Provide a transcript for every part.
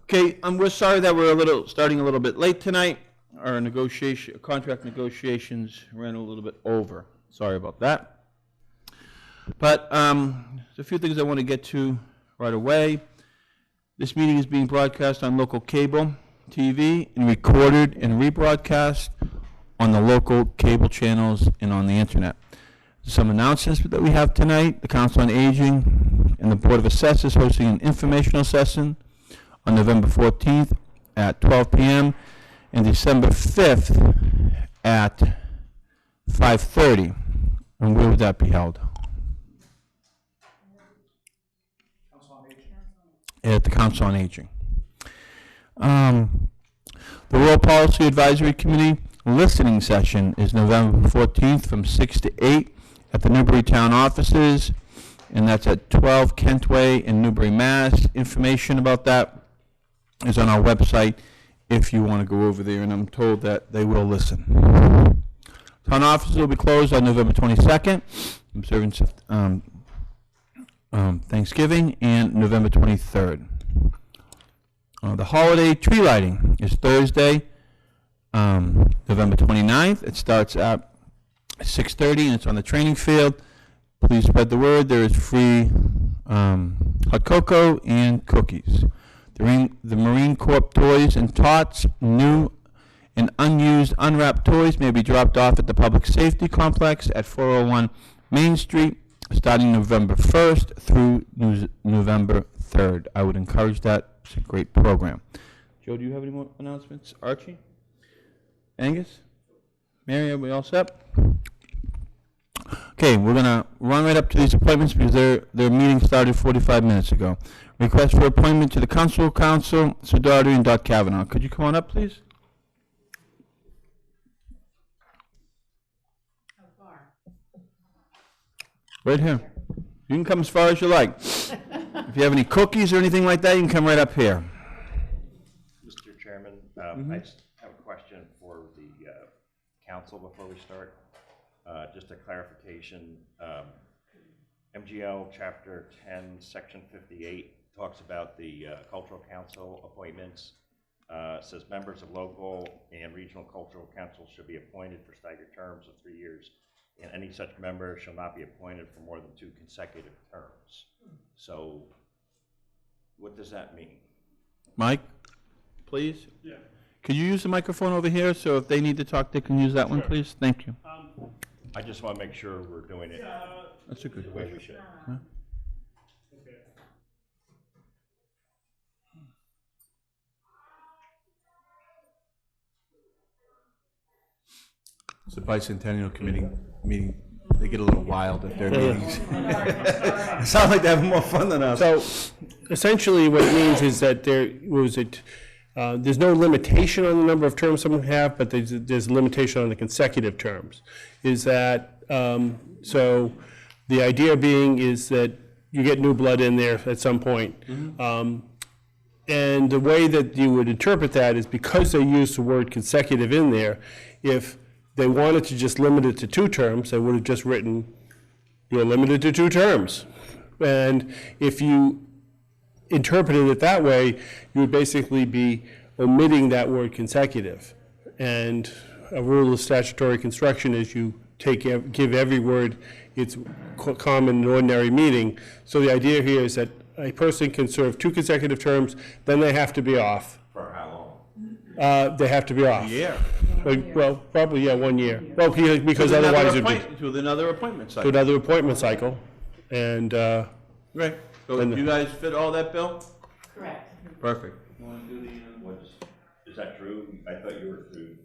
Okay, we're sorry that we're starting a little bit late tonight. Our contract negotiations ran a little bit over. Sorry about that. But there's a few things I want to get to right away. This meeting is being broadcast on local cable TV and recorded and rebroadcast on the local cable channels and on the internet. Some announcements that we have tonight. The Council on Aging and the Board of Assessors hosting an informational session on November 14th at 12 p.m. and December 5th at 5:30. And where would that be held? At the Council on Aging. The Rural Policy Advisory Committee listening session is November 14th from 6 to 8 at the Newbury Town offices, and that's at 12 Kent Way in Newbury, Mass. Information about that is on our website if you want to go over there, and I'm told that they will listen. Town offices will be closed on November 22nd, observance of Thanksgiving, and November 23rd. The holiday tree lighting is Thursday, November 29th. It starts at 6:30 and it's on the training field. Please spread the word. There is free hot cocoa and cookies. The Marine Corps toys and tots, new and unused unwrapped toys may be dropped off at the Public Safety Complex at 401 Main Street starting November 1st through November 3rd. I would encourage that. It's a great program. Joe, do you have any more announcements? Archie? Angus? Mary, are we all set? Okay, we're going to run right up to these appointments because their meeting started 45 minutes ago. Request for appointment to the Council, Sudarte and Dot Kavanaugh. Could you come on up, please? How far? Right here. You can come as far as you like. If you have any cookies or anything like that, you can come right up here. Mr. Chairman, I just have a question for the council before we start. Just a clarification. MGL Chapter 10, Section 58 talks about the Cultural Council appointments. Says members of local and regional cultural councils should be appointed for staggered terms of 3 years, and any such member shall not be appointed for more than 2 consecutive terms. So what does that mean? Mike, please? Yeah. Could you use the microphone over here so if they need to talk, they can use that one, please? Thank you. I just want to make sure we're doing it That's a good the way we question. should. Huh? Okay. It's the bicentennial committee meeting. They get a little wild at their meetings. It sounds like they're having more fun than us. So essentially what it means is that there's no limitation on the number of terms someone can have, but there's a limitation on the consecutive terms. Is that, so the idea being is that you get new blood in there at some point. And the way that you would interpret that is because they use the word consecutive in there, if they wanted to just limit it to 2 terms, they would have just written, you're limited to 2 terms. And if you interpreted it that way, you would basically be omitting that word consecutive. And a rule of statutory construction is you give every word its common and ordinary meaning. So the idea here is that a person can serve 2 consecutive terms, then they have to be off. For how long? They have to be off. Yeah. Well, probably, yeah, 1 year. Well, because otherwise it would be To another appointment to cycle. another appointment cycle. And, Right. So And- you guys fit all that, Bill? Correct. Perfect. Is that true? I thought you were through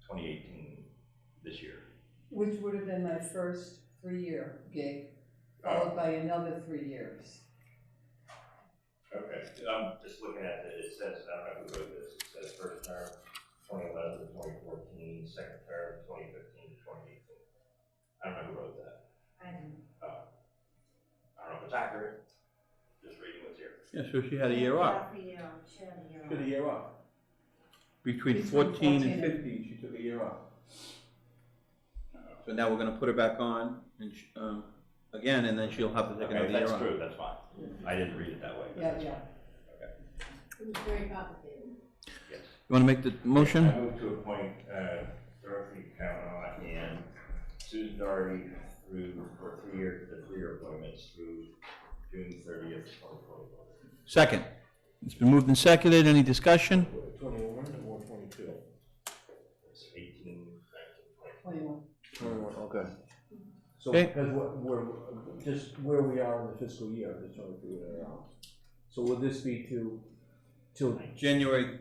2018 this year. Which would have been my first 3-year gig, followed by another 3 years. Okay, I'm just looking at it. It says, I don't know who wrote this. It says first term 2011 to 2014, second term 2015 to 2018. I don't know who wrote that. I don't. I don't know if it's accurate. Just reading what's here. Yeah, so she had a year off. She had a year She had a off. year off. Between 14 and 15, she took a year off. So now we're going to put her back on and again, and then she'll have to take Okay, another if year that's off. true, that's fine. I didn't read it that way. But Yeah, that's yeah. fine. Okay. It was very complicated. Yes. You want to make the motion? I move to appoint Dorothy Kavanaugh and Susan Doherty for 3 years, the 3-year appointments through June 30th, 2024. Second. It's been moved and seconded. Any discussion? 21 or 22? It's 18, 21. 21, okay. So, Okay. because we're, just where we are in the fiscal year, just trying to figure that out. So would this be till January,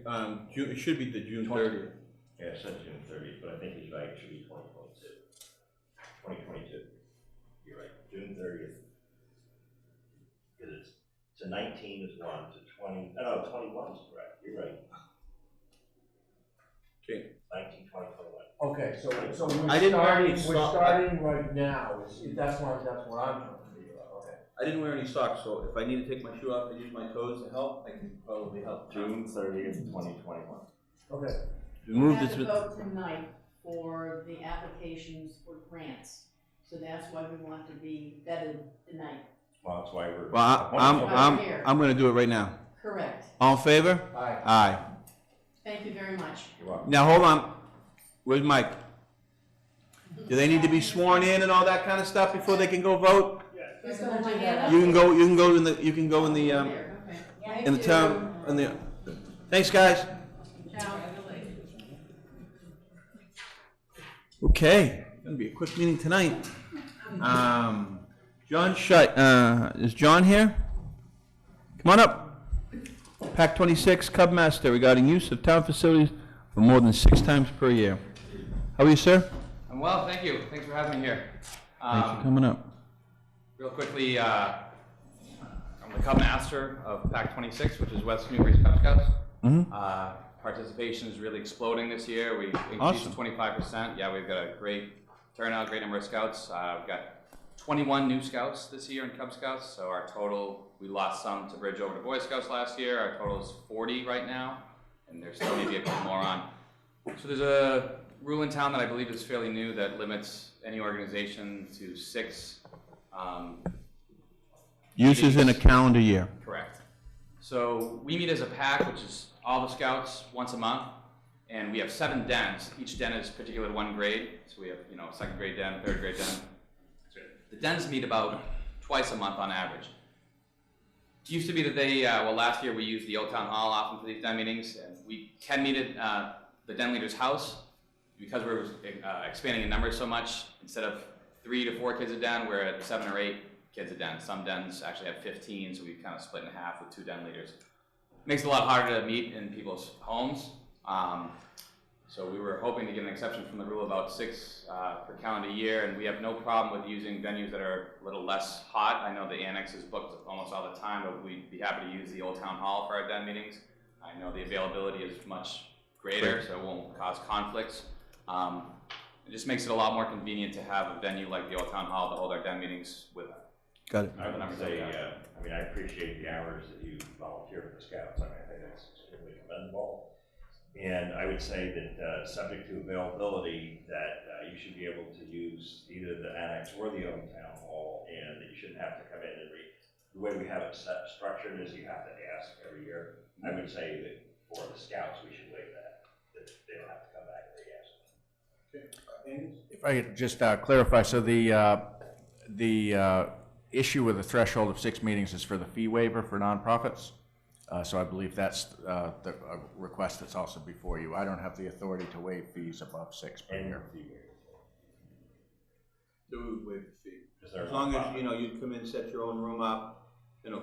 June, it should be the June 30th. Yeah, it says June 30th, but I think he's right, it should be 2022. 2022. You're right, June 30th. Because it's, to 19 is 1, to 20, no, 21 is correct, you're right. Okay. 19, 20, 21. Okay, so I didn't wear any we're sock- starting right now, that's what I'm trying to figure out, okay. I didn't wear any socks, so if I need to take my shoe off and use my toes to help, I can probably help. June 30th, 2021. Okay. We Moved have it to to, vote tonight for the applications for grants. So that's why we want to be vetted tonight. Well, that's why we're. well, I'm going to do it right now. Correct. All in favor? Aye. Aye. Thank you very much. You're welcome. Now, hold on. Where's Mike? Do they need to be sworn in and all that kind of stuff before they can go vote? Who's gonna hold my hand up? You can go in the, There, okay. in the town, thanks, guys. Ciao. Okay, gonna be a quick meeting tonight. John is John here? Come on up. PAC 26, Cub Master, regarding use of town facilities for more than 6 times per year. How are you, sir? I'm well, thank you. Thanks for having me here. Thanks for coming up. Real quickly, I'm the Cub Master of PAC 26, which is West Newbury's Cub Scouts. Participation is really exploding this year. We increased Awesome. 25%. Yeah, we've got a great turnout, great number of scouts. We've got 21 new scouts this year in Cub Scouts, so our total, we lost some to bridge over to Boy Scouts last year. Our total is 40 right now, and there's still maybe a couple more on. So there's a rule in town that I believe is fairly new that limits any organization to 6 Uses in a calendar year. Correct. So we meet as a pack, which is all the scouts once a month, and we have 7 dens. Each den is particular to one grade. So we have, 2nd grade den, 3rd grade den. The dens meet about twice a month on average. It used to be that they, last year we used the Old Town Hall often for these den meetings, and we can meet at the den leader's house. Because we're expanding in numbers so much, instead of 3 to 4 kids a den, we're at 7 or 8 kids a den. Some dens actually have 15, so we kind of split in half with 2 den leaders. Makes it a lot harder to meet in people's homes. So we were hoping to get an exception from the rule about 6 per calendar year, and we have no problem with using venues that are a little less hot. I know the annex is booked almost all the time, but we'd be happy to use the Old Town Hall for our den meetings. I know the availability is much greater, so it won't cause conflicts. It just makes it a lot more convenient to have a venue like the Old Town Hall to hold our den meetings with. Got it. I would say, I appreciate the hours that you volunteer for the Scouts. I think that's extremely commendable. And I would say that, subject to availability, that you should be able to use either the annex or the old town hall, and that you shouldn't have to come in and read. The way we have it structured is you have to ask every year. I would say that for the Scouts, we should waive that they don't have to come back and re-ask. If I could just clarify, so the issue with the threshold of 6 meetings is for the fee waiver for nonprofits. So I believe that's the request that's also before you. I don't have the authority to waive fees above 6 per year. Do waive the fee. Is there As a long as, problem? you come in, set your own room up,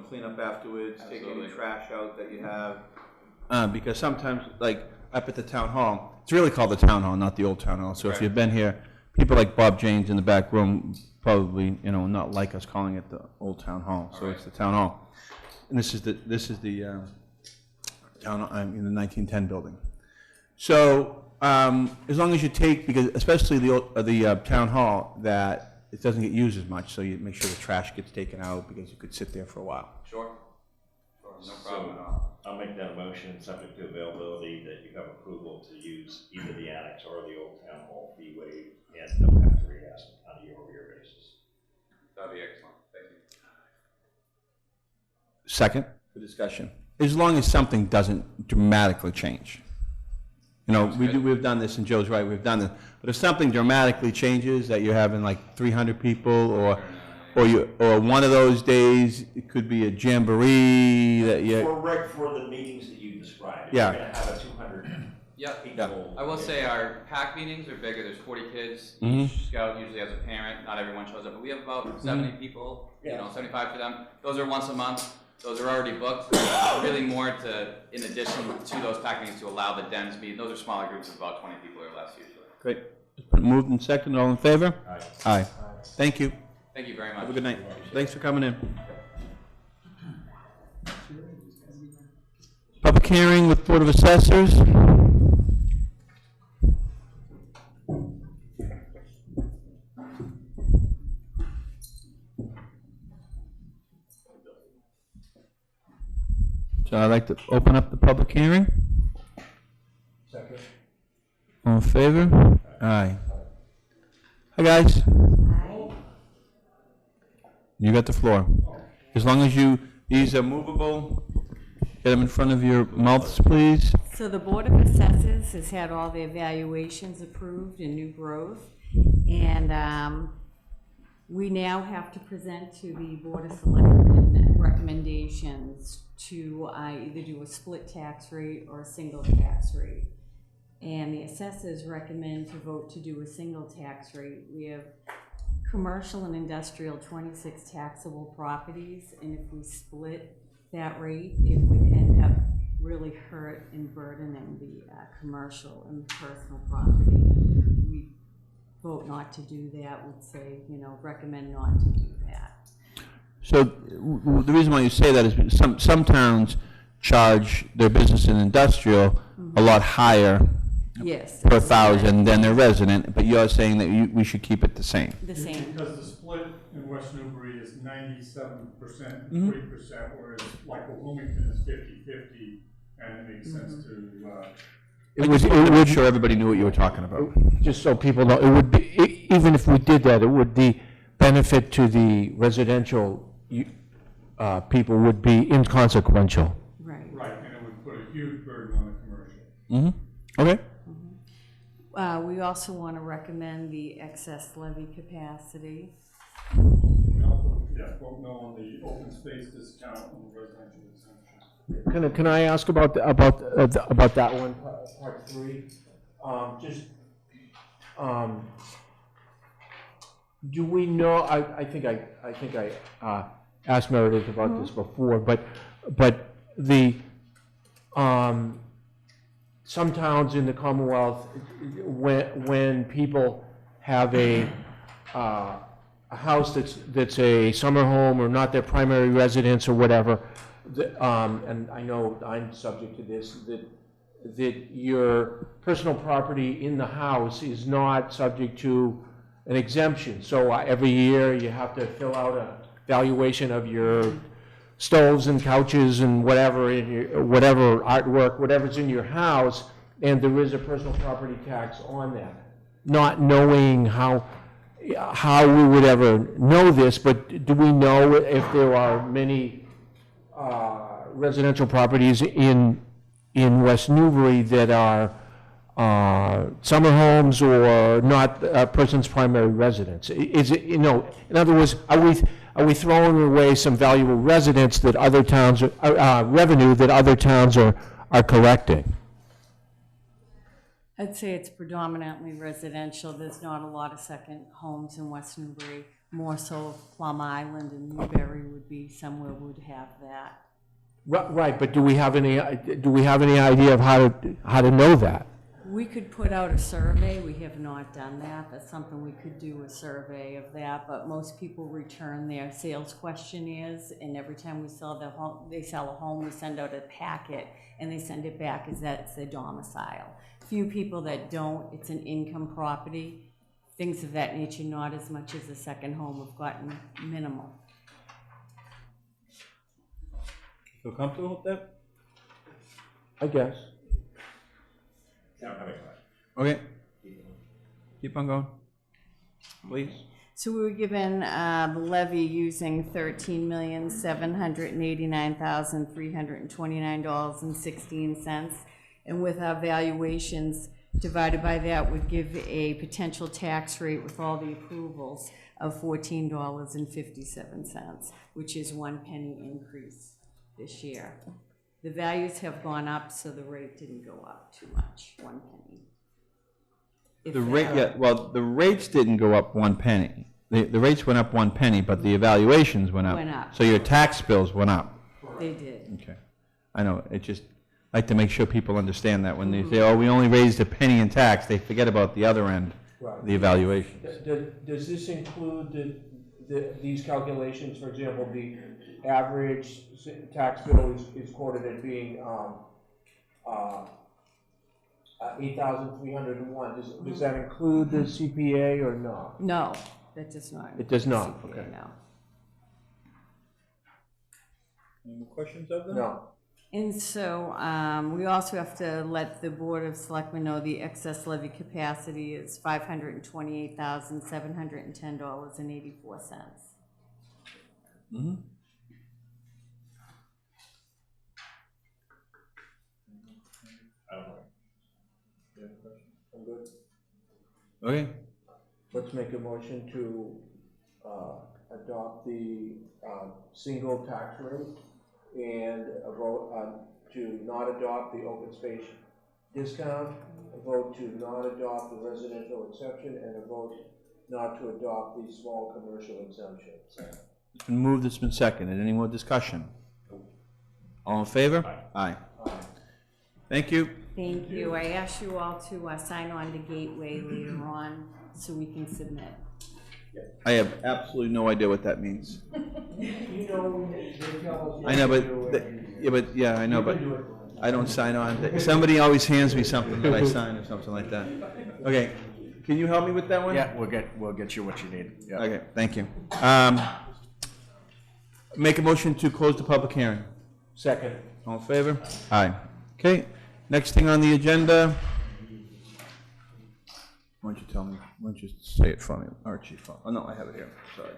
clean up afterwards, take any Absolutely. trash out that you have. Because sometimes, like, up at the town hall, it's really called the town hall, not the old town hall. So if Right. you've been here, people like Bob James in the back room probably, not like us calling it the old town hall. So it's the town hall. And this is the town, in the 1910 building. So, as long as you take, because especially the town hall, that it doesn't get used as much, so you make sure the trash gets taken out, because you could sit there for a while. Sure. No problem at all. I'll make that a motion, subject to availability, that you have approval to use either the annex or the old town hall fee waive, and don't have to re-ask on a year-over-year basis. That'd be excellent. Thank you. Second. For discussion. as long as something doesn't dramatically change. You know, we've done this, and Joe's right, we've done this. But if something dramatically changes, that you're having like 300 people, or one of those days, it could be a jamboree that you. For the meetings that you described, if Yeah. you're gonna have a 200 Yep. people. I will say our pack meetings are bigger. There's 40 kids. Mhm. Each scout usually has a parent. Not everyone shows up, but we have about 70 people. You know, 75 for them. Those are once a month. Those are already booked. Really more to, in addition to those pack meetings, to allow the dens meet. Those are smaller groups of about 20 people or less usually. Great. Moved and second, all in favor? Aye. Thank you. Thank you very much. Have a good night. Thanks for coming in. Public hearing with Board of Assessors. So I'd like to open up the public hearing. Second. All in favor? Aye. Hi, guys. You got the floor. As long as these are movable, get them in front of your mouths, please. So the Board of Assessors has had all their valuations approved in new growth, and we now have to present to the Board of Selectmen recommendations to either do a split tax rate or a single tax rate. And the assessors recommend to vote to do a single tax rate. We have commercial and industrial 26 taxable properties, and if we split that rate, it would end up really hurt and burdening the commercial and personal property. We vote not to do that, would say, recommend not to do that. So the reason why you say that is because some towns charge their business and industrial a lot higher Yes. per thousand than their resident, but you're saying that we should keep it the same. The same. Because the split in West Newbury is 97% and 3%, whereas like Wilmington is 50-50, and it makes sense to, I just wanted to make sure everybody knew what you were talking about. Just so people know, it would be, even if we did that, it would be benefit to the residential people would be inconsequential. Right. right, and it would put a huge burden on the commercial. Mm-hmm. Okay. We also want to recommend the excess levy capacity. We also, vote no on the open space discount and the residential exemption. Can I ask about that one, part three? Do we know? I think I asked Meredith about this before, but the some towns in the Commonwealth, when people have a house that's a summer home or not their primary residence or whatever, and I know I'm subject to this, that your personal property in the house is not subject to an exemption. So every year you have to fill out a valuation of your stoves and couches and whatever whatever artwork, whatever's in your house, and there is a personal property tax on that. Not knowing how we would ever know this, but do we know if there are many residential properties in West Newbury that are summer homes or not a person's primary residence? Is it, in other words, are we throwing away some valuable residents that other towns revenue that other towns are collecting? I'd say it's predominantly residential. There's not a lot of second homes in West Newbury. More so Plum Island and Newbury would be somewhere would have that. Right, but do we have any idea of how to know that? We could put out a survey. We have not done that. That's something we could do, a survey of that, but most people return their sales questionnaires, and every time we sell they sell a home, we send out a packet, and they send it back as that's their domicile. Few people that don't, it's an income property, things of that nature, not as much as a second home have gotten minimal. Feel comfortable with that? I guess. Okay. Keep on going, please. So we were given the levy using $13,789,329.16, and with our valuations divided by that would give a potential tax rate with all the approvals of $14.57, which is 1 penny increase this year. The values have gone up, so the rate didn't go up too much, 1 penny. If The rate, that- yeah, well, the rates didn't go up 1 penny. The rates went up 1 penny, but the evaluations went up. Went up. So your tax bills went up. They did. Okay. I know, it just, I like to make sure people understand that when they say, oh, we only raised a penny in tax, they forget about the other end, Right. the evaluations. Does this include these calculations? For example, the average tax bill is quoted as being 8,301. Does that include the CPA or not? No, that does not. It does not, CPA, okay. No. Any more questions of them? No. And so, we also have to let the Board of Selectmen know the excess levy capacity is $528,710.84. Mm-hmm. I'm good. Okay, Let's make a motion to adopt the single tax rate and a vote to not adopt the open space discount, a vote to not adopt the residential exception, and a vote not to adopt the small commercial exemption. it's been moved, it's been seconded. Any more discussion? All in favor? Aye. Thank you. Thank you. I ask you all to sign on to Gateway later on so we can submit. I have absolutely no idea what that means. You know, they tell us. I know, but I know, but I don't sign on. Somebody always hands me something that I sign or something like that. Okay, can you help me with that one? Yeah, we'll get you what you need. Yeah. Okay, thank you. Make a motion to close the public hearing. Second. All in favor? Aye. Okay, next thing on the agenda. Why don't you tell me, why don't you say it for me, Archie? Oh, no, I have it here, sorry.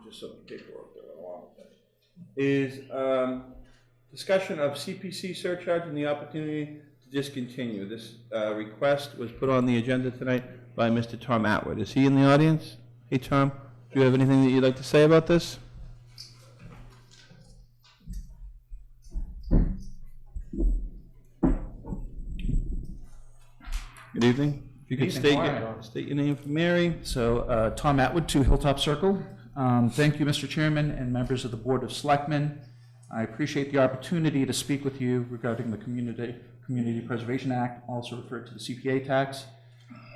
Just some paperwork there along with it. Is discussion of CPC surcharge and the opportunity to discontinue. This request was put on the agenda tonight by Mr. Tom Atwood. Is he in the audience? Hey, Tom, do you have anything that you'd like to say about this? Good evening. If you could state your name for Mary. So, Tom Atwood, 2 Hilltop Circle. Thank you, Mr. Chairman and members of the Board of Selectmen. I appreciate the opportunity to speak with you regarding the Community Preservation Act, also referred to the CPA tax.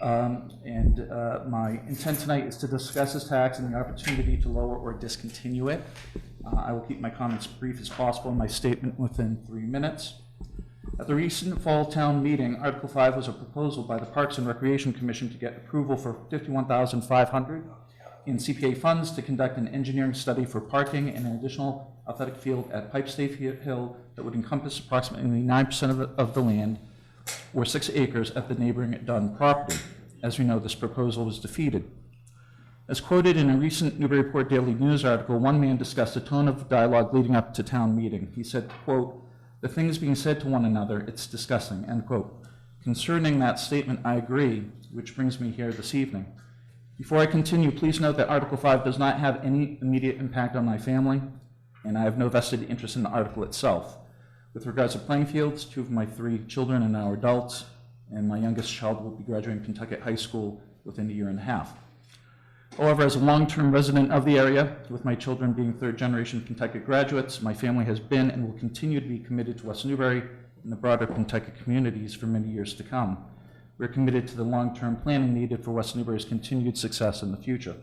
My intent tonight is to discuss this tax and the opportunity to lower or discontinue it. I will keep my comments brief as possible in my statement within 3 minutes. At the recent fall town meeting, Article 5 was a proposal by the Parks and Recreation Commission to get approval for $51,500 in CPA funds to conduct an engineering study for parking and an additional athletic field at Pipestave Hill that would encompass approximately 9% of the land, or 6 acres, at the neighboring Dunn property. As we know, this proposal was defeated. As quoted in a recent Newbury Report Daily News article, one man discussed the tone of dialogue leading up to town meeting. He said, quote, "The things being said to one another, it's disgusting," end quote. Concerning that statement, I agree, which brings me here this evening. Before I continue, please note that Article 5 does not have any immediate impact on my family, and I have no vested interest in the article itself. With regards to playing fields, 2 of my 3 children are now adults, and my youngest child will be graduating Kentucky High School within a year and a half. However, as a long-term resident of the area, with my children being 3rd-generation Kentucky graduates, my family has been and will continue to be committed to West Newbury and the broader Kentucky communities for many years to come. We're committed to the long-term planning needed for West Newbury's continued success in the future.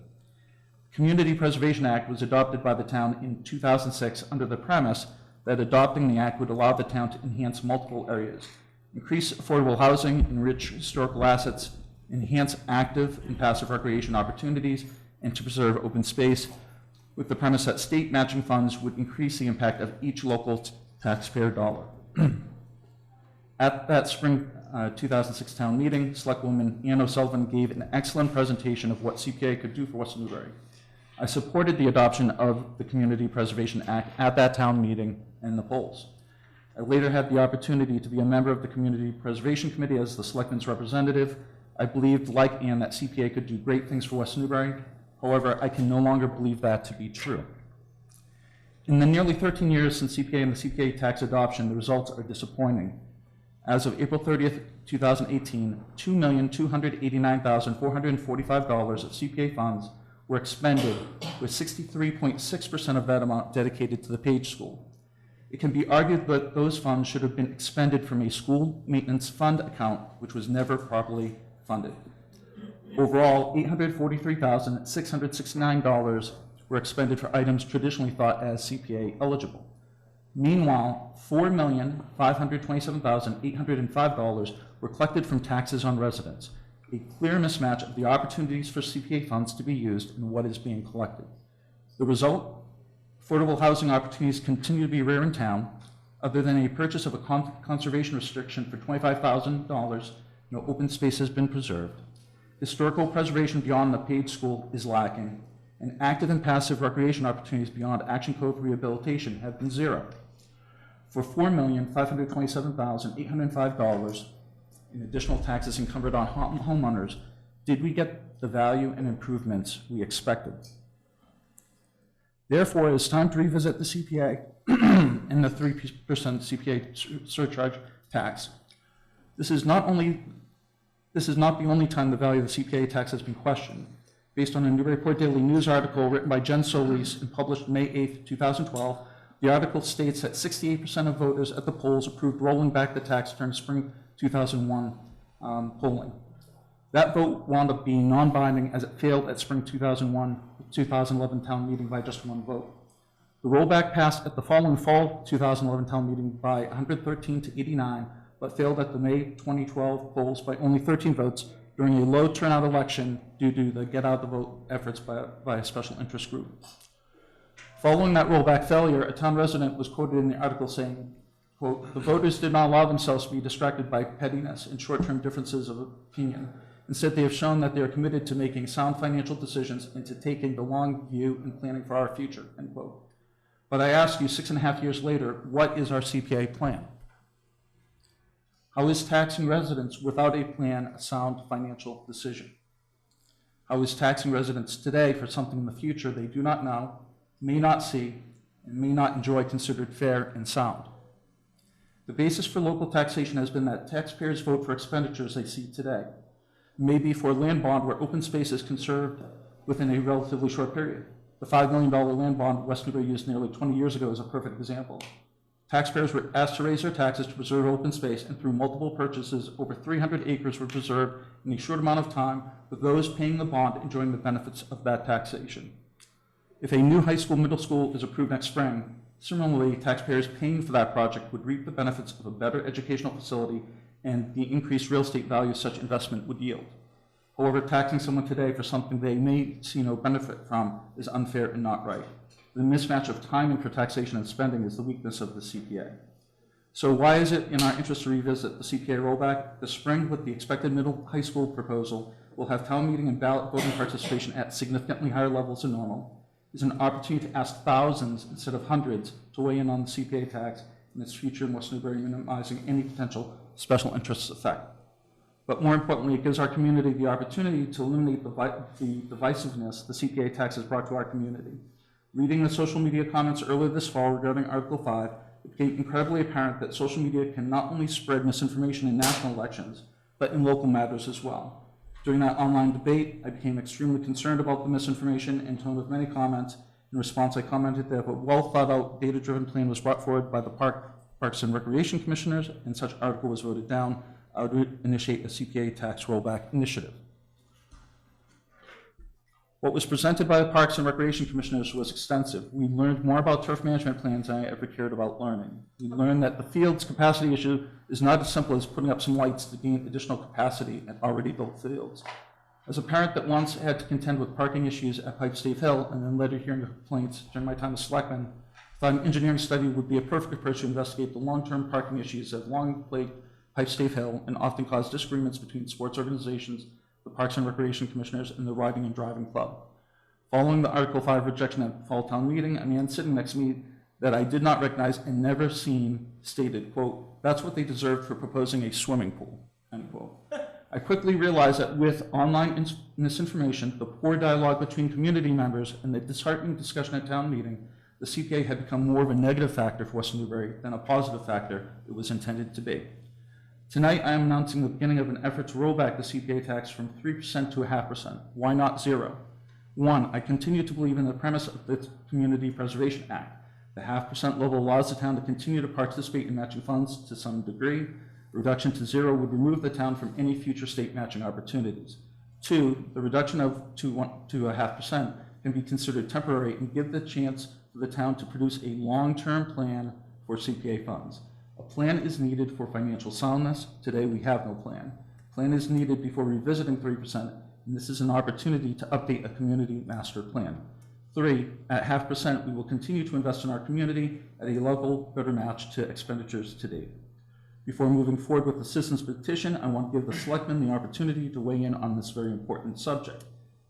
The Community Preservation Act was adopted by the town in 2006 under the premise that adopting the act would allow the town to enhance multiple areas, increase affordable housing, enrich historical assets, enhance active and passive recreation opportunities, and to preserve open space, with the premise that state matching funds would increase the impact of each local taxpayer dollar. At that spring 2006 town meeting, Selectwoman Ann O'Sullivan gave an excellent presentation of what CPA could do for West Newbury. I supported the adoption of the Community Preservation Act at that town meeting and the polls. I later had the opportunity to be a member of the Community Preservation Committee as the Selectmen's representative. I believed, like Ann, that CPA could do great things for West Newbury. However, I can no longer believe that to be true. In the nearly 13 years since CPA and the CPA tax adoption, the results are disappointing. As of April 30th, 2018, $2,289,445 of CPA funds were expended, with 63.6% of that amount dedicated to the Page School. It can be argued that those funds should have been expended from a school maintenance fund account, which was never properly funded. Overall, $843,669 were expended for items traditionally thought as CPA eligible. Meanwhile, $4,527,805 were collected from taxes on residents, a clear mismatch of the opportunities for CPA funds to be used and what is being collected. The result? Affordable housing opportunities continue to be rare in town. Other than a purchase of a conservation restriction for $25,000, no open space has been preserved. Historical preservation beyond the Page School is lacking, and active and passive recreation opportunities beyond Action Cove rehabilitation have been zero. For $4,527,805 in additional taxes incumbent on homeowners, did we get the value and improvements we expected? Therefore, it's time to revisit the CPA and the 3% CPA surcharge tax. This is not the only time the value of the CPA tax has been questioned. Based on a Newburyport Daily News article written by Jen Solis and published May 8, 2012, the article states that 68% of voters at the polls approved rolling back the tax during spring 2001 polling. That vote wound up being non-binding as it failed at spring 2011 town meeting by just one vote. The rollback passed at the following fall 2011 town meeting by 113 to 89, but failed at the May 2012 polls by only 13 votes during a low turnout election due to the get out the vote efforts by a special interest group. Following that rollback failure, a town resident was quoted in the article saying, quote, "The voters did not allow themselves to be distracted by pettiness and short-term differences of opinion. Instead, they have shown that they are committed to making sound financial decisions and to taking the long view and planning for our future," end quote. But I ask you, 6.5 years later, what is our CPA plan? How is taxing residents without a plan a sound financial decision? How is taxing residents today for something in the future they do not know, may not see, and may not enjoy considered fair and sound? The basis for local taxation has been that taxpayers vote for expenditures they see today. Maybe for a land bond where open space is conserved within a relatively short period. The $5 million land bond West Newbury used nearly 20 years ago is a perfect example. Taxpayers were asked to raise their taxes to preserve open space, and through multiple purchases, over 300 acres were preserved in a short amount of time, with those paying the bond enjoying the benefits of that taxation. If a new high school, middle school is approved next spring, similarly, taxpayers paying for that project would reap the benefits of a better educational facility and the increased real estate value such investment would yield. However, taxing someone today for something they may see no benefit from is unfair and not right. The mismatch of timing for taxation and spending is the weakness of the CPA. So why is it in our interest to revisit the CPA rollback? This spring, with the expected middle high school proposal, will have town meeting and ballot voting participation at significantly higher levels than normal. Is an opportunity to ask thousands instead of hundreds to weigh in on the CPA tax and its future in West Newbury, minimizing any potential special interests effect. But more importantly, it gives our community the opportunity to eliminate the divisiveness the CPA tax has brought to our community. Reading the social media comments earlier this fall regarding Article 5, it became incredibly apparent that social media can not only spread misinformation in national elections, but in local matters as well. During that online debate, I became extremely concerned about the misinformation and tone of many comments. In response, I commented that if a well-thought-out, data-driven plan was brought forward by the Parks and Recreation Commissioners and such article was voted down, I would initiate a CPA tax rollback initiative. What was presented by the Parks and Recreation Commissioners was extensive. We learned more about turf management plans than I ever cared about learning. We learned that the field's capacity issue is not as simple as putting up some lights to gain additional capacity at already built fields. As a parent that once had to contend with parking issues at Pipestave Hill and then later hearing complaints during my time as Selectman, I thought an engineering study would be a perfect approach to investigate the long-term parking issues that have long plagued Stave Hill, and often cause disagreements between sports organizations, the Parks and Recreation Commissioners, and the Riding and Driving Club. Following the Article 5 rejection at the fall town meeting, a man sitting next to me that I did not recognize and never seen stated, quote, "That's what they deserved for proposing a swimming pool," end quote. I quickly realized that with online misinformation, the poor dialogue between community members, and the disheartening discussion at town meeting, the CPA had become more of a negative factor for West Newbury than a positive factor it was intended to be. Tonight, I am announcing the beginning of an effort to roll back the CPA tax from 3% to 0.5%. Why not 0? 1, I continue to believe in the premise of the Community Preservation Act. The 0.5% level allows the town to continue to participate in matching funds to some degree. Reduction to 0 would remove the town from any future state matching opportunities. 2, the reduction to 0.5% can be considered temporary and give the chance for the town to produce a long-term plan for CPA funds. A plan is needed for financial soundness. Today, we have no plan. Plan is needed before revisiting 3%, and this is an opportunity to update a community master plan. 3, at 0.5%, we will continue to invest in our community at a level better matched to expenditures to date. Before moving forward with the citizens petition, I want to give the Selectmen the opportunity to weigh in on this very important subject.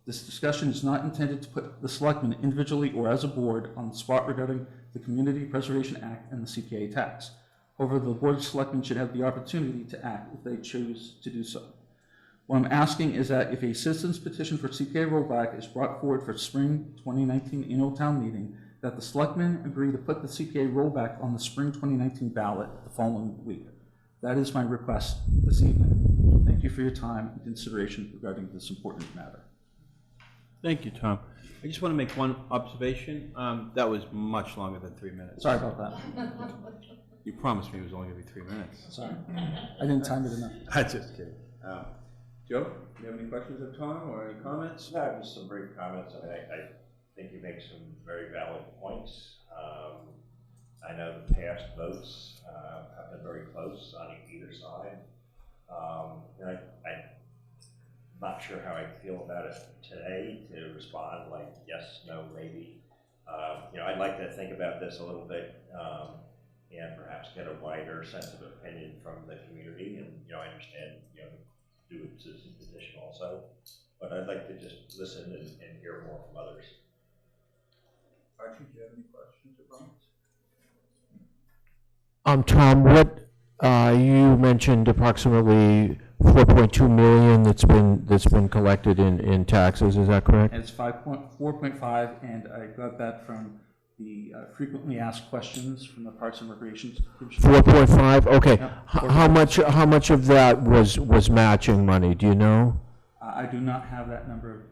This discussion is not intended to put the Selectmen individually or as a board on the spot regarding the Community Preservation Act and the CPA tax. However, the Board of Selectmen should have the opportunity to act if they choose to do so. What I'm asking is that if a citizens petition for CPA rollback is brought forward for spring 2019 annual town meeting, that the Selectmen agree to put the CPA rollback on the spring 2019 ballot the following week. That is my request this evening. Thank you for your time and consideration regarding this important matter. Thank you, Tom. I just want to make one observation. That was much longer than 3 minutes. Sorry about that. You promised me it was only going to be 3 minutes. Sorry. I didn't time it enough. I'm just kidding. Joe, do you have any questions of Tom or any comments? No, just some brief comments. I mean, I think you make some very valid points. I know the past votes have been very close on either side. And I'm not sure how I feel about it today to respond like yes, no, maybe. I'd like to think about this a little bit and perhaps get a wider sense of opinion from the community. And I understand do a citizen petition also, but I'd like to just listen and hear more from others. Archie, do you have any questions or comments? Tom, what you mentioned approximately 4.2 million that's been collected in taxes. Is that correct? And it's 4.5, and I got that from the frequently asked questions from the Parks and Recreation Commission. 4.5. Okay. Yep. How much of that was matching money? Do you know? I do not have that number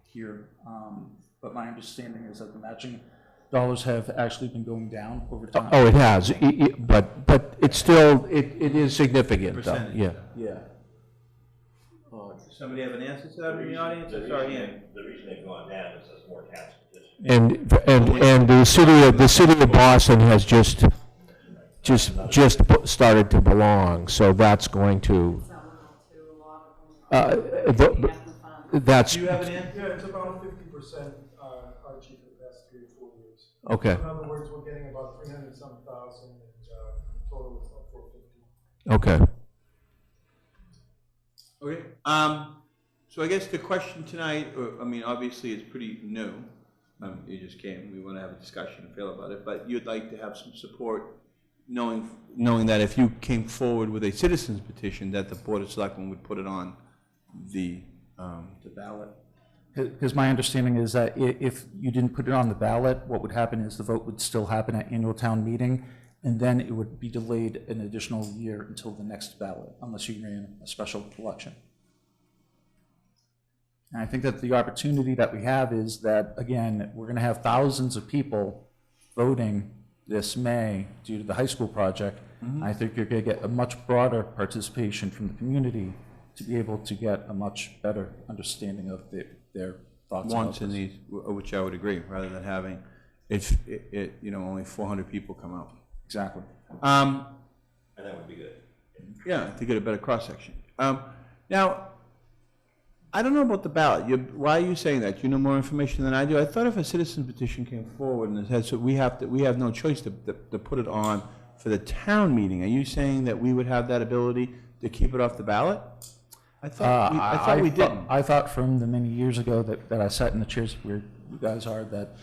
here, but my understanding is that the matching dollars have actually been going down over time. Oh, it has, but it's still, it is significant, though. Percentage. Yeah. Does somebody have an answer to that in the audience? The Sorry, reason, Ian. the reason they've gone down is there's more tax petitions. And the city of Boston has just started to belong, so that's going to, that's, Do you have an answer? Yeah, it's about 50%, Archie, for the past 3 or 4 years. okay, In other words, we're getting about 300-some thousand, and total is about 450. okay. Okay. So I guess the question tonight, obviously it's pretty new. You just came. We want to have a discussion and feel about it, but you'd like to have some support, knowing that if you came forward with a citizens petition, that the Board of Selectmen would put it on the ballot. Because my understanding is that if you didn't put it on the ballot, what would happen is the vote would still happen at annual town meeting, and then it would be delayed an additional year until the next ballot, unless you ran a special election. And I think that the opportunity that we have is that, again, we're going to have thousands of people voting this May due to the high school project. Mm-hmm. I think you're going to get a much broader participation from the community to be able to get a much better understanding of their thoughts. Wants and needs, which I would agree, rather than having only 400 people come out. Exactly. And that would be good. Yeah, to get a better cross-section. Now, I don't know about the ballot. Why are you saying that? You know more information than I do. I thought if a citizen petition came forward and it said, so we have no choice to put it on for the town meeting, are you saying that we would have that ability to keep it off the ballot? I thought we didn't. I thought from the many years ago that I sat in the chairs where you guys are, that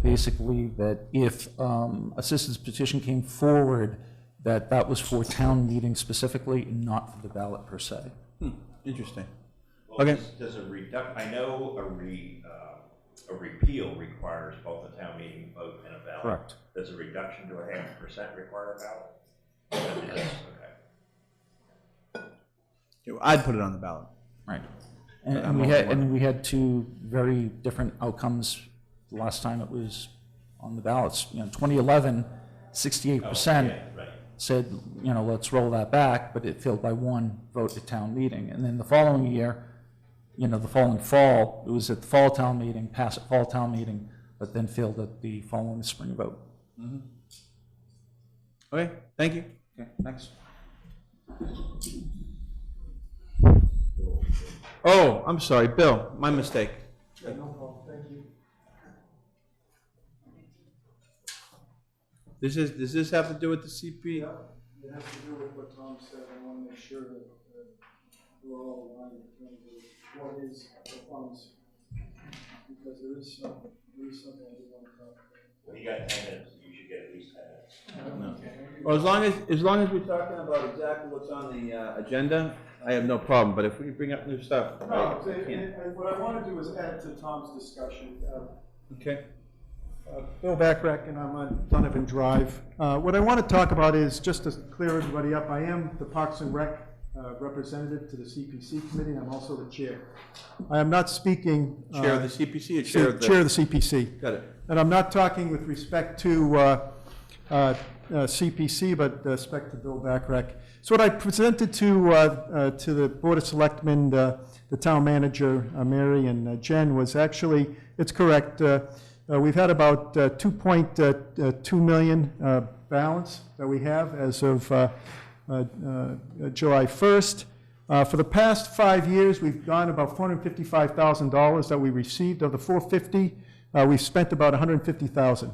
basically that if a citizen's petition came forward, that was for town meeting specifically, not for the ballot per se. Interesting. Well, Okay. Does I know a repeal requires both a town meeting vote and a ballot. Correct. Does a reduction to 0.5% require a ballot? Yes, okay. I'd put it on the ballot. Right. I'm And we had two very different outcomes the last time it was on the ballots. 2011, 68% Yeah, right. said, let's roll that back, but it failed by one vote at town meeting. And then the following year, the following fall, it was at the fall town meeting, passed at fall town meeting, but then failed at the following spring vote. Okay, thank you. Okay, next. Oh, I'm sorry, Bill, my mistake. Yeah, no problem, thank you. Does this have to do with the CP? Yeah, it has to do with what Tom said. I want to make sure that we're all aligned in terms of what is the funds. Because there is something I do want to talk about. When you got 10 minutes, you should get at least 10 minutes. Well, as long as we're talking about exactly what's on the agenda, I have no problem, but if we bring up new stuff, No, right, I can't. and what I want to do is add to Tom's discussion. Okay. Bill Backrack, and I'm on Donovan Drive. What I want to talk about is, just to clear everybody up, I am the Parks and Rec representative to the CPC committee. I'm also the chair. I am not speaking. Chair of the CPC or chair of the? Chair of the CPC. Got it. And I'm not talking with respect to CPC, but respect to Bill Backrack. So what I presented to the Board of Selectmen, the town manager, Mary and Jen, was actually, it's correct. We've had about 2.2 million balance that we have as of July 1st. For the past 5 years, we've gone about $455,000 that we received. Of the 450, we've spent about 150,000.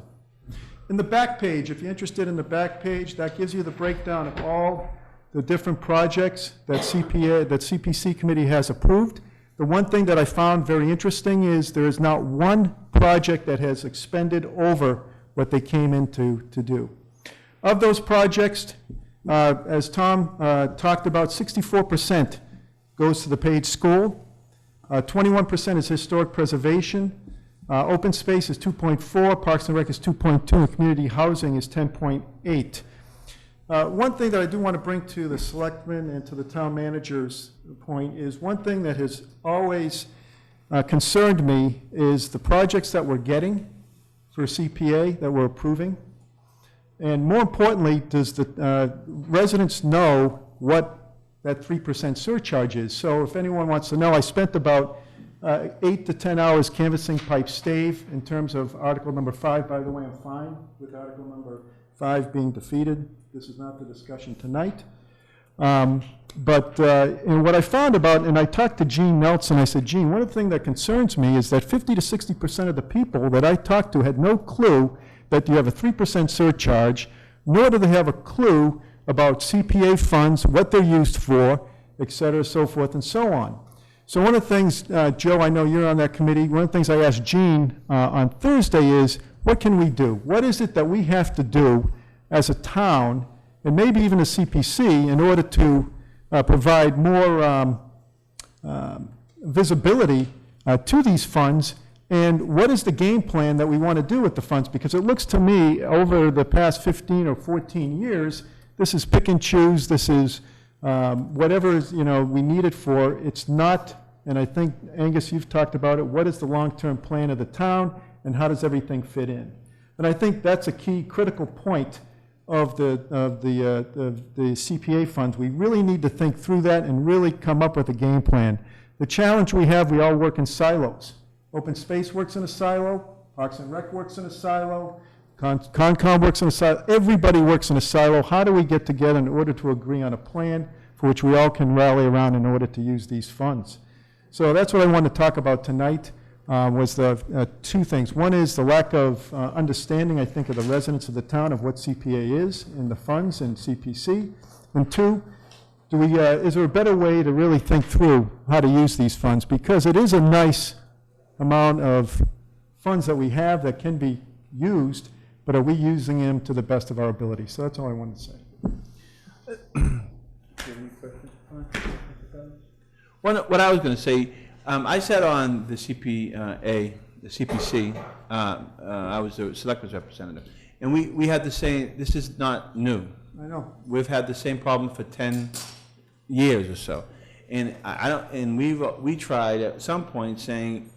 In the back page, if you're interested in the back page, that gives you the breakdown of all the different projects that CPC committee has approved. The one thing that I found very interesting is there is not one project that has expended over what they came in to do. Of those projects, as Tom talked about, 64% goes to the paid school, 21% is historic preservation, open space is 2.4, Parks and Rec is 2.2, and community housing is 10.8. One thing that I do want to bring to the selectmen and to the town manager's point is one thing that has always concerned me is the projects that we're getting for CPA that we're approving. And more importantly, does the residents know what that 3% surcharge is? So if anyone wants to know, I spent about 8 to 10 hours canvassing pipe stave in terms of article number 5. By the way, I'm fine with article number 5 being defeated. This is not the discussion tonight. And what I found about, and I talked to Gene Nelson, I said, Gene, one of the things that concerns me is that 50 to 60% of the people that I talked to had no clue that you have a 3% surcharge, nor do they have a clue about CPA funds, what they're used for, et cetera, so forth and so on. So one of the things, Joe, I know you're on that committee, one of the things I asked Gene on Thursday is, what can we do? What is it that we have to do as a town, and maybe even a CPC, in order to provide more visibility to these funds, and what is the game plan that we want to do with the funds? Because it looks to me, over the past 15 or 14 years, this is pick and choose, this is whatever is, we need it for. It's not, and I think, Angus, you've talked about it, what is the long-term plan of the town, and how does everything fit in? And I think that's a key critical point of the CPA funds. We really need to think through that and really come up with a game plan. The challenge we have, we all work in silos. Open Space works in a silo, Parks and Rec works in a silo, Concom works in a silo, everybody works in a silo. How do we get together in order to agree on a plan for which we all can rally around in order to use these funds? So that's what I want to talk about tonight. was the two things. One is the lack of understanding, I think, of the residents of the town of what CPA is and the funds and CPC. And two, is there a better way to really think through how to use these funds? Because it is a nice amount of funds that we have that can be used, but are we using them to the best of our ability? So that's all I wanted to say. What I was going to say, I sat on the CPA, the CPC. I was the selectmen's representative, and we had the same. This is not new. I know. We've had the same problem for 10 years or so, and I don't. And we tried at some point saying,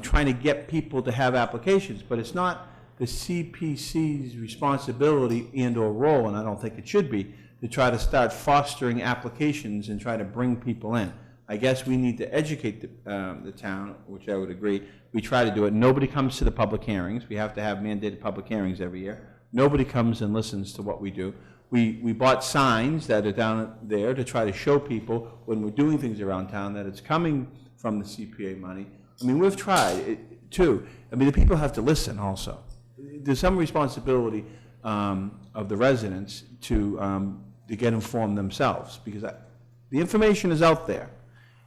trying to get people to have applications, but it's not the CPC's responsibility and/or role, and I don't think it should be, to try to start fostering applications and try to bring people in. I guess we need to educate the town, which I would agree. We try to do it. Nobody comes to the public hearings. We have to have mandated public hearings every year. Nobody comes and listens to what we do. We bought signs that are down there to try to show people when we're doing things around town that it's coming from the CPA money. I mean, we've tried it too. I mean, the people have to listen also. There's some responsibility of the residents to get informed themselves, because the information is out there.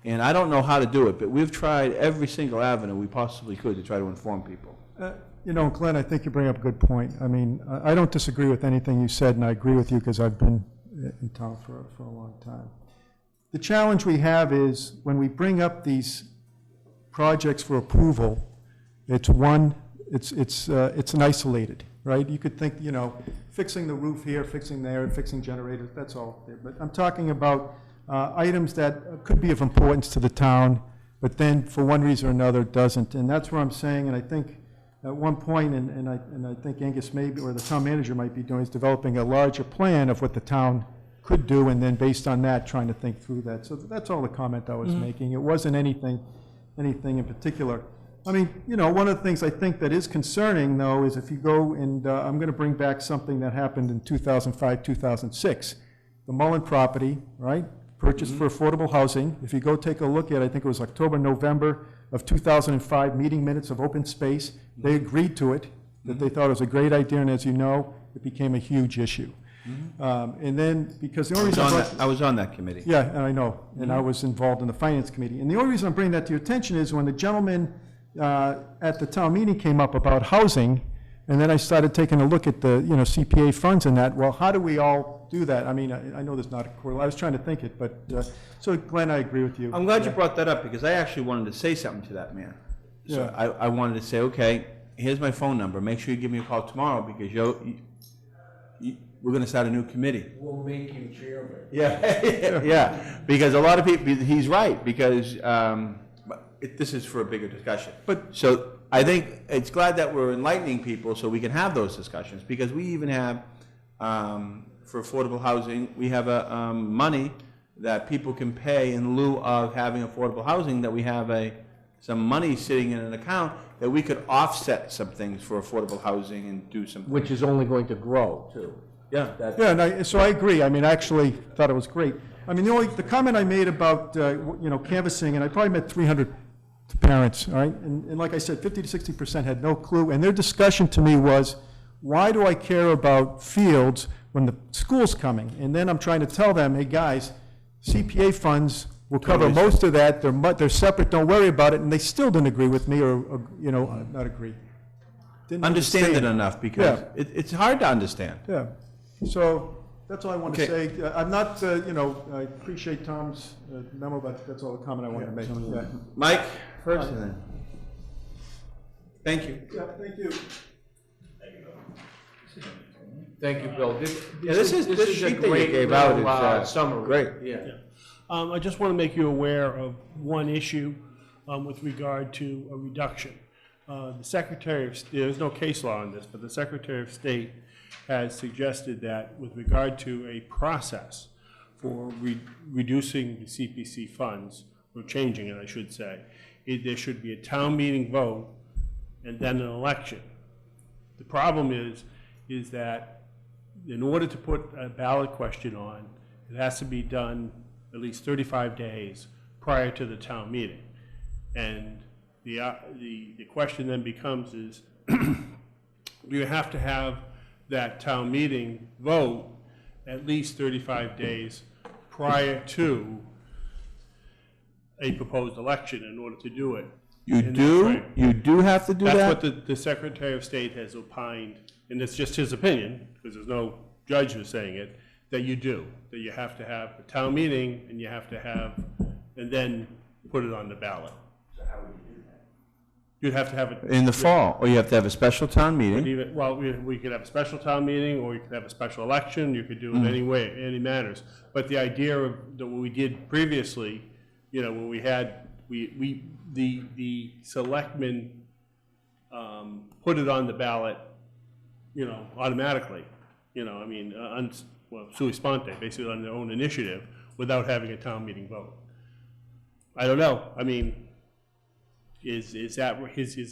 And I don't know how to do it, but we've tried every single avenue we possibly could to try to inform people. Glenn, I think you bring up a good point. I mean, I don't disagree with anything you said, and I agree with you because I've been in town for a long time. The challenge we have is when we bring up these projects for approval, it's an isolated, right? You could think, fixing the roof here, fixing there, fixing generators, that's all there. But I'm talking about items that could be of importance to the town, but then for one reason or another doesn't. And that's where I'm saying, and I think at one point, and I think Angus maybe, or the town manager might be doing, is developing a larger plan of what the town could do, and then based on that, trying to think through that. So that's all the comment I was making. It wasn't anything in particular. I mean, one of the things I think that is concerning, though, is if you go and I'm going to bring back something that happened in 2005, 2006. The Mullen property, right, purchased for affordable housing. If you go take a look at, I think it was October, November of 2005, meeting minutes of open space, they agreed to it, that they thought it was a great idea, and as you know, it became a huge issue. And then, because the only reason I was on that committee. Yeah, and I know, and I was involved in the finance committee. And the only reason I'm bringing that to your attention is when the gentleman at the town meeting came up about housing, and then I started taking a look at the, CPA funds and that, well, how do we all do that? I mean, I know there's not a correlation. I was trying to think it, but, so Glenn, I agree with you. I'm glad you brought that up, because I actually wanted to say something to that man. So Yeah. I wanted to say, okay, here's my phone number. Make sure you give me a call tomorrow, because we're going to start a new committee. We'll make you chairman. Yeah, yeah, because a lot of people, he's right, because this is for a bigger discussion. So I think it's glad that we're enlightening people so we can have those discussions, because we even have, for affordable housing, we have a money that people can pay in lieu of having affordable housing, that we have some money sitting in an account that we could offset some things for affordable housing and do some. Which is only going to grow, too. Yeah. Yeah, and so I agree. I mean, I actually thought it was great. I mean, the comment I made about, canvassing, and I probably met 300 parents, all right? And like I said, 50 to 60% had no clue. And their discussion to me was, why do I care about fields when the school's coming? And then I'm trying to tell them, hey, guys, CPA funds will cover most of that. They're separate. Don't worry about it. And they still didn't agree with me, or not agree. Didn't Understand it enough, because it's hard to understand. Yeah. So that's all I want to say. I'm not, I appreciate Tom's memo, but that's all the comment I wanted to make. Yeah. Mike, first and then. Thank you. Yeah, thank you. Thank you, Bill. This is sheet a that you great gave out little, is summary. great. Yeah. I just want to make you aware of one issue with regard to a reduction. The Secretary of State, there's no case law on this, but the Secretary of State has suggested that with regard to a process for reducing the CPC funds, or changing it, I should say, there should be a town meeting vote and then an election. The problem is that in order to put a ballot question on, it has to be done at least 35 days prior to the town meeting. And the question then becomes is, do you have to have that town meeting vote at least 35 days prior to a proposed election in order to do it? You do have to do that? That's what the Secretary of State has opined, and it's just his opinion, because there's no judge who's saying it, that you have to have a town meeting, and you have to have, and then put it on the ballot. So how would you do that? You'd have to have it. In the fall, or you have to have a special town meeting. Well, we could have a special town meeting, or you could have a special election, you could do it any way, any manners. But the idea of, that what we did previously, you know, when we had, the selectmen put it on the ballot, you know, automatically, you know, I mean, sui sponte, basically on their own initiative, without having a town meeting vote. I don't know, I mean, is the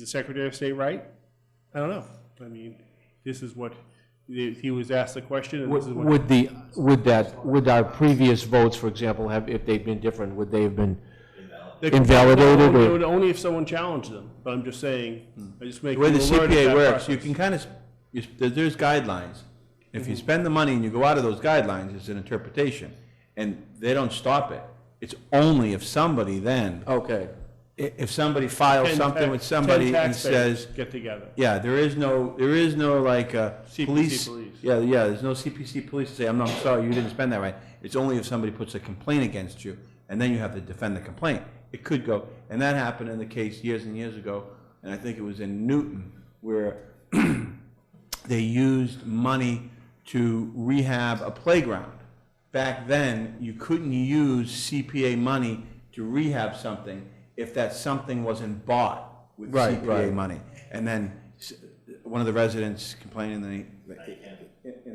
Secretary of State right? I don't know. I mean, this is what, he was asked the question, and this is what. Would our previous votes, for example, if they'd been different, would they have been invalidated? Only if someone challenged them, but I'm just saying, I just make The way the you aware of CPA that works, process. you can kind of, there's guidelines. If you spend the money and you go out of those guidelines, it's an interpretation, and they don't stop it. It's only if somebody then, Okay. if somebody files something with somebody and says, Get together. yeah, there is no like, CPC police. police. Yeah, there's no CPC police to say, I'm sorry, you didn't spend that right. It's only if somebody puts a complaint against you, and then you have to defend the complaint. It could go, and that happened in the case years and years ago, and I think it was in Newton, where they used money to rehab a playground. Back then, you couldn't use CPA money to rehab something if that something wasn't bought with CPA money. And then one of the residents complained, and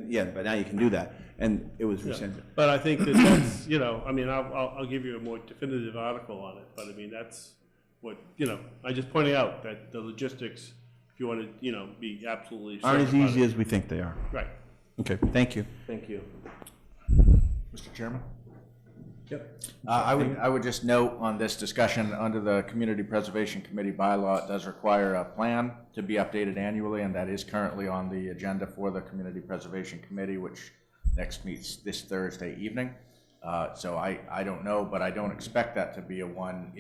yeah, but now you can do that, and it was rescinded. But I think that's, you know, I mean, I'll give you a more definitive article on it, but I mean, that's what, you know, I just pointing out that the logistics, if you want to, you know, be absolutely certain Aren't as about easy it. as we think they are. Right. Okay, thank you. Thank you. Mr. Chairman? Yep. I would just note on this discussion, under the Community Preservation Committee bylaw, it does require a plan to be updated annually, and that is currently on the agenda for the Community Preservation Committee, which next meets this Thursday evening. So I don't know, but I don't expect that to be a one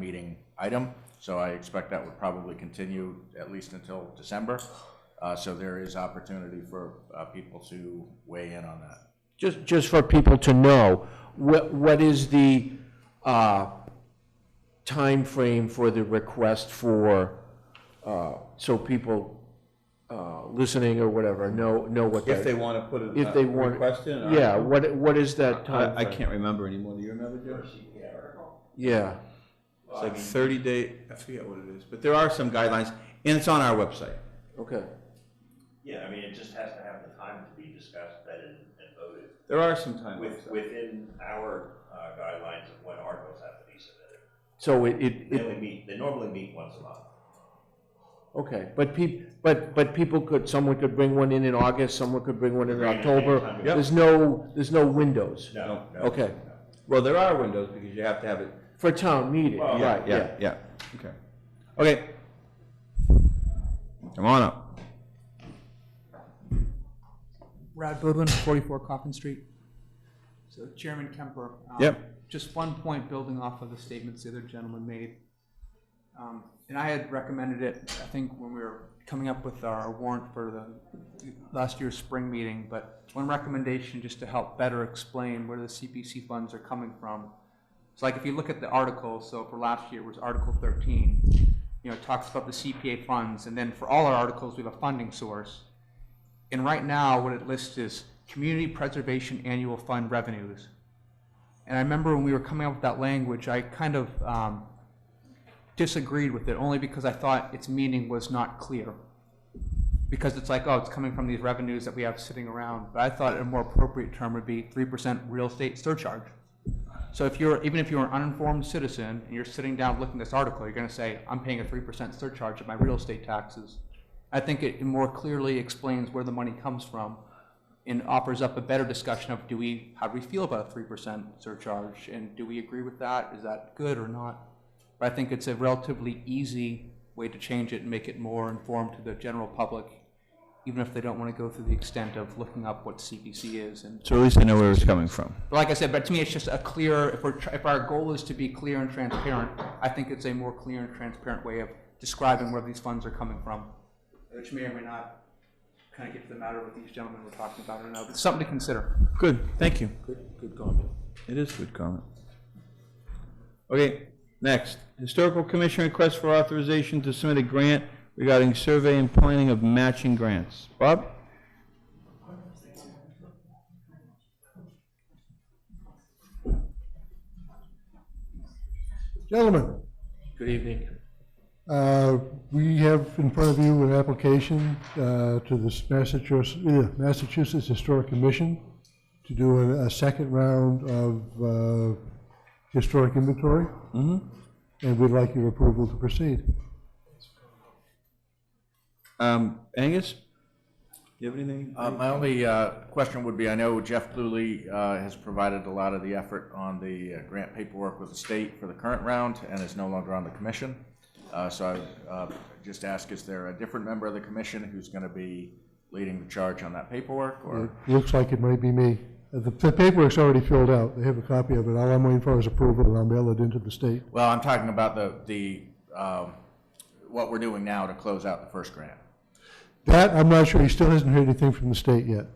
meeting item. So I expect that would probably continue at least until December. So there is opportunity for people to weigh in on that. Just for people to know, what is the time frame for the request for, so people listening or whatever know what If they want to put it, if they want request in? Yeah, what is that time I frame? can't remember anymore. Do you remember, Joe? Yeah. It's like 30 day, I forget what it is, but there are some guidelines, and it's on our website. Okay. Yeah, I mean, it just has to have the time to be discussed, vetted, and voted. There are some time. Within our guidelines of when articles have to be submitted. So They normally meet once a month. okay, but people could, someone could bring one in August, someone could bring one in Bring it October. anytime. Yep. There's no windows. No. Okay, Well, there are windows because you have to have it. for town meeting, Well, right, Yeah, okay. Okay. Come on up. Brad Goodwin, 44 Coffin Street. So Chairman Kemper. Yep. Just one point building off of the statements the other gentleman made. And I had recommended it, I think, when we were coming up with our warrant for the last year's spring meeting, but one recommendation just to help better explain where the CPC funds are coming from. It's like if you look at the article, so for last year it was Article 13, you know, it talks about the CPA funds, and then for all our articles we have a funding source. And right now, what it lists is Community Preservation Annual Fund revenues. And I remember when we were coming up with that language, I kind of disagreed with it, only because I thought its meaning was not clear. Because it's like, oh, it's coming from these revenues that we have sitting around. But I thought a more appropriate term would be 3% real estate surcharge. So even if you're an uninformed citizen and you're sitting down looking at this article, you're going to say, I'm paying a 3% surcharge of my real estate taxes. I think it more clearly explains where the money comes from and offers up a better discussion of how do we feel about a 3% surcharge, and do we agree with that? Is that good or not? but I think it's a relatively easy way to change it and make it more informed to the general public, even if they don't want to go through the extent of looking up what CPC is. And So at least I know where it's coming from. but like I said, but to me, it's just a clear, if our goal is to be clear and transparent, I think it's a more clear and transparent way of describing where these funds are coming from, which may or may not kind of get to the matter what these gentlemen were talking about or no, but it's something to consider. Good, thank you. Good comment. It is a good comment. Okay, next. Historical Commission request for authorization to submit a grant regarding survey and planning of matching grants. Bob? Gentlemen, Good evening. we have in front of you an application to the Massachusetts Historic Commission to do a second round of historic inventory, and we'd like your approval to proceed. Angus? Do you have anything? My only question would be, I know Jeff Pluley has provided a lot of the effort on the grant paperwork with the state for the current round and is no longer on the commission. So I just ask, is there a different member of the commission who's going to be leading the charge on that paperwork? Or It looks like it might be me. The paperwork's already filled out. They have a copy of it. All I'm waiting for is approval, and I'll mail it into the state. Well, I'm talking about the what we're doing now to close out the first grant. That, I'm not sure. He still hasn't heard anything from the state yet.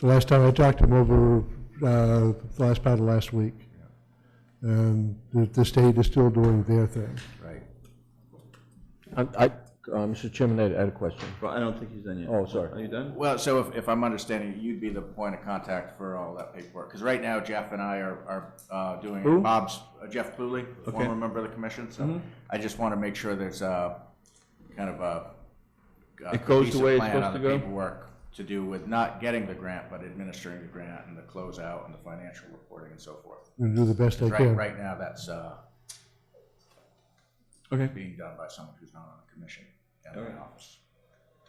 The last time I talked to him over the last part of last week. And the state is still doing their thing. Right. Mr. Chairman, I had a question. Well, I don't think he's done yet. Oh, sorry. Are you done? Well, so if I'm understanding, you'd be the point of contact for all that paperwork, because right now Jeff and I are doing Who? Bob's, Jeff Pluley, Okay. former member of the commission, so I just want to make sure there's kind of a It goes the cohesive way it's plan supposed on to the go? paperwork to do with not getting the grant, but administering the grant and the closeout and the financial reporting and so forth. And do the best I Right, can. right now, that's Okay. being done by someone who's not on the commission and Okay. the office.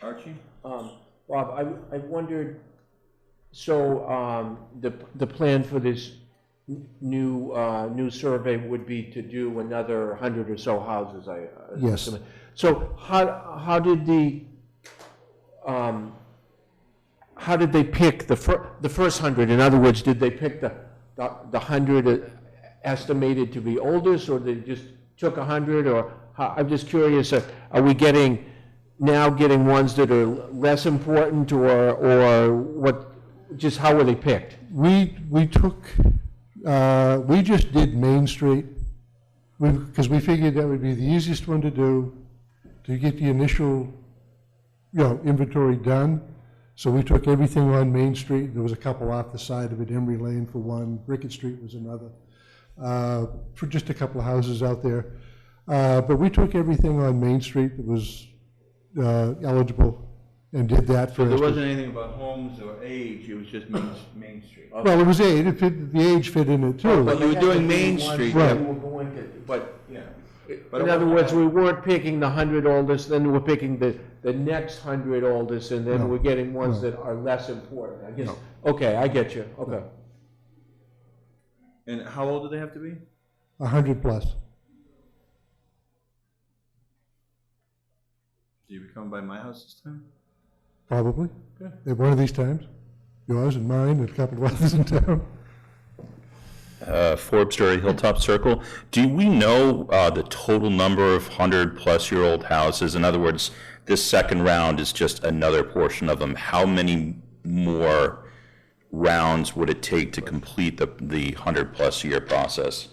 Archie? Bob, I wondered, so the plan for this new survey would be to do another 100 or so houses, I Yes. assume. So how did they pick the first 100? In other words, did they pick the 100 estimated to be oldest, or they just took 100, or I'm just curious, are we getting ones that are less important, or what, just how were they picked? We just did Main Street, because we figured that would be the easiest one to do, to get the initial, inventory done. So we took everything on Main Street. There was a couple off the side of it, Emery Lane for one, Rickett Street was another, for just a couple of houses out there. But we took everything on Main Street that was eligible and did that So first. there wasn't anything about homes or age, it was just Main Street? Well, it was age, the age fit in it too. But you were doing Main Street. Right. But, Yeah. in other words, we weren't picking the 100 oldest, then we're picking the next 100 oldest, and then No. we're getting ones No. that are less important, I guess. Okay, I get you, okay. And how old do they have to be? 100 plus. Do you come by my house this time? Probably. At one of these times. Yours and mine and a couple of others in town. Forbes Story Hilltop Circle. Do we know the total number of 100-plus-year-old houses? In other words, this second round is just another portion of them. How many more rounds would it take to complete the 100-plus-year process?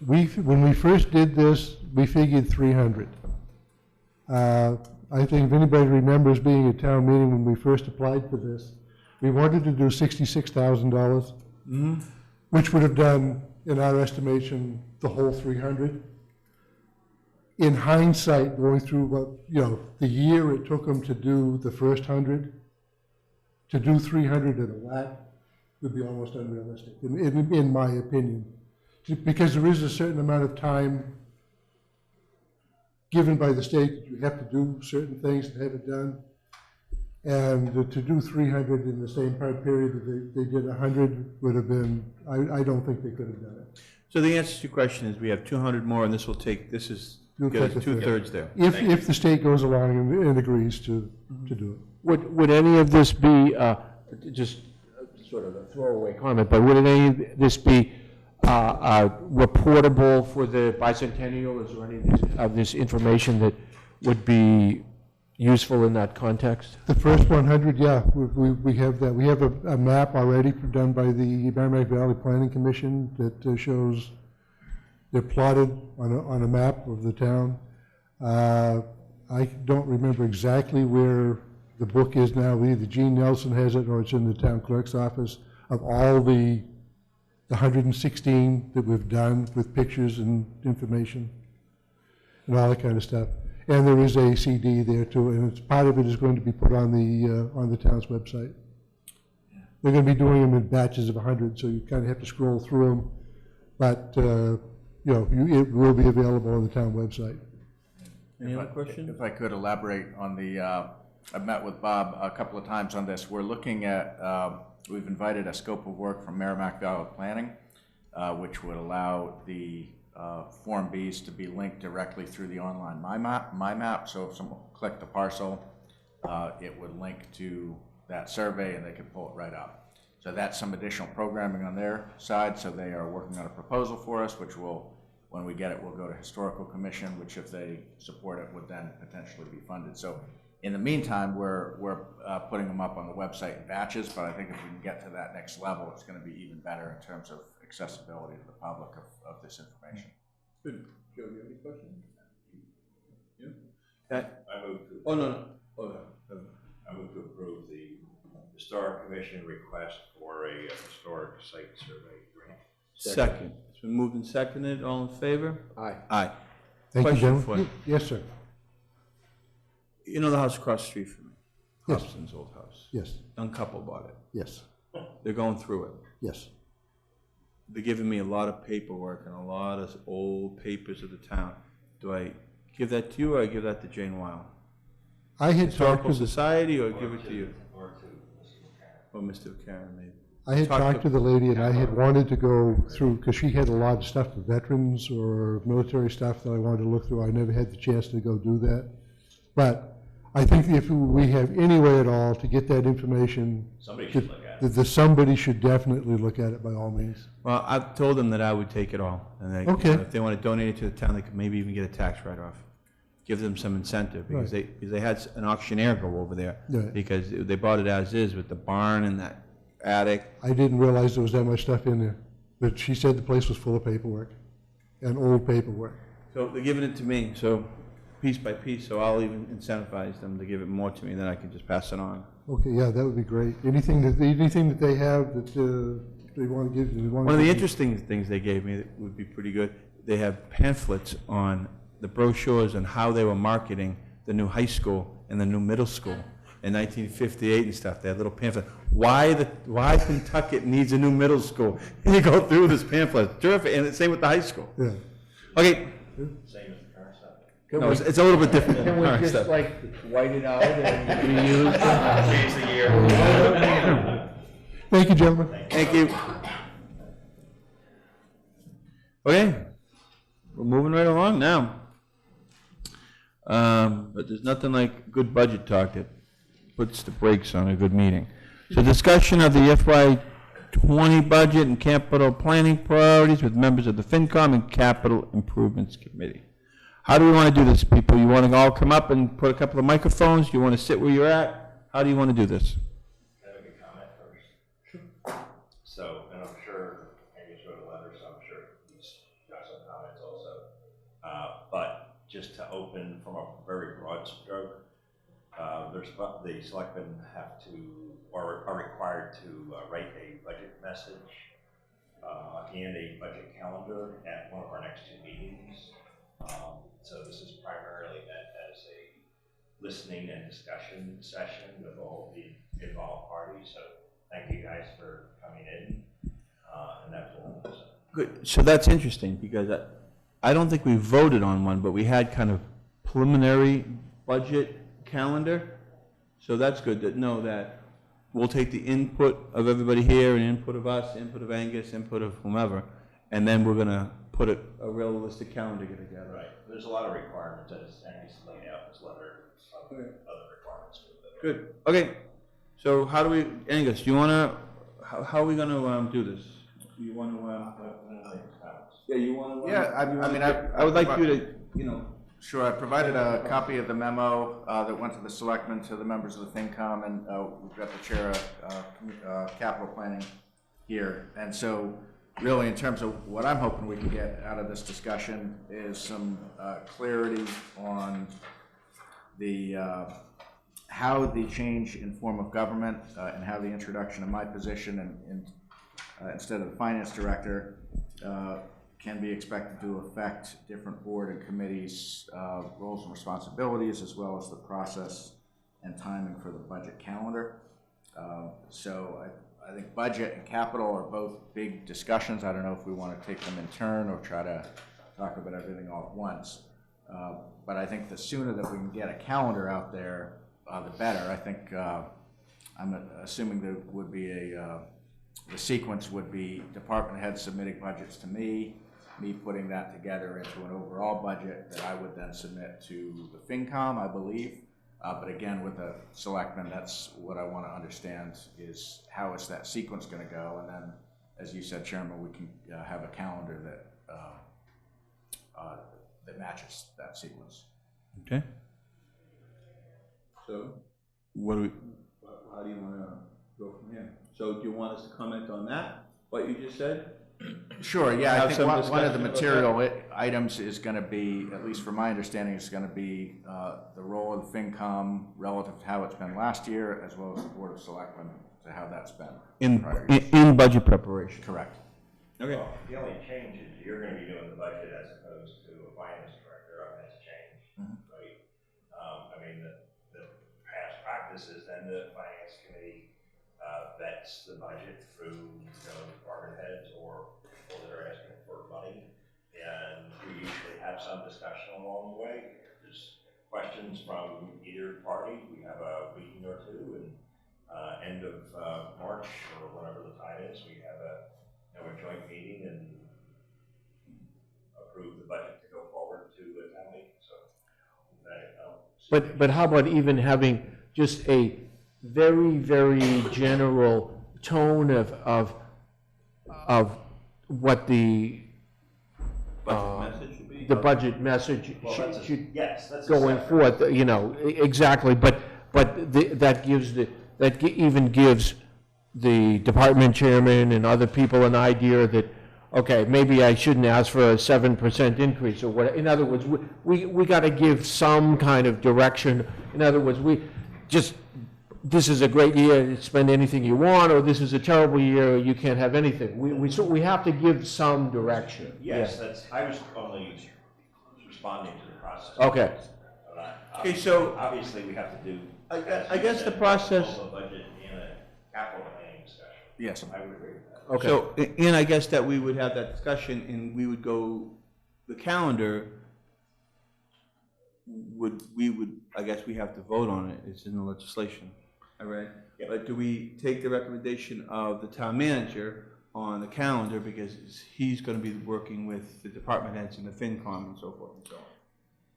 When we first did this, we figured 300. I think if anybody remembers being at town meeting when we first applied for this, we wanted to do $66,000, which would have done, in our estimation, the whole 300. In hindsight, going through what, the year it took them to do the first 100, to do 300 in a whack would be almost unrealistic, in my opinion. Because there is a certain amount of time given by the state that you have to do certain things to have it done. And to do 300 in the same time period that they did 100 would have been, I don't think they could have done it. So the answer to your question is we have 200 more, and this will take, this is, get us two-thirds there. If the state goes along and agrees to do it. Would any of this be, just sort of a throwaway comment, but would any of this be reportable for the bicentennial? Is there any of this information that would be useful in that context? The first 100, yeah, we have that. We have a map already done by the Merrimack Valley Planning Commission that shows, they're plotted on a map of the town. I don't remember exactly where the book is now. Either Gene Nelson has it or it's in the town clerk's office of all the 116 that we've done with pictures and information and all that kind of stuff. And there is a CD there too, and it's, part of it is going to be put on the town's website. They're going to be doing them in batches of 100, so you kind of have to scroll through them, but you know, it will be available on the town website. Any other questions? If I could elaborate on the, I've met with Bob a couple of times on this. We're looking at, we've invited a scope of work from Merrimack Valley Planning, which would allow the Form Bs to be linked directly through the online My Map. So if someone clicked the parcel, it would link to that survey and they could pull it right up. So that's some additional programming on their side. So they are working on a proposal for us, which will, when we get it, we'll go to Historical Commission, which if they support it would then potentially be funded. So in the meantime, we're putting them up on the website in batches, but I think if we can get to that next level, it's going to be even better in terms of accessibility to the public of this information. Good. Joe, do you have any questions? You? I move to. Oh, no. Oh, no. I move to approve the Historic Commission request for a historic site survey grant. Second. It's been moved and seconded. All in favor? Aye. Aye. Thank you, Question for gentlemen. you. Yes, sir. You know the house across the street from me? Yes. Hobson's old house. Yes. Young couple bought it. Yes. They're going through it. Yes. They're giving me a lot of paperwork and a lot of old papers of the town. Do I give that to you or I give that to Jane Weil? I had talked Historical to the, Society or give it to you? Or Mr. Karen, maybe. I had talked to the lady and I had wanted to go through, because she had a lot of stuff for veterans or military stuff that I wanted to look through. I never had the chance to go do that. But I think if we have any way at all to get that information, Somebody should look at it. somebody should definitely look at it by all means. Well, I've told them that I would take it all. And they, Okay. if they want to donate it to the town, they could maybe even get a tax write-off. Give them some incentive because they had an auctioneer go over there. Right. Because they bought it as is with the barn and that attic. I didn't realize there was that much stuff in there, but she said the place was full of paperwork and old paperwork. So they're giving it to me, so piece by piece, so I'll even incentivize them to give it more to me, then I can just pass it on. Okay, yeah, that would be great. Anything that they have that they want to give, One of the interesting things they gave me that would be pretty good, they have pamphlets on the brochures and how they were marketing the new high school and the new middle school in 1958 and stuff. They had little pamphlets. Why Pentucket needs a new middle school? And you go through this pamphlet. It's terrific, and the same with the high school. Yeah. Okay. Same as the current stuff. No, it's a little bit different. Can we All right, just stuff. like white it out and reuse it? Change the year. Thank you, gentlemen. Thank you. Okay, we're moving right along now. But there's nothing like good budget talk that puts the brakes on a good meeting. So discussion of the FY20 budget and capital planning priorities with members of the FinCom and Capital Improvements Committee. How do we want to do this, people? You want to all come up and put a couple of microphones? You want to sit where you're at? How do you want to do this? Can I make a comment first? So, and I'm sure, Angus wrote a letter, so I'm sure he's got some comments also. But just to open from a very broad stroke, the selectmen have to, or are required to write a budget message and a budget calendar at one of our next two meetings. So this is primarily meant as a listening and discussion session with all the involved parties. So thank you guys for coming in, and that's all. Good. So that's interesting because I don't think we voted on one, but we had kind of preliminary budget calendar. So that's good to know that we'll take the input of everybody here and input of us, input of Angus, input of whomever, and then we're gonna put a realistic calendar together. Right, there's a lot of requirements, and it's laid out in this letter, some other requirements. Good, okay, so how do we, Angus, do you wanna, how are we gonna, do this? Do you wanna, yeah, you wanna? Yeah, I would like you to, you know. Sure, I provided a copy of the memo that went to the selectmen, to the members of the FinCom, and we've got the chair of capital planning here. And so really, in terms of what I'm hoping we can get out of this discussion is some clarity on the how the change in form of government and how the introduction of my position and instead of the finance director can be expected to affect different board and committees' roles and responsibilities, as well as the process and timing for the budget calendar. So I think budget and capital are both big discussions. I don't know if we want to take them in turn or try to talk about everything all at once. But I think the sooner that we can get a calendar out there, the better. I think I'm assuming there would be the sequence would be department heads submitting budgets to me putting that together into an overall budget that I would then submit to the FinCom, I believe. But again, with the selectmen, that's what I want to understand is how is that sequence going to go? And then, as you said, Chairman, we can have a calendar that matches that sequence. Okay. So, how do you want to go from here? So do you want us to comment on that, what you just said? Sure, yeah, I think one of the material items is going to be, at least from my understanding, is going to be the role of the FinCom relative to how it's been last year, as well as the Board of Selectmen, to how that's been. In budget preparation. Correct. Okay. Well, the only change is you're going to be doing the budget as opposed to a finance director. That's a change, right? I mean, the past practice is then the finance committee vets the budget through department heads or people that are asking for money, and we usually have some discussion along the way. If there's questions from either party, we have a meeting or two, and end of March or whatever the time is, we have a joint meeting and approve the budget to go forward to the town meeting. So But how about even having just a very, very general tone of what the budget message should going forth, you know, exactly, but that even gives the department chairman and other people an idea that, okay, maybe I shouldn't ask for a 7% increase or what. In other words, we got to give some kind of direction. In other words, this is a great year, spend anything you want, or this is a terrible year, you can't have anything. We have to give some direction. Yes, I was only responding to the process. Okay. Okay, so obviously we have to do. I guess the process. A budget and a capital planning discussion. Yes, I would agree with that. Okay. So, and I guess that we would have that discussion, and we would go, the calendar I guess we have to vote on it, it's in the legislation, all right? Yep. But do we take the recommendation of the town manager on the calendar, because he's gonna be working with the department heads and the FinCom and so forth and so on?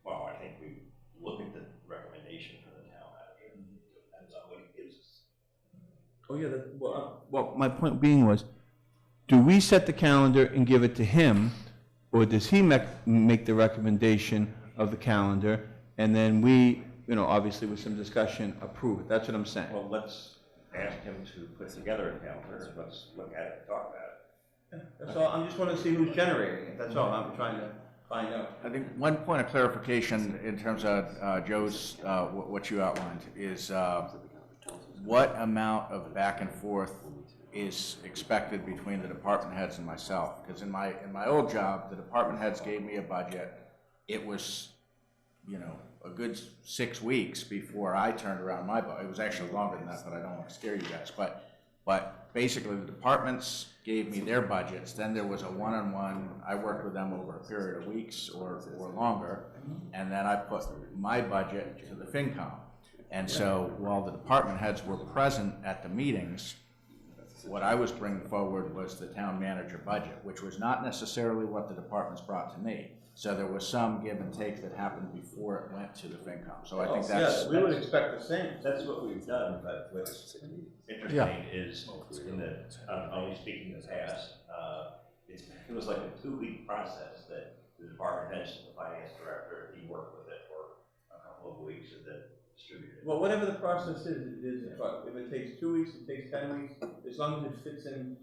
Well, I think we look at the recommendation from the town manager, depends on what he gives us. Oh, yeah, well, my point being was, do we set the calendar and give it to him, or does he make the recommendation of the calendar, and then we, obviously with some discussion, approve it? That's what I'm saying. Well, let's ask him to put together a calendar, let's look at it and talk about it. That's all, I'm just wanting to see who's generating it, that's all I'm trying to find out. I think one point of clarification in terms of Joe's, what you outlined is what amount of back and forth is expected between the department heads and myself? Because in my old job, the department heads gave me a budget. It was, a good 6 weeks before I turned around my budget. It was actually longer than that, but I don't want to scare you guys. But basically, the departments gave me their budgets. Then there was a one-on-one. I worked with them over a period of weeks or longer, and then I put my budget to the FinCom. And so while the department heads were present at the meetings, What I was bringing forward was the town manager budget, which was not necessarily what the departments brought to me. So there was some give and take that happened before it went to the FinCom. So I think that's. Yeah, we would expect the same. That's what we've done, but what's interesting is, in the, only speaking in the past, it was like a 2-week process that the department heads, the finance director, he worked with it for a couple of weeks and then distributed it. Well, whatever the process is, if it takes 2 weeks, it takes 10 weeks, as long as it fits in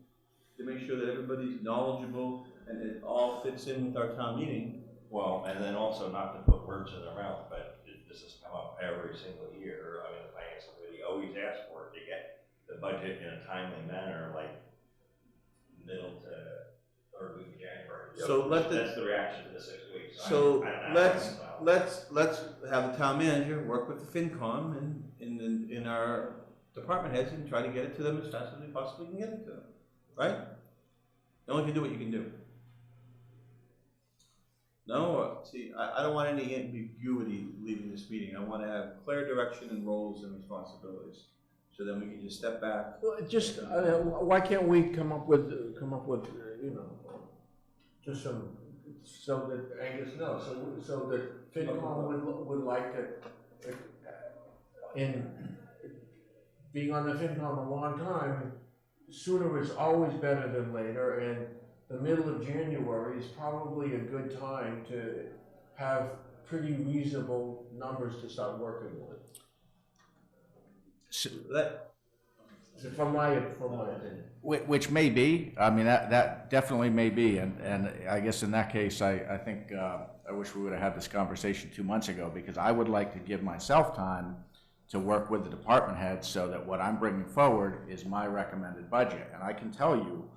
to make sure that everybody's knowledgeable and it all fits in with our town meeting. Well, and then also not to put words in their mouth, but this has come up every single year. I mean, the finance committee always asks for it to get the budget in a timely manner, like middle to third week of January. So that's the reaction to the 6 weeks. So let's have the town manager work with the FinCom and in our department heads and try to get it to them as fast as we possibly can get it to them, right? You only can do what you can do. No, see, I don't want any ambiguity leaving this meeting. I want to have clear direction and roles and responsibilities, so then we can just step back. Well, just, why can't we come up with, you know, just some, so that Angus knows, so that FinCom would like to, in being on the FinCom a long time, sooner is always better than later, and the middle of January is probably a good time to have pretty reasonable numbers to start working with. So From my opinion. Which may be, I mean, that definitely may be, and I guess in that case, I think, I wish we would have had this conversation 2 months ago, because I would like to give myself time to work with the department heads so that what I'm bringing forward is my recommended budget. And I can tell you,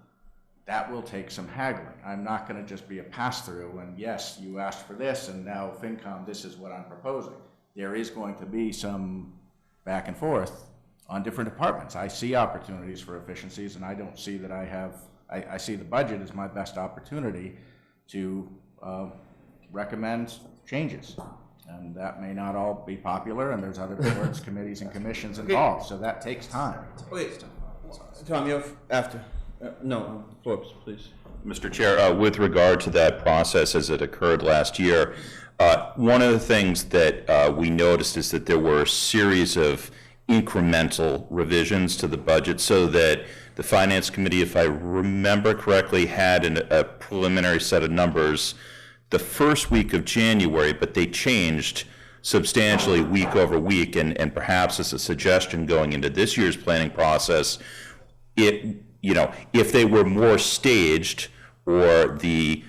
that will take some haggling. I'm not gonna just be a pass-through, and yes, you asked for this, and now FinCom, this is what I'm proposing. There is going to be some back and forth on different departments. I see opportunities for efficiencies, and I don't see that I see the budget as my best opportunity to recommend changes. And that may not all be popular, and there's other boards, committees, and commissions involved, so that takes time. Wait, Tom, you have after. No, Forbes, please. Mr. Chair, with regard to that process as it occurred last year, one of the things that we noticed is that there were a series of incremental revisions to the budget, so that the Finance Committee, if I remember correctly, had a preliminary set of numbers the first week of January, but they changed substantially week over week, and perhaps as a suggestion going into this year's planning process, if they were more staged, or they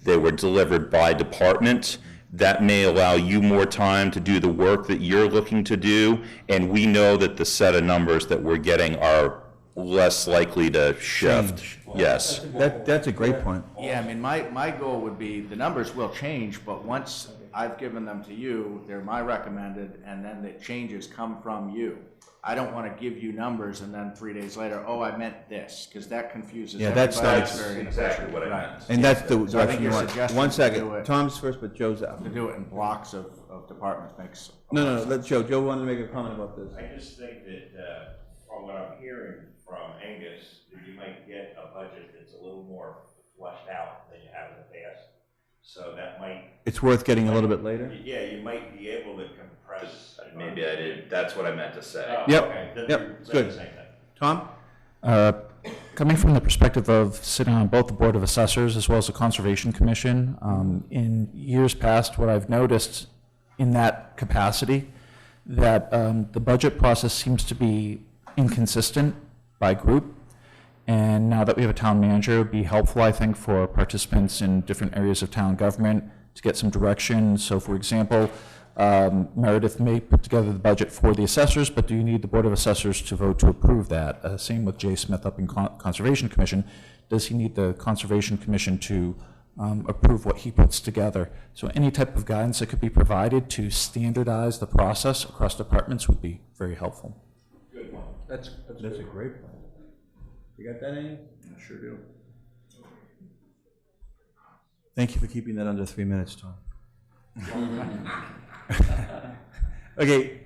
were delivered by department, that may allow you more time to do the work that you're looking to do, and we know that the set of numbers that we're getting are less likely to shift. Yes. That's a great point. Yeah, I mean, my goal would be, the numbers will change, but once I've given them to you, they're my recommended, and then the changes come from you. I don't want to give you numbers and then 3 days later, oh, I meant this, because that confuses everybody. That's very exactly what I right. meant. And that's the So I think direction you your want. suggestion One to second, do it- Tom's first, but Joe's out. To do it in blocks of departments makes. No, let Joe. Joe wanted to make a comment about this. I just think that, from what I'm hearing from Angus, that you might get a budget that's a little more fleshed out than you have in the past. So that might. It's worth getting a little bit later. Yeah, you might be able to compress. Maybe I did, that's what I meant to say. Yep. Okay, then Yep, you're it's saying good. the same thing. Tom? Coming from the perspective of sitting on both the Board of Assessors as well as the Conservation Commission, in years past, what I've noticed in that capacity, that the budget process seems to be inconsistent by group. And now that we have a town manager, it would be helpful, I think, for participants in different areas of town government to get some direction. So, for example, Meredith may put together the budget for the assessors, but do you need the Board of Assessors to vote to approve that? Same with Jay Smith up in Conservation Commission. Does he need the Conservation Commission to approve what he puts together? So any type of guidance that could be provided to standardize the process across departments would be very helpful. Good one. That's a great point. You got that, Amy? I sure do. Thank you for keeping that under 3 minutes, Tom. Okay,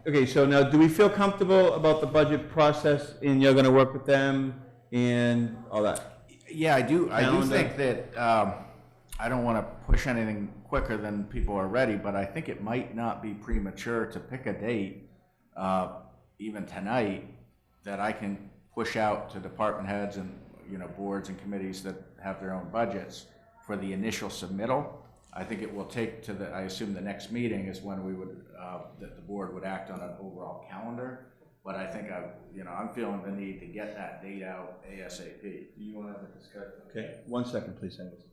Okay, so now, do we feel comfortable about the budget process, and you're gonna work with them and all that? Yeah, I do Calendar. think that, I don't want to push anything quicker than people are ready, but I think it might not be premature to pick a date, even tonight, that I can push out to department heads and, boards and committees that have their own budgets for the initial submittal. I think it will take I assume the next meeting is when we would, that the board would act on an overall calendar. But I think I'm feeling the need to get that date out ASAP. Do you want to have a discussion? Okay, 1 second, please, Angus.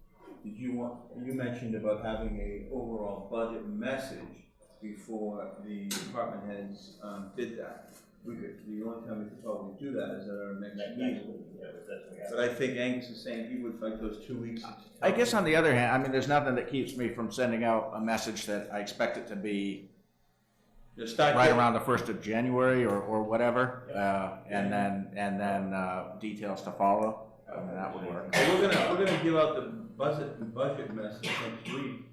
You mentioned about having a overall budget message before the department heads did that. The only time we could probably do that is at our next meeting. But I think Angus is saying he would like those 2 weeks. I guess on the other hand, there's nothing that keeps me from sending out a message that I expect it to be right around the 1st of January or whatever, and then details to follow. That would work. We're gonna give out the budget message next week,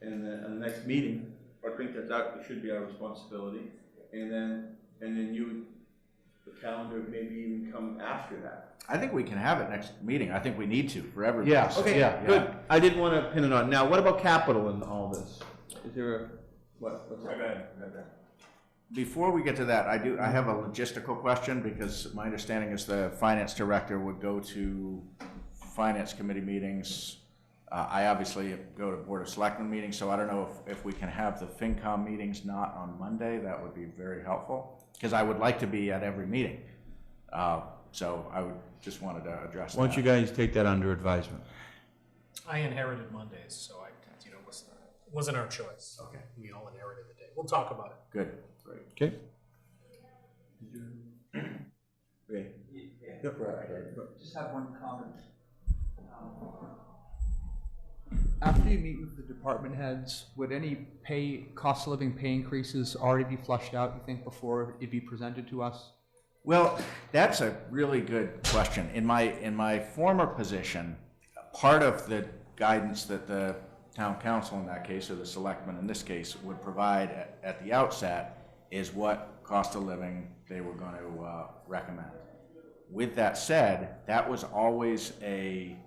and then the next meeting. I think that should be our responsibility, and then the calendar maybe even come after that. I think we can have it next meeting. I think we need to for everybody. Yeah. Okay. Yeah. Good. I didn't want to pin it on. Now, what about capital in all this? Is there a what's that? Before we get to that, I have a logistical question, because my understanding is the finance director would go to finance committee meetings. I obviously go to Board of Selectmen meetings, so I don't know if we can have the FinCom meetings not on Monday. That would be very helpful, because I would like to be at every meeting. So I just wanted to address that. Why don't you guys take that under advisement? I inherited Mondays, so wasn't our choice. Okay. We all inherited the day. We'll talk about it. Good. Great. Okay. Just have one comment. After you meet with the department heads, would any cost of living pay increases already be flushed out, you think, before it be presented to us? Well, that's a really good question. In my former position, part of the guidance that the town council in that case, or the selectmen in this case, would provide at the outset is what cost of living they were going to recommend. With that said, that was always they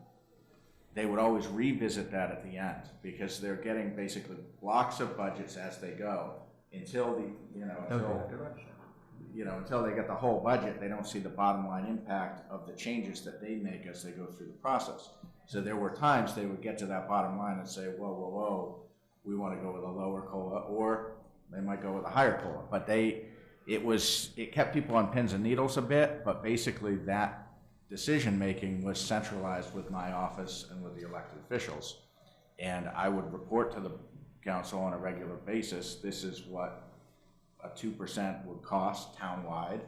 would always revisit that at the end, because they're getting basically blocks of budgets as they go until until they get the whole budget. They don't see the bottom line impact of the changes that they make as they go through the process. So there were times they would get to that bottom line and say, whoa, we want to go with a lower COLA, or they might go with a higher COLA. But it kept people on pins and needles a bit, but basically that decision-making was centralized with my office and with the elected officials. And I would report to the council on a regular basis, this is what a 2% would cost townwide,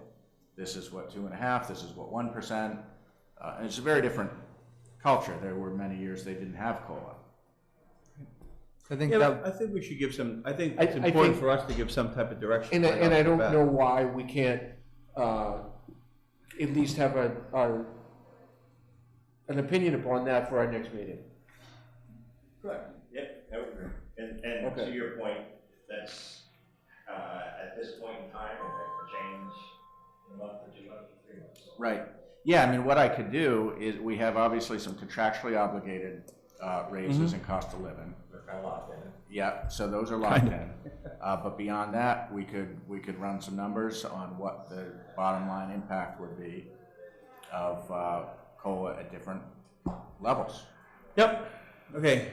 this is what 2.5%, this is what 1%, and it's a very different culture. There were many years they didn't have COLA. I think we should give some. I think it's important for us to give some type of direction. And I don't know why we can't at least have an opinion upon that for our next meeting. Correct. Yep, I would agree. And Okay. To your point, that's at this point in time, it could change in a month or 2 months or 3 months. Right. Yeah, what I could do is, we have obviously some contractually obligated raises in cost of living. They're kind of locked in. Yeah, so those are locked in. But beyond that, we could run some numbers on what the bottom line impact would be of COLA at different levels. Yep. Okay.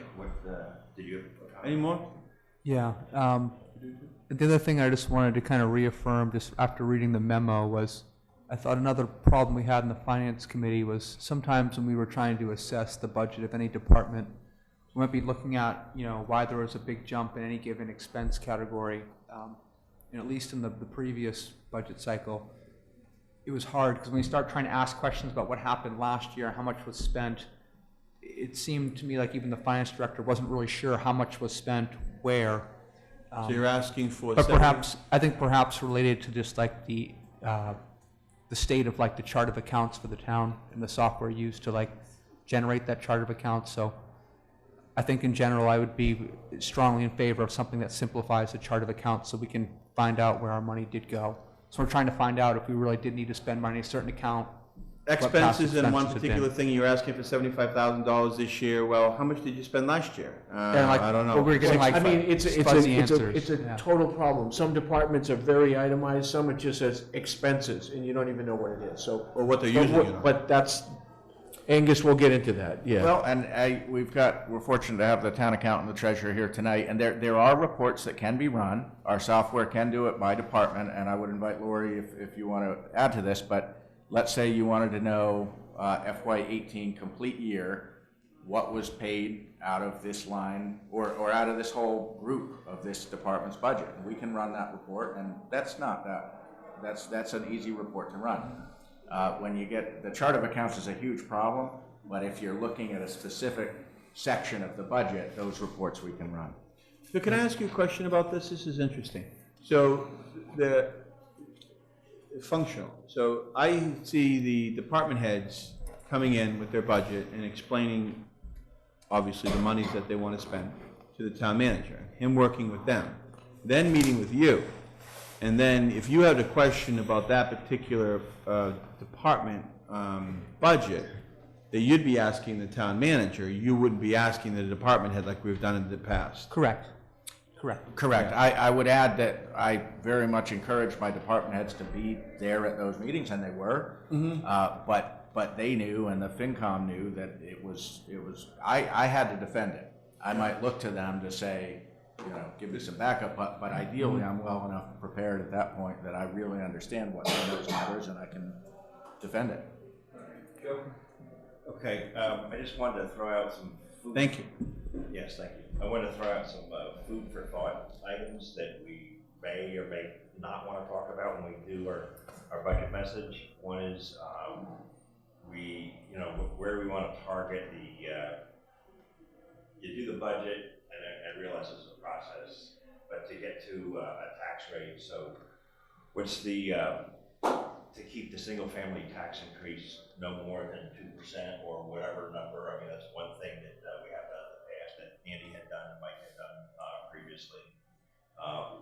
Did you have any more? Yeah. The other thing I just wanted to kind of reaffirm, just after reading the memo, was I thought another problem we had in the finance committee was sometimes when we were trying to assess the budget of any department, we might be looking at, why there was a big jump in any given expense category. And at least in the previous budget cycle, it was hard, because when you start trying to ask questions about what happened last year, how much was spent, it seemed to me like even the finance director wasn't really sure how much was spent where. So you're asking for. But I think perhaps related to just like the state of like the chart of accounts for the town and the software used to like generate that chart of accounts. So I think in general, I would be strongly in favor of something that simplifies the chart of accounts so we can find out where our money did go. So we're trying to find out if we really did need to spend money in a certain account. what past Expenses in one expenses have particular been. thing, you're asking for $75,000 this year, well, how much did you spend last year? like, I don't know. well, we're getting like I mean, it's fuzzy a answers. Yeah. total problem. Some departments are very itemized, some it just says expenses, and you don't even know what it is, so. Or what they're but using what- it on. But that's, Angus will get into that, yeah. Well, and we're fortunate to have the town accountant and the treasurer here tonight, and there are reports that can be run. Our software can do it by department, and I would invite Lori if you want to add to this, but let's say you wanted to know FY18 complete year, what was paid out of this line, or out of this whole group of this department's budget. And we can run that report, and that's an easy report to run. When you get, the chart of accounts is a huge problem, but if you're looking at a specific section of the budget, those reports we can run. So can I ask you a question about this? This is interesting. So the functional. So I see the department heads coming in with their budget and explaining, obviously, the monies that they want to spend to the town manager, him working with them, then meeting with you. And then if you had a question about that particular department budget, that you'd be asking the town manager, you wouldn't be asking the department head like we've done in the past. Correct. Correct. Correct. I would add that I very much encourage my department heads to be there at those meetings, and they were. But they knew, and the FinCom knew, that it was, I had to defend it. I might look to them to say, give me some backup, but ideally I'm well enough prepared at that point that I really understand what those matters and I can defend it. Okay, I just wanted to throw out some food. Thank you. Yes, thank you. I wanted to throw out some food for thought items that we may or may not want to talk about when we do our budget message. One is where we want to target you do the budget, and I realize this is a process, but to get to a tax rate, so what's to keep the single family tax increase no more than 2% or whatever number. I mean, that's one thing that we have done in the past that Andy had done and Mike had done previously.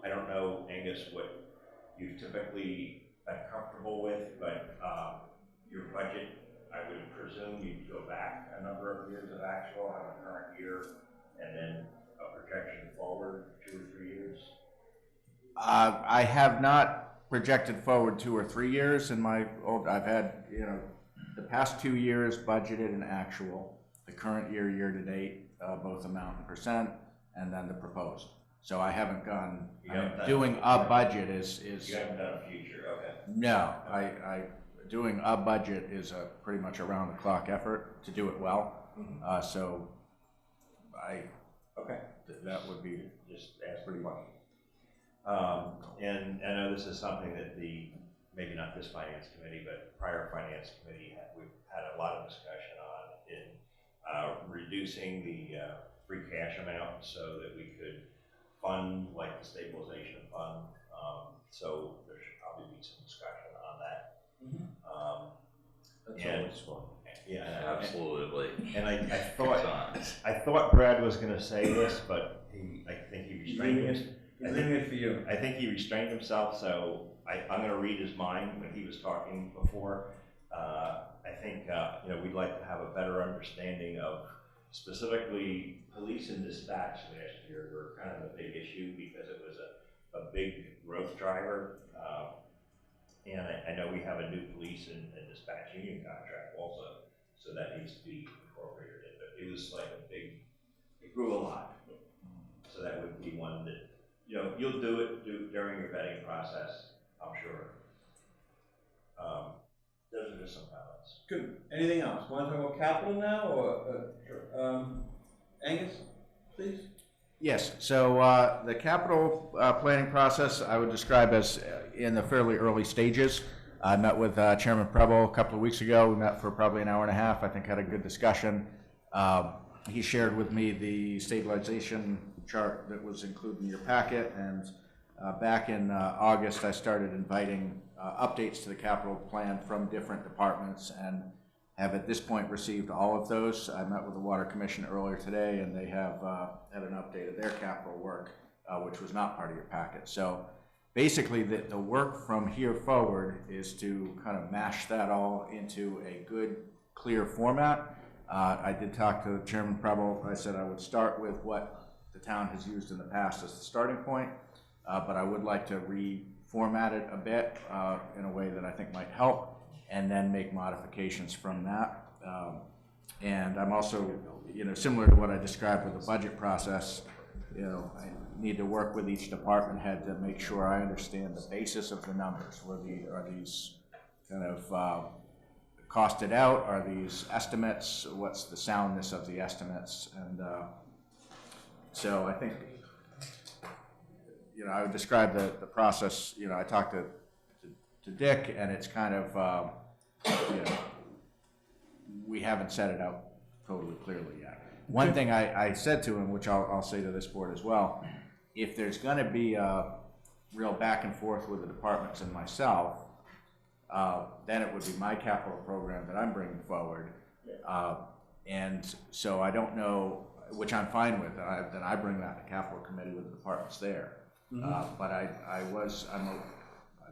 I don't know, Angus, what you've typically been comfortable with, but your budget, I would presume you'd go back a number of years of actual, have a current year, and then a projection forward 2 or 3 years? I have not projected forward 2 or 3 years in my old, I've had, the past 2 years budgeted and actual, the current year, year to date, both amount and percent, and then the proposed. So I haven't gone, doing a budget is. You haven't done a future, okay. No, doing a budget is a pretty much around the clock effort to do it well. So that would be just ask pretty much. And I know this is something that maybe not this finance committee, but prior finance committee, we've had a lot of discussion on in reducing the free cash amount so that we could fund like the stabilization fund. So there should probably be some discussion on that. That's and, always fun. Yeah, absolutely. And I thought Brad was going to say this, but I think he restrained himself. I think he restrained himself, so I'm going to read his mind when he was talking before. I think we'd like to have a better understanding of specifically police and dispatch last year were kind of a big issue because it was a big growth driver. And I know we have a new police and dispatch union contract also, so that needs to be incorporated in. But it was like it grew a lot. So that would be one that, you'll do it during your vetting process, I'm sure. Those are just some comments. Good. Anything else? Want to talk about capital now, or Angus, please? Yes, so the capital planning process I would describe as in the fairly early stages. I met with Chairman Preble a couple of weeks ago. We met for probably an hour and a half. I think had a good discussion. He shared with me the stabilization chart that was included in your packet, and back in August I started inviting updates to the capital plan from different departments, and have at this point received all of those. I met with the Water Commission earlier today, and they have had an update of their capital work, which was not part of your packet. So basically, the work from here forward is to kind of mash that all into a good, clear format. I did talk to Chairman Preble. I said I would start with what the town has used in the past as the starting point, but I would like to reformat it a bit in a way that I think might help, and then make modifications from that. And I'm also, similar to what I described with the budget process, I need to work with each department head to make sure I understand the basis of the numbers. Are these kind of costed out? Are these estimates? What's the soundness of the estimates? And so I think, I would describe the process. I talked to Dick, and it's kind of, we haven't set it out totally clearly yet. One thing I said to him, which I'll say to this board as well, if there's going to be a real back and forth with the departments and myself, then it would be my capital program that I'm bringing forward. And so I don't know, which I'm fine with, then I bring that to capital committee with the departments there. But I'd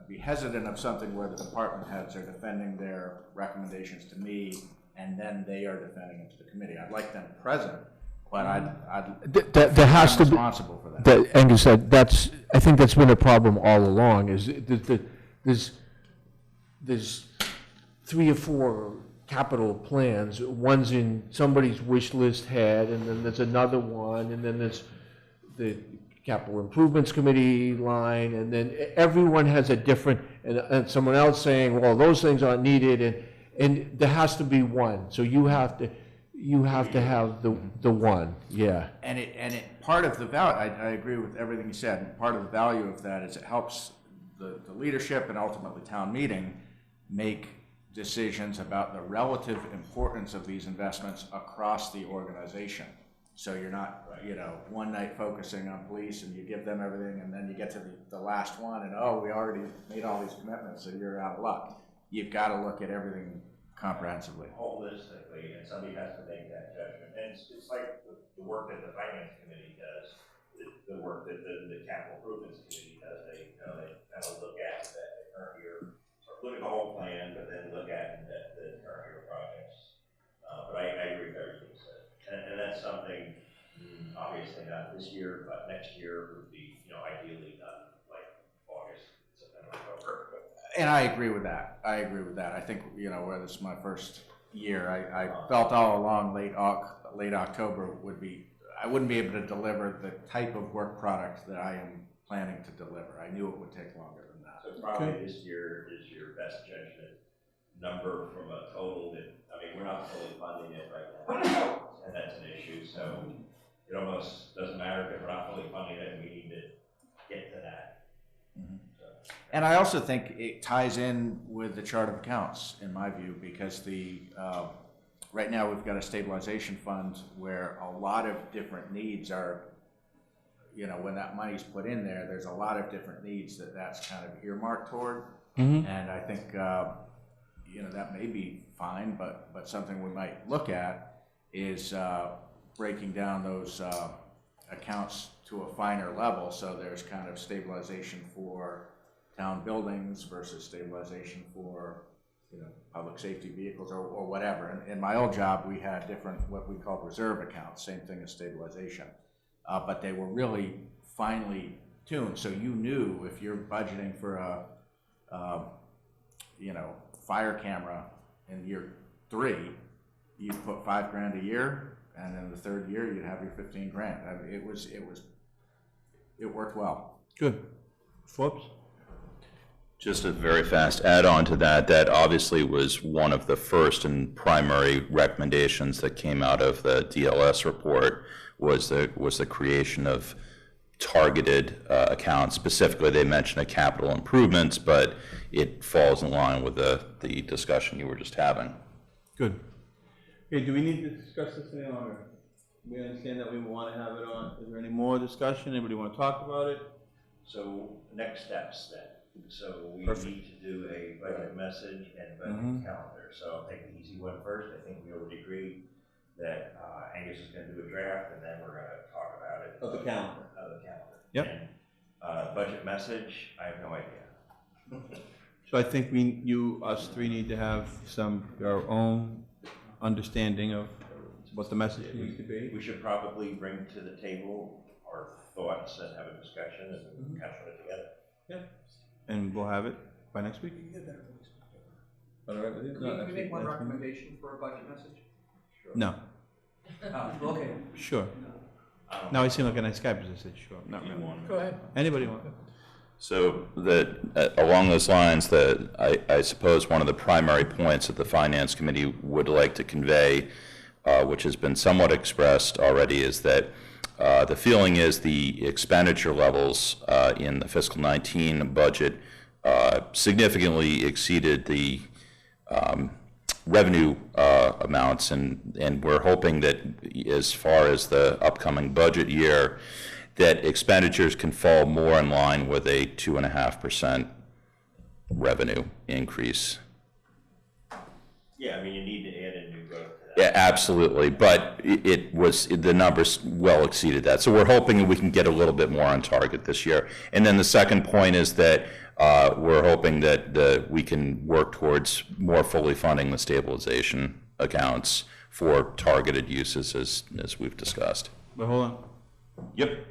be hesitant of something where the department heads are defending their recommendations to me, and then they are defending it to the committee. I'd like them present, but There has to be, responsible for that. Angus said, I think that's been a problem all along, is there's 3 or 4 capital plans. One's in somebody's wish list head, and then there's another one, and then there's the Capital Improvements Committee line, and then everyone has a different, and someone else saying, well, those things aren't needed, and there has to be one. So you have to have the one, yeah. And part of the value, I agree with everything you said, and part of the value of that is it helps the leadership and ultimately town meeting make decisions about the relative importance of these investments across the organization. So you're not, one night focusing on police and you give them everything, and then you get to the last one and, oh, we already made all these commitments, so you're out of luck. You've got to look at everything comprehensively. Holistically, and somebody has to make that judgment. And it's like the work that the finance committee does, the work that the capital improvements committee does. They kind of look at the current year, or look at the whole plan, but then look at the current year projects. But I agree with everything you said. And that's something, obviously not this year, but next year would be, ideally done like August, September, October. And I agree with that. I think, whether it's my first year, I felt all along late October I wouldn't be able to deliver the type of work product that I am planning to deliver. I knew it would take longer than that. So probably this year is your best judgment number from a total that, we're not fully funding it right now, and that's an issue. So it almost doesn't matter if we're not fully funding it, and we need to get to that. And I also think it ties in with the chart of accounts, in my view, because right now we've got a stabilization fund where a lot of different needs are, when that money's put in there, there's a lot of different needs that's kind of earmarked toward. And I think, that may be fine, but something we might look at is breaking down those accounts to a finer level, so there's kind of stabilization for town buildings versus stabilization for public safety vehicles or whatever. In my old job, we had different, what we called reserve accounts, same thing as stabilization, but they were really finely tuned. So you knew if you're budgeting for a fire camera in year 3, you'd put $5,000 a year, and in the 3rd year you'd have your $15,000. It worked well. Good. Flips? Just a very fast add-on to that, that obviously was one of the first and primary recommendations that came out of the DLS report, was the creation of targeted accounts. Specifically, they mentioned capital improvements, but it falls in line with the discussion you were just having. Good. Okay, do we need to discuss this any longer? We understand that we want to have it on. Is there any more discussion? Anybody want to talk about it? So next steps then. So we Perfect. need to do a budget message and budget calendar. So I'll take the easy one first. I think we already agreed that Angus is going to do a draft, and then we're going to talk about it. Of the calendar. Of the calendar. Yep. And budget message, I have no idea. So I think us three need to have our own understanding of what the message needs to be. We should probably bring to the table our thoughts and have a discussion and capture it together. Yeah. And we'll have it by next week? All right with you? Can we make one recommendation for a budget message? No. Okay. Sure. Now I seem like a nice guy because I said sure. Not really. Go ahead. Anybody want? So along those lines, I suppose one of the primary points that the Finance Committee would like to convey, which has been somewhat expressed already, is that the feeling is the expenditure levels in the fiscal 19 budget significantly exceeded the revenue amounts, and we're hoping that as far as the upcoming budget year, that expenditures can fall more in line with a 2.5% revenue increase. Yeah, I mean, you need to add a new growth to that. Yeah, absolutely, but the numbers well exceeded that. So we're hoping that we can get a little bit more on target this year. And then the second point is that we're hoping that we can work towards more fully funding the stabilization accounts for targeted uses as we've discussed. But hold on. Yep.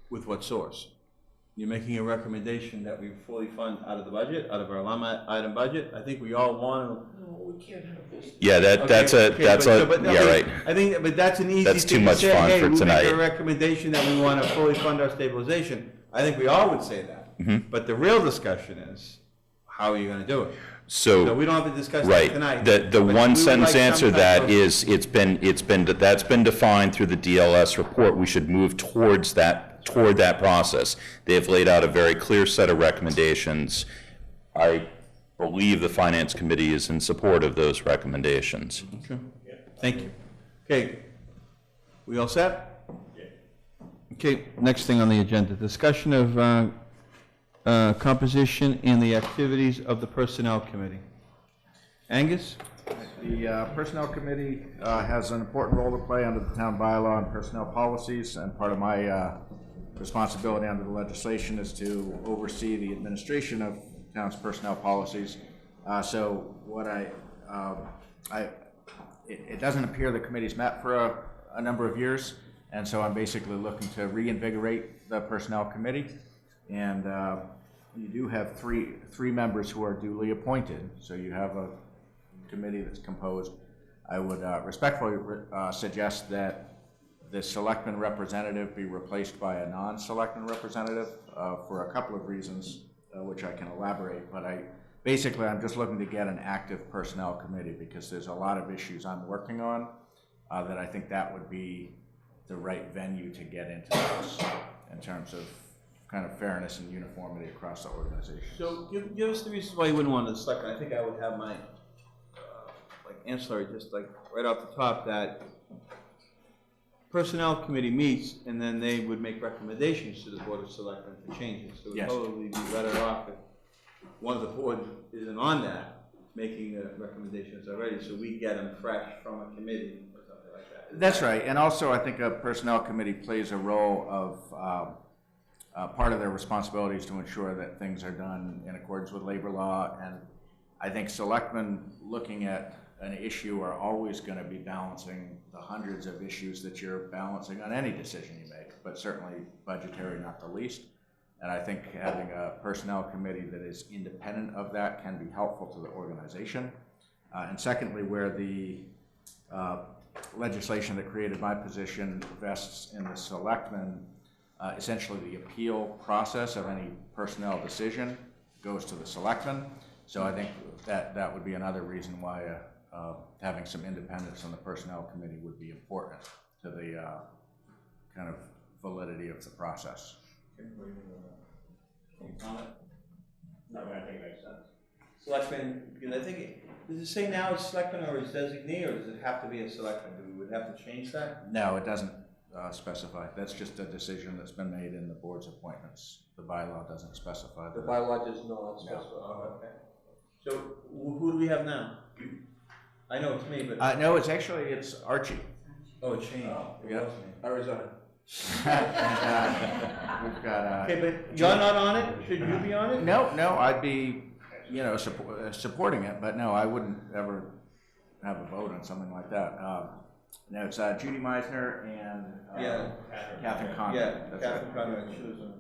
With what source? You're making a recommendation that we fully fund out of the budget, out of our line item budget? I think we all want to. No, we can't have this. Yeah, right. I think, but that's an easy That's too thing to much say, fun hey, for we tonight. make a recommendation that we want to fully fund our stabilization. I think we all would say that. Mhm. But the real discussion is, how are you going to do it? So we don't have to discuss that right. tonight. The but we one would sentence like answer some to that type of- is that's been defined through the DLS report. We should move toward that process. They have laid out a very clear set of recommendations. I believe the Finance Committee is in support of those recommendations. Okay. Thank you. Okay. We all set? Okay, next thing on the agenda, discussion of composition and the activities of the Personnel Committee. Angus? The Personnel Committee has an important role to play under the town bylaw and personnel policies, and part of my responsibility under the legislation is to oversee the administration of town's personnel policies. So what it doesn't appear the committee's met for a number of years, and so I'm basically looking to reinvigorate the Personnel Committee. And you do have three members who are duly appointed, so you have a committee that's composed. I would respectfully suggest that the selectman representative be replaced by a non-selectman representative for a couple of reasons, which I can elaborate. But I'm just looking to get an active personnel committee because there's a lot of issues I'm working on that I think that would be the right venue to get into this in terms of kind of fairness and uniformity across the organization. So give us the reasons why you wouldn't want to select. I think I would have my ancillary, just like right off the top, that Personnel Committee meets and then they would make recommendations to the Board of Selectmen for changes. So it would Yes. probably be better off if one of the boards isn't on that, making the recommendations already, so we get them fresh from a committee or something like that. That's right, and also I think a personnel committee plays a role of part of their responsibilities to ensure that things are done in accordance with labor law, and I think selectmen looking at an issue are always going to be balancing the hundreds of issues that you're balancing on any decision you make, but certainly budgetary not the least. And I think having a personnel committee that is independent of that can be helpful to the organization. And secondly, where the legislation that created my position vests in the selectmen, essentially the appeal process of any personnel decision goes to the selectmen. So I think that would be another reason why having some independence on the personnel committee would be important to the kind of validity of the process. Any comment? No, I think it makes sense. Selectmen, because I think, does it say now it's selectman or it's designee, or does it have to be a selectman? Do we would have to change that? No, it doesn't specify. That's just a decision that's been made in the board's appointments. The bylaw doesn't specify. The bylaw does not specify. Okay. So who do we have now? I know it's me, but. No, it's Archie. Oh, it changed. Yep. Arizona. We've got. Okay, but you're not on it? Should you be on it? No, I'd be, supporting it, but no, I wouldn't ever have a vote on something like that. No, it's Judy Meisner and Catherine Conrad. Yeah, That's Catherine right. Conrad, she was on.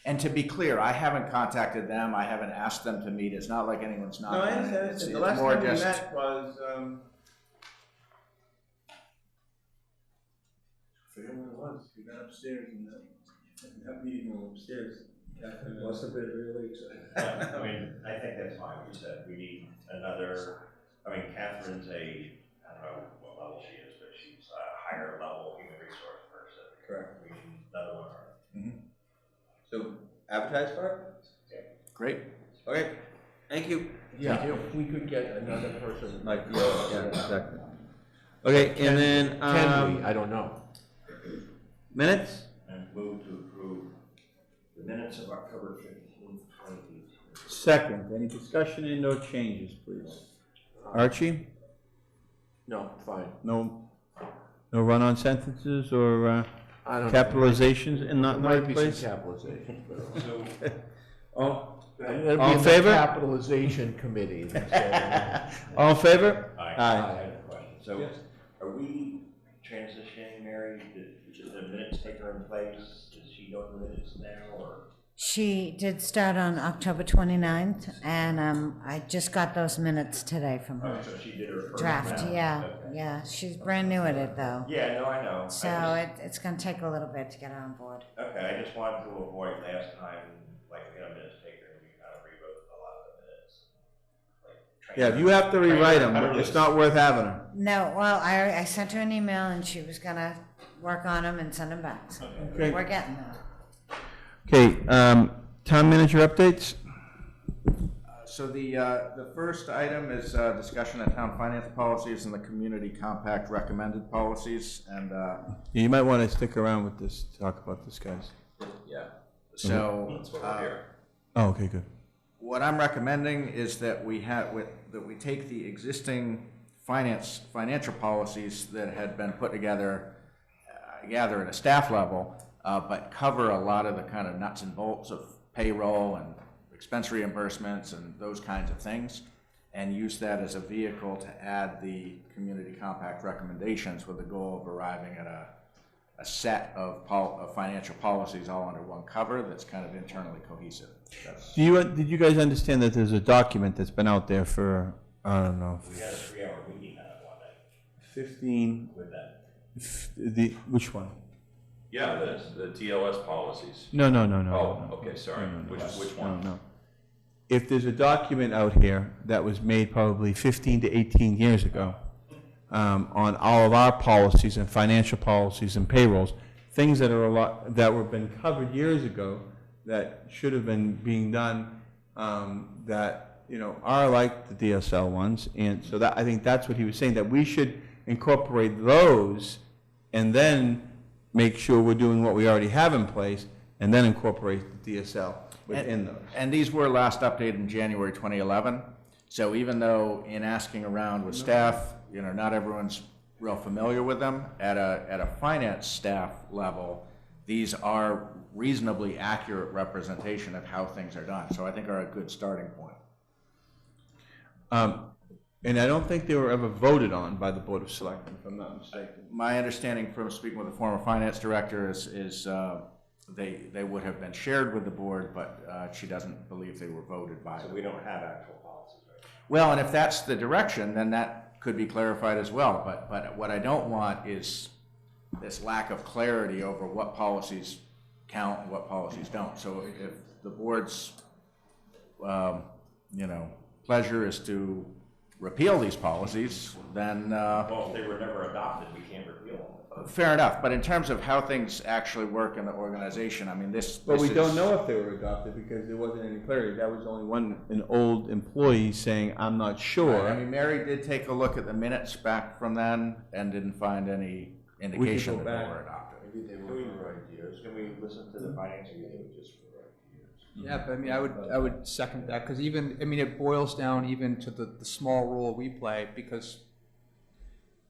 And to be clear, I haven't contacted them, I haven't asked them to meet, it's not like anyone's not. No, I done it. understand. It's The last more time we just- met was, I forget when it was. We got upstairs and that meeting was upstairs. Must have been really exciting. I mean, I think that's fine, we said, we need another, Catherine's I don't know what level she is, but she's a higher level human resource person. Correct. We need another one. so advertise for it? Great. Okay, thank you. Yeah, if we could get another person. Like, yeah, exactly. Okay, and then, Can we? I don't know. minutes? And move to approve the minutes of October 15th, 2018. Second, any discussion and no changes, please? Archie? No, fine. No run-on sentences or I don't know. capitalizations in not There right might be place? some capitalization. All It'll be all in in the favor? capitalization committee. All in favor? I Aye. have a question. So, are we transitioning, Mary? Is the minutes taker in place? Is she doing the minutes now, or? She did start on October 29th, and I just got those minutes today from her. Oh, so she did her first Draft, round. yeah, Okay. yeah. She's brand new at it, though. Yeah, no, I know. So it's gonna take a little bit to get her on board. Okay, I just wanted to avoid last time, like, we had a minutes taker and we kind of rewrote a lot of the minutes. Like, Yeah, if you have to rewrite them, it's not worth having them. No, well, I sent her an email, and she was gonna work on them and send them back, so Okay. we're getting there. Okay, town manager updates? So the first item is discussion of town finance policies and the community compact recommended policies, and You might want to stick around with this, talk about this, guys. Yeah. so. That's what we're here. Oh, okay, good. What I'm recommending is that we take the existing financial policies that had been put together, I gather at a staff level, but cover a lot of the kind of nuts and bolts of payroll and expense reimbursements and those kinds of things, and use that as a vehicle to add the community compact recommendations with the goal of arriving at a set of financial policies all under one cover that's kind of internally cohesive. Did you guys understand that there's a document that's been out there for, I don't know, We had a 3-hour meeting on it one night 15, with that. which one? Yeah, the TLS policies. No. Oh, okay, sorry. Which one? No. If there's a document out here that was made probably 15 to 18 years ago, on all of our policies and financial policies and payrolls, things that were been covered years ago that should have been being done, that, are like the DSL ones. And so I think that's what he was saying, that we should incorporate those and then make sure we're doing what we already have in place, and then incorporate the DSL within those. And these were last updated in January 2011. So even though in asking around with staff, not everyone's real familiar with them, at a finance staff level, these are reasonably accurate representation of how things are done. So I think are a good starting point. And I don't think they were ever voted on by the Board of Selectmen, if I'm not mistaken. My understanding from speaking with the former finance director is they would have been shared with the board, but she doesn't believe they were voted by. So we don't have actual policies, right? Well, and if that's the direction, then that could be clarified as well. But what I don't want is this lack of clarity over what policies count and what policies don't. So if the board's, pleasure is to repeal these policies, then... Well, if they were never adopted, we can't repeal them. Fair enough, but in terms of how things actually work in the organization, I mean, But we don't know if they were adopted because there wasn't any clarity. That was only an old employee saying, I'm not sure. Right, I mean, Mary did take a look at the minutes back from then and didn't find any indication go that they back. were adopted. Maybe they were for ideas. Can we listen to the finance committee just for ideas? Yeah, but I mean, I would second that, because even, I mean, it boils down even to the small role we play, because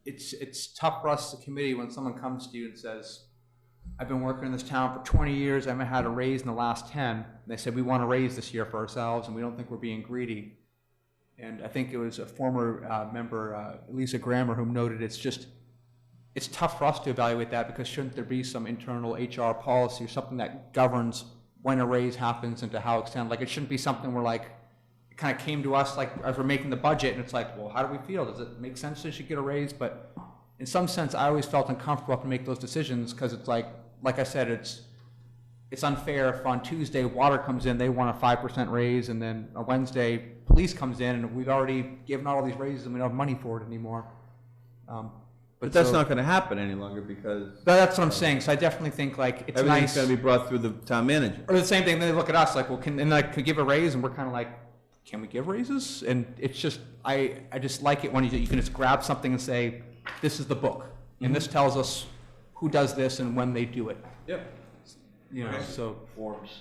it's tough for us, the committee, when someone comes to you and says, I've been working in this town for 20 years, I haven't had a raise in the last 10. And they said, we want a raise this year for ourselves, and we don't think we're being greedy. And I think it was a former member, Lisa Grammer, who noted it's tough for us to evaluate that, because shouldn't there be some internal HR policy or something that governs when a raise happens and to how extent? Like, it shouldn't be something where, like, it kind of came to us, like, as we're making the budget, and it's like, well, how do we feel? Does it make sense they should get a raise? But in some sense, I always felt uncomfortable to make those decisions, because it's like I said, it's unfair if on Tuesday water comes in, they want a 5% raise, and then on Wednesday police comes in, and we've already given out all these raises and we don't have money for it anymore. But that's not gonna happen any longer, because That's what I'm saying. So I definitely think, like, it's everything's nice. gonna be brought through the town manager. Or the same thing, they look at us like, well, and like, could give a raise, and we're kind of like, can we give raises? And it's just, I just like it when you can just grab something and say, this is the book, and this tells us who does this and when they do it. Yep. You know, so. Forms.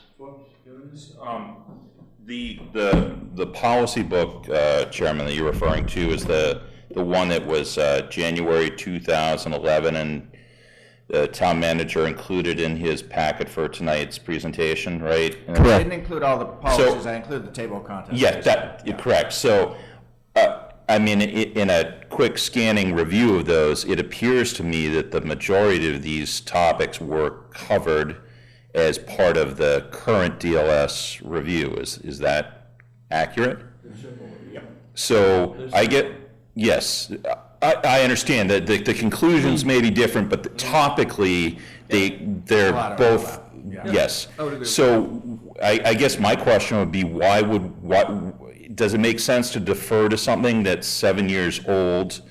The policy book, Chairman, that you're referring to is the one that was January 2011, and the town manager included in his packet for tonight's presentation, right? I didn't include all the policies, I included the table of contents. Yeah, correct. So, I mean, in a quick scanning review of those, it appears to me that the majority of these topics were covered as part of the current DLS review. Is that accurate? So yes, I understand that the conclusions may be different, but topically, they're both, yes. So I guess my question would be, does it make sense to defer to something that's 7 years old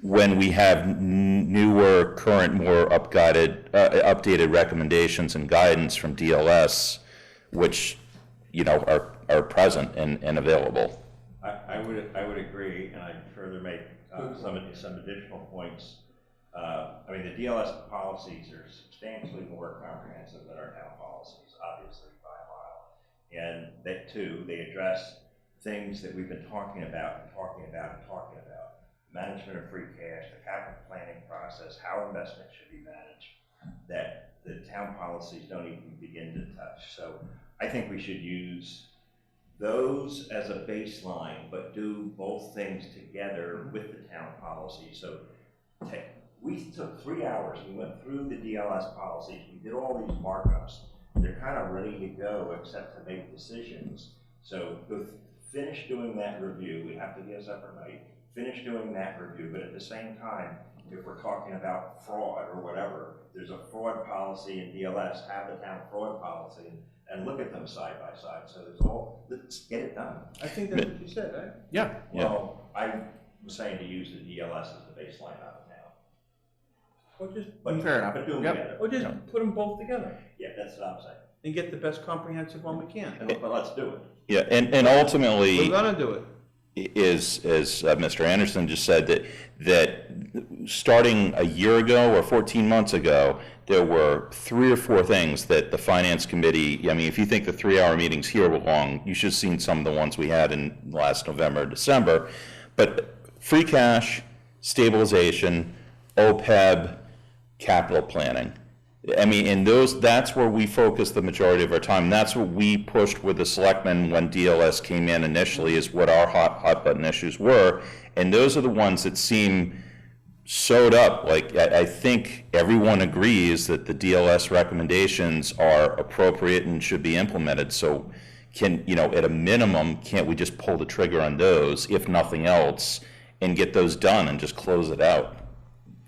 when we have newer, current, more updated recommendations and guidance from DLS, which, you know, are present and available? I would agree, and I'd further make some additional points. I mean, the DLS policies are substantially more comprehensive than our town policies, obviously, by a mile. And that, too, they address things that we've been talking about. Management of free cash, the capital planning process, how investment should be managed, that the town policies don't even begin to touch. So I think we should use those as a baseline, but do both things together with the town policy. So we took 3 hours, we went through the DLS policies, we did all these markups. They're kind of ready to go except to make decisions. So finish doing that review. We have to be a separate night. Finish doing that review, but at the same time, if we're talking about fraud or whatever, there's a fraud policy in DLS, have the town fraud policy, and look at them side by side. So let's get it done. I think that's what you said, right? Yeah. Well, I was saying to use the DLS as the baseline out of town. Or just, fair enough. But do them together. or just put them both together Yeah, that's what I'm saying. and get the best comprehensive one we can. But let's do it. Yeah, and ultimately, We're gonna do it. is, as Mr. Anderson just said, that starting a year ago or 14 months ago, there were 3 or 4 things that the Finance Committee, I mean, if you think the 3-hour meetings here were long, you should have seen some of the ones we had in last November, December. But free cash, stabilization, OPEB, capital planning. I mean, in those, that's where we focus the majority of our time. That's what we pushed with the selectmen when DLS came in initially, is what our hot button issues were. And those are the ones that seem sewed up. Like, I think everyone agrees that the DLS recommendations are appropriate and should be implemented. So at a minimum, can't we just pull the trigger on those, if nothing else, and get those done and just close it out?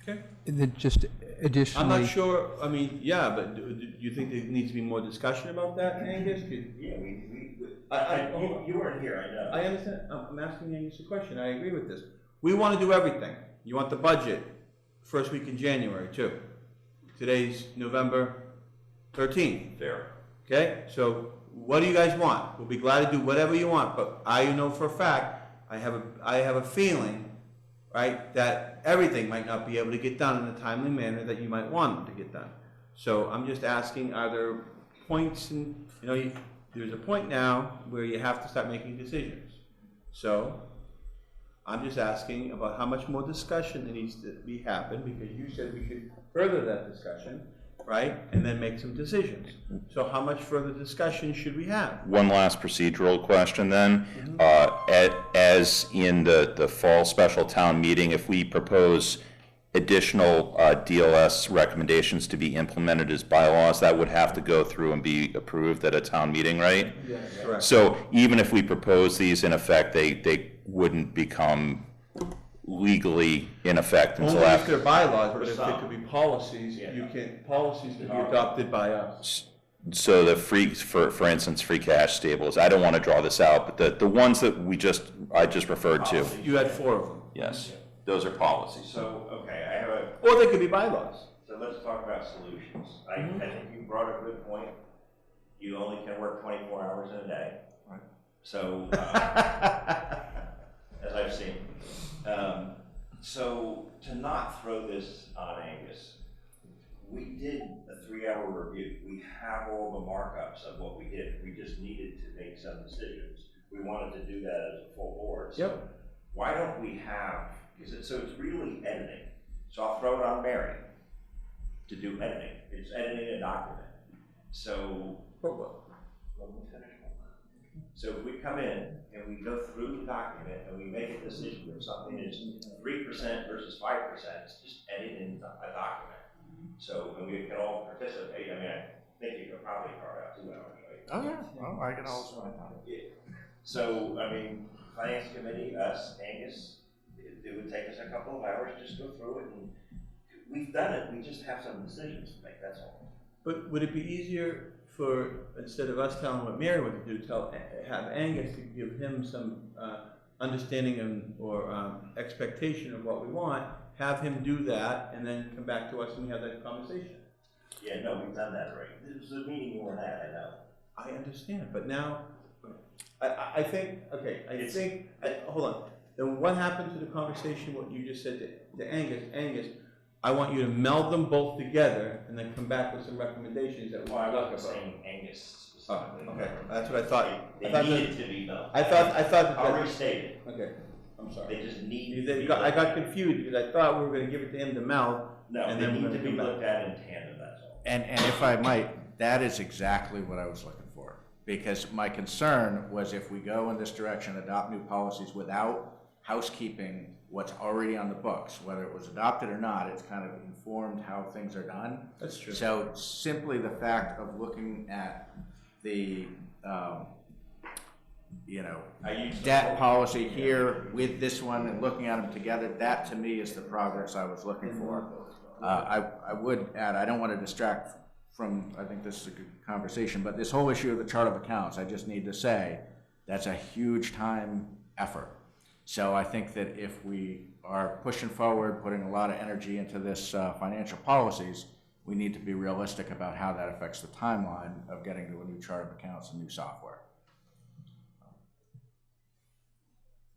Okay. And then just additionally. I'm not sure, I mean, yeah, but do you think there needs to be more discussion about that, Angus? Yeah, you weren't here, I know. I understand, I'm asking Angus a question, I agree with this. We want to do everything. You want the budget first week in January, too. Today's November 13th. Fair. Okay, so what do you guys want? We'll be glad to do whatever you want, but I know for a fact, I have a feeling, right, that everything might not be able to get done in a timely manner that you might want to get done. So I'm just asking, are there points in, there's a point now where you have to start making decisions. So I'm just asking about how much more discussion there needs to be happen, because you said we could further that discussion, right? And then make some decisions. So how much further discussion should we have? One last procedural question then. As in the fall special town meeting, if we propose additional DLS recommendations to be implemented as bylaws, that would have to go through and be approved at a town meeting, right? Yes. Correct. So even if we propose these, in effect, they wouldn't become legally in effect until Only if after. they're bylaws, but if they could be policies, policies can be adopted by us. So the for instance, free cash stables, I don't want to draw this out, but the ones that I just referred to. You had 4 of them. Yes, those are policies. So, okay, I have a. Or they could be bylaws. So let's talk about solutions. I think you brought a good point. You only can work 24 hours in a day. Right. So, as I've seen. So to not throw this on Angus, we did a 3-hour review. We have all the markups of what we did. We just needed to make some decisions. We wanted to do that as a full board. So Yep. why don't we have, so it's really editing. So I'll throw it on Mary to do editing. It's editing a document. So, let me finish. So if we come in and we go through the document and we make a decision if something is 3% versus 5%, it's just editing a document. So, and we can all participate. I mean, I think you could probably carve out 2 hours, right? Oh, yeah, well, I can always find out. So, I mean, Finance Committee, us, Angus, it would take us a couple of hours just to go through it, and we've done it, we just have some decisions to make, that's all. But would it be easier for, instead of us telling what Mary would do, have Angus to give him some understanding or expectation of what we want, have him do that, and then come back to us and we have that conversation? Yeah, no, we've done that already. This was a meeting you weren't at, I know. I understand, but now, I think, okay, hold on. Then what happened to the conversation, what you just said to Angus? Angus, I want you to meld them both together and then come back with some recommendations that we Well, I can talk wasn't about. saying Angus Oh, specifically. okay, that's what I thought. They I thought needed that- to be melded. I thought I'll that. restate it. Okay, I'm sorry. They just need to be I got looked at. confused because I thought we were gonna give it to him to meld. No, and they then need we're to gonna be come back. looked at in tandem, that's all. And if I might, that is exactly what I was looking for. Because my concern was if we go in this direction, adopt new policies without housekeeping what's already on the books, whether it was adopted or not, it's kind of informed how things are done. That's true. So simply the fact of looking at the, debt policy here with this one and looking at them together, that to me is the progress I was looking for. I would add, I don't want to distract from, I think this is a good conversation, but this whole issue of the chart of accounts, I just need to say, that's a huge time effort. So I think that if we are pushing forward, putting a lot of energy into this financial policies, we need to be realistic about how that affects the timeline of getting to a new chart of accounts and new software.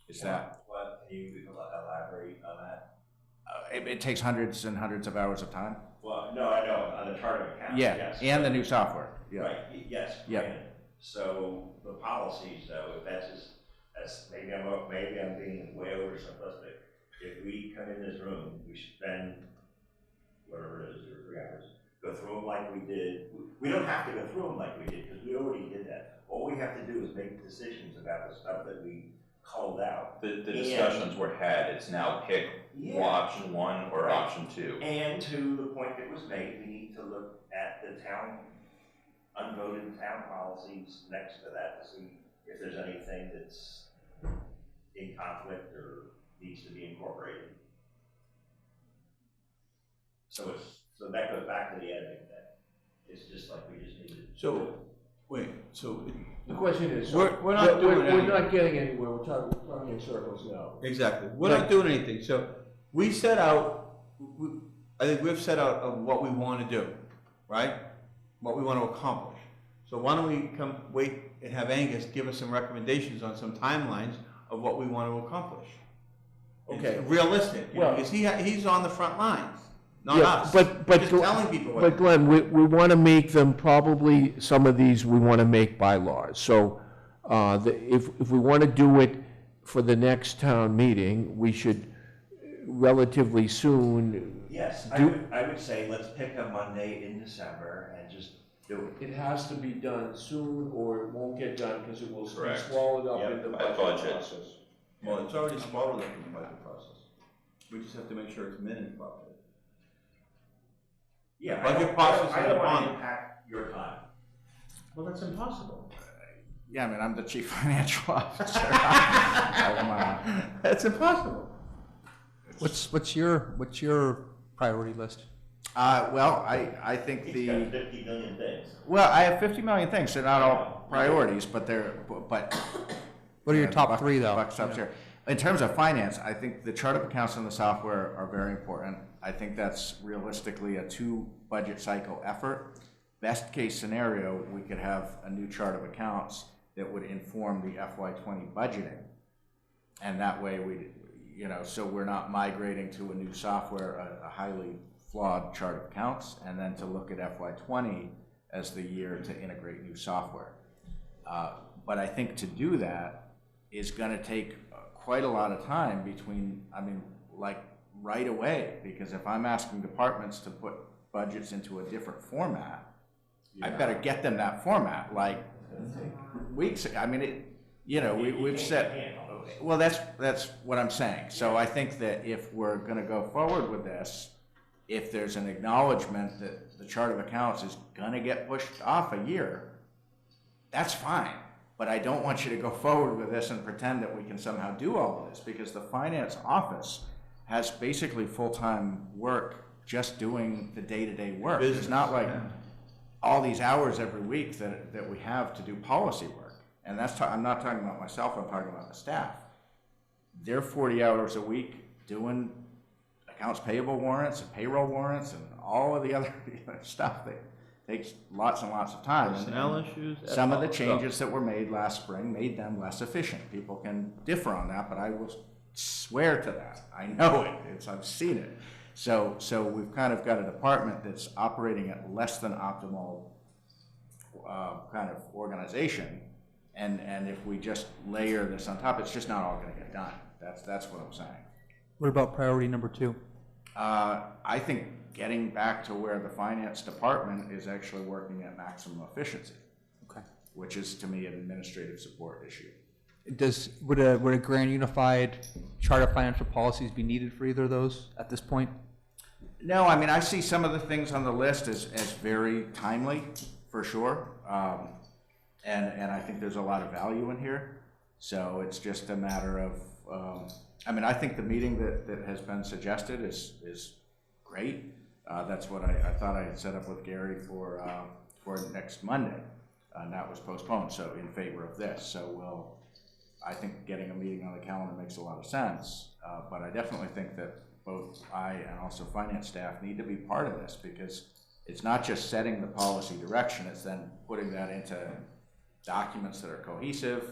Is that? What, can you elaborate on that? It takes hundreds and hundreds of hours of time. Well, no, I know, on the chart of accounts, Yeah, yes. and the new software, yeah. Right, yes, Yep. granted. So the policies though, if that's maybe I'm being way over simplistic. If we come in this room, we spend whatever it is, 2 or 3 hours, go through them like we did. We don't have to go through them like we did because we already did that. All we have to do is make decisions about the stuff that we called out. The discussions were had, it's now pick option 1 or option 2. And to the point that was made, we need to look at the unvoted town policies next to that to see if there's anything that's in conflict or needs to be incorporated. So that goes back to the editing thing. It's just like we just needed. So, wait, so. The question is, We're not doing we're anything. not getting anywhere, we're talking in circles now. Exactly. We're not doing anything. So we set out, I think we've set out of what we want to do, right? What we want to accomplish. So why don't we wait and have Angus give us some recommendations on some timelines of what we want to accomplish? Okay. Realistic, you know, Well- because he's on the front lines, not Yeah, us. but Just telling people what but Glenn, we want to make them probably, some of these, we want to make bylaws. So if we want to do it for the next town meeting, we should relatively soon. Yes, I would say let's pick a Monday in December and just do it. It has to be done soon, or it won't get done because it will be Correct. swallowed up Yep, in the by budget budget. process. Well, it's already swallowed up in the budget process. We just have to make sure it's minutes properly. Yeah, Budget process I is don't want on. to impact your time. Well, that's impossible. Yeah, I mean, I'm the chief financial officer. That's impossible. What's your priority list? Well, I think He's the. got 50 million things. Well, I have 50 million things. They're not all priorities, but but. What are your Yeah, top buck- three, though? buck stops here. In terms of finance, I think the chart of accounts and the software are very important. I think that's realistically a 2 budget cycle effort. Best case scenario, we could have a new chart of accounts that would inform the FY20 budgeting. And that way so we're not migrating to a new software, a highly flawed chart of accounts, and then to look at FY20 as the year to integrate new software. But I think to do that is going to take quite a lot of time right away, because if I'm asking departments to put budgets into a different format, I better get them that format, weeks ago. I mean, we've said, well, that's what I'm saying. So I think that if we're gonna go forward with this, if there's an acknowledgement that the chart of accounts is gonna get pushed off a year, that's fine. But I don't want you to go forward with this and pretend that we can somehow do all of this, because the finance office has basically full-time work just doing the day-to-day work. It's not like all these hours every week that we have to do policy work. And I'm not talking about myself, I'm talking about the staff. They're 40 hours a week doing accounts payable warrants and payroll warrants and all of the other stuff that takes lots and lots of time. Personnel And issues. some of the changes that were made last spring made them less efficient. People can differ on that, but I will swear to that. I know it. I've seen it. So we've kind of got a department that's operating at less than optimal kind of organization, and if we just layer this on top, it's just not all going to get done. That's what I'm saying. What about priority number 2? I think getting back to where the finance department is actually working at maximum efficiency, which is to me an administrative support issue. Would a grand unified chart of financial policies be needed for either of those at this point? No, I mean, I see some of the things on the list as very timely, for sure. And I think there's a lot of value in here. So it's just a matter of, I think the meeting that has been suggested is great. That's what I thought I had set up with Gary for next Monday. And that was postponed, so in favor of this. So I think getting a meeting on the calendar makes a lot of sense. But I definitely think that both I and also finance staff need to be part of this, because it's not just setting the policy direction, it's then putting that into documents that are cohesive,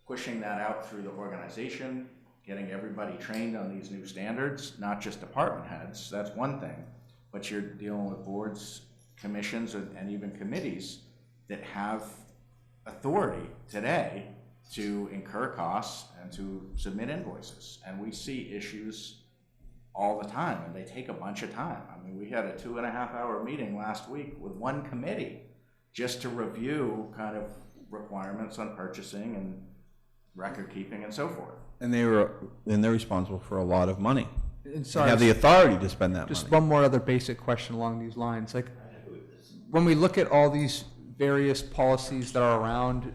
pushing that out through the organization, getting everybody trained on these new standards, not just department heads, that's one thing, but you're dealing with boards, commissions, and even committees that have authority today to incur costs and to submit invoices. And we see issues all the time, and they take a bunch of time. I mean, we had a 2.5-hour meeting last week with one committee just to review kind of requirements on purchasing and record keeping and so forth. And they're responsible for a lot of money. And They have the authority to spend that Just money. one more other basic question along these lines. Like, when we look at all these various policies that are around,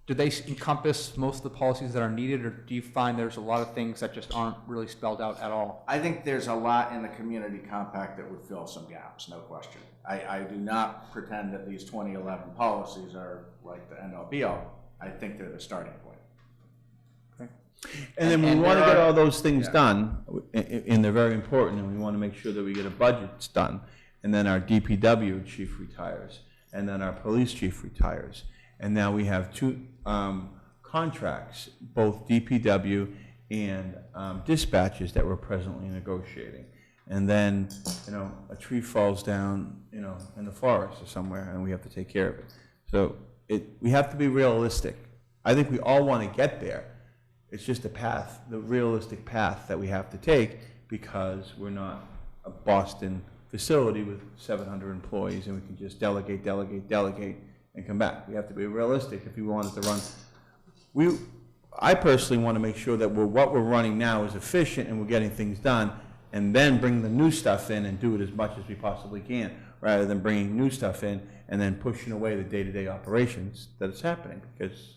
do they encompass most of the policies that are needed, or do you find there's a lot of things that just aren't really spelled out at all? I think there's a lot in the community compact that would fill some gaps, no question. I do not pretend that these 2011 policies are like the end-all be-all. I think they're the starting point. Okay. And then we want to get all those things done, and they're very important, and we want to make sure that we get a budget done. And then our DPW chief retires, and then our police chief retires. And now we have 2 contracts, both DPW and dispatches that we're presently negotiating. And then, you know, a tree falls down, you know, in the forest or somewhere, and we have to take care of it. So we have to be realistic. I think we all want to get there. It's just a path, the realistic path that we have to take, because we're not a Boston facility with 700 employees and we can just delegate, and come back. We have to be realistic if we want it to run. I personally want to make sure that what we're running now is efficient and we're getting things done, and then bring the new stuff in and do it as much as we possibly can, rather than bringing new stuff in and then pushing away the day-to-day operations that is happening, because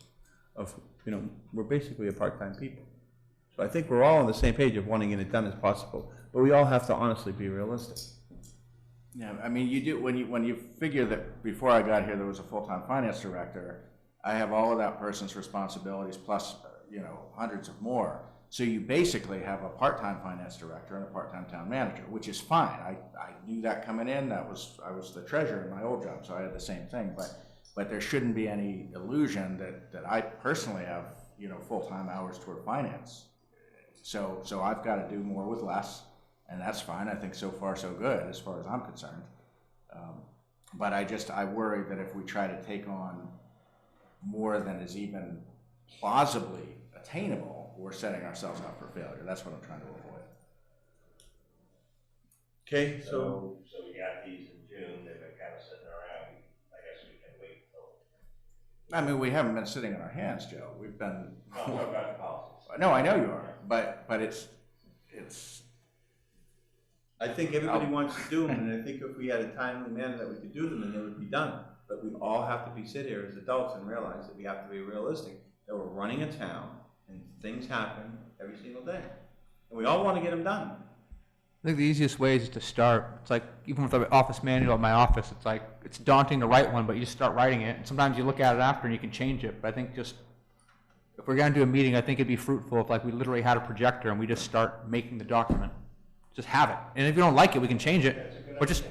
of, you know, we're basically a part-time people. So I think we're all on the same page of wanting it done as possible, but we all have to honestly be realistic. Yeah, I mean, you do, when you figure that before I got here there was a full-time finance director, I have all of that person's responsibilities plus, you know, hundreds of more. So you basically have a part-time finance director and a part-time town manager, which is fine. I knew that coming in. I was the treasurer in my old job, so I had the same thing. But there shouldn't be any illusion that I personally have, you know, full-time hours toward finance. So I've got to do more with less, and that's fine. I think so far so good as far as I'm concerned. But I worry that if we try to take on more than is even plausibly attainable, we're setting ourselves up for failure. That's what I'm trying to avoid. Okay, So we got these in June, they've been kind of sitting around, I guess we can wait till. I mean, we haven't been sitting on our hands, Joe. We've been. I'm talking about the policies. No, I know you are, but it's. I think everybody wants to do them, and I think if we had a timely manner that we could do them, and they would be done. But we all have to sit here as adults and realize that we have to be realistic, that we're running a town, and things happen every single day. And we all want to get them done. I think the easiest way is to start. It's like, even with the office manual at my office, it's like, it's daunting to write one, but you just start writing it. And sometimes you look at it after and you can change it. But I think just, if we're going to do a meeting, I think it'd be fruitful if, like, we literally had a projector and we just start making the document. Just have it. And if you don't like it, we can change it. Or just,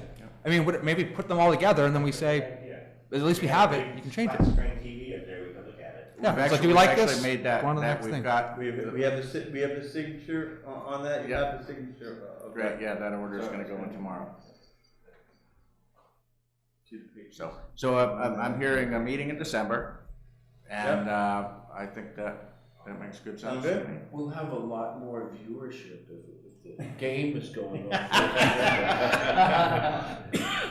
I mean, maybe put them all together and then we say, at least we have it, you can change it. Yeah, it's like, do we like this? Made that, Go on to the that next we've thing. got. We have the signature on that. You have the signature. Great, yeah, that order is going to go in tomorrow. So I'm hearing a meeting in December, and I think that makes good sense to me. We'll have a lot more viewership if the game is going on.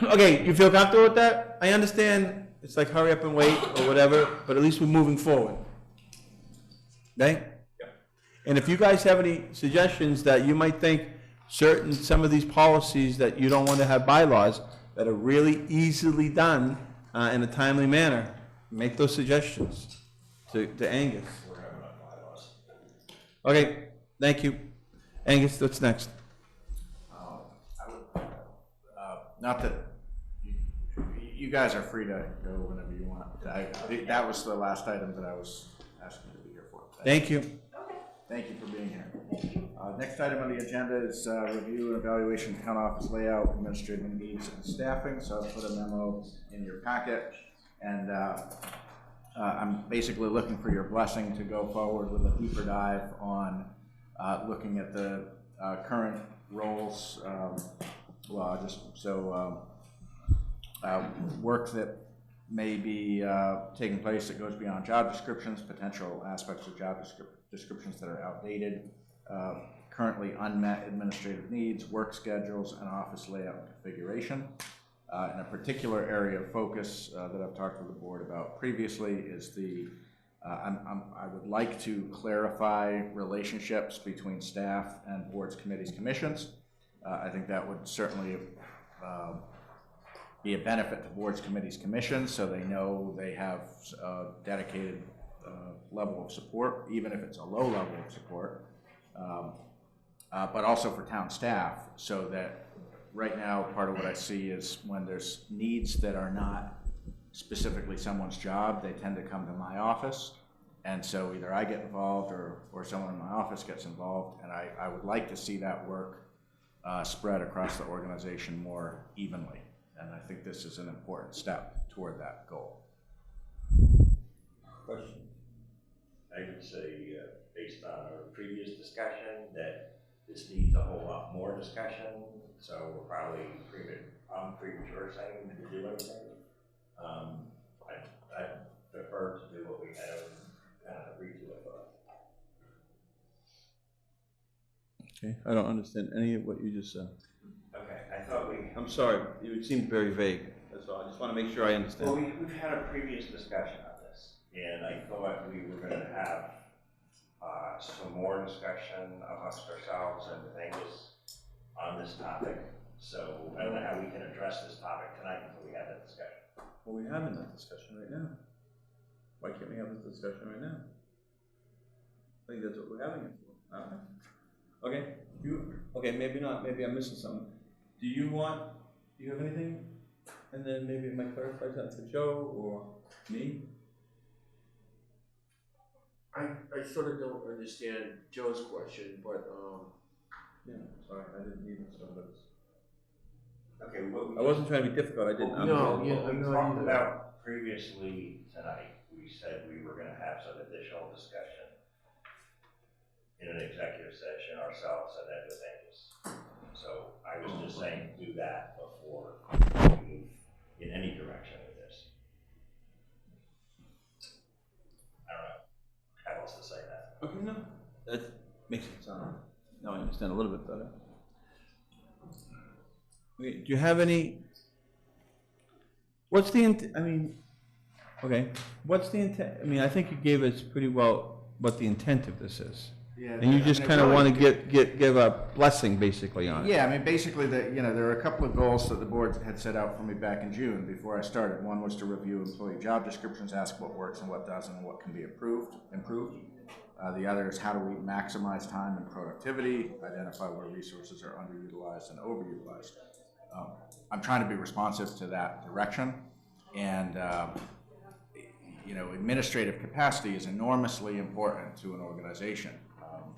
Okay, you feel comfortable with that? I understand it's like hurry up and wait or whatever, but at least we're moving forward. Okay? Yeah. And if you guys have any suggestions that you might think some of these policies that you don't want to have bylaws that are really easily done in a timely manner, make those suggestions to Angus. Okay, thank you. Angus, what's next? Not that you guys are free to go whenever you want. That was the last item that I was asking to be here for. Thank you. Okay. Thank you for being here. Next item on the agenda is review and evaluation of town office layout, administrative needs, and staffing. So I've put a memo in your packet, and I'm basically looking for your blessing to go forward with a deeper dive on looking at the current roles. Work that may be taking place that goes beyond job descriptions, potential aspects of job descriptions that are outdated, currently unmet administrative needs, work schedules, and office layout and configuration. And a particular area of focus that I've talked with the board about previously is I would like to clarify relationships between staff and boards, committees, commissions. I think that would certainly be a benefit to boards, committees, commissions, so they know they have a dedicated level of support, even if it's a low level of support, but also for town staff, so that right now part of what I see is when there's needs that are not specifically someone's job, they tend to come to my office, and so either I get involved or someone in my office gets involved, and I would like to see that work spread across the organization more evenly. And I think this is an important step toward that goal. Question. I would say, based on our previous discussion, that this needs a whole lot more discussion, so we're probably premature saying to do anything. I prefer to do what we have kind of agreed to it. Okay, I don't understand any of what you just said. Okay, I thought I'm sorry, it seemed very vague, that's all. I just want to make sure I understand. Well, we've had a previous discussion on this, and I thought we were going to have some more discussion amongst ourselves and with Angus on this topic. So I don't know how we can address this topic tonight until we have that discussion. Well, we're having that discussion right now. Why can't we have this discussion right now? I think that's what we're having it for, aren't we? Okay, okay, maybe not, maybe I'm missing something. Do you have anything? And then maybe it might clarify that to Joe or me? I sort of don't understand Joe's question, but, Yeah, sorry, I didn't need it, so that's. Okay, what I wasn't trying to be difficult, I didn't. No, yeah, what we no, talked either. about previously tonight, we said we were gonna have some additional discussion in an executive session ourselves and then with Angus. So I was just saying, do that before we move in any direction with this. I don't know how else to say that. Okay, no, that makes it sound, now I understand a little bit better. Okay, do you have any, what's the what's the intent, I mean, I think you gave us pretty well what the intent of this is. Yeah, And you I just mean, it kind of really- want to give a blessing basically on it. Yeah, I mean, basically, there are a couple of goals that the board had set out for me back in June before I started. One was to review employee job descriptions, ask what works and what doesn't, and what can be improved. The other is how do we maximize time and productivity, identify where resources are underutilized and overutilized. I'm trying to be responsive to that direction, and administrative capacity is enormously important to an organization.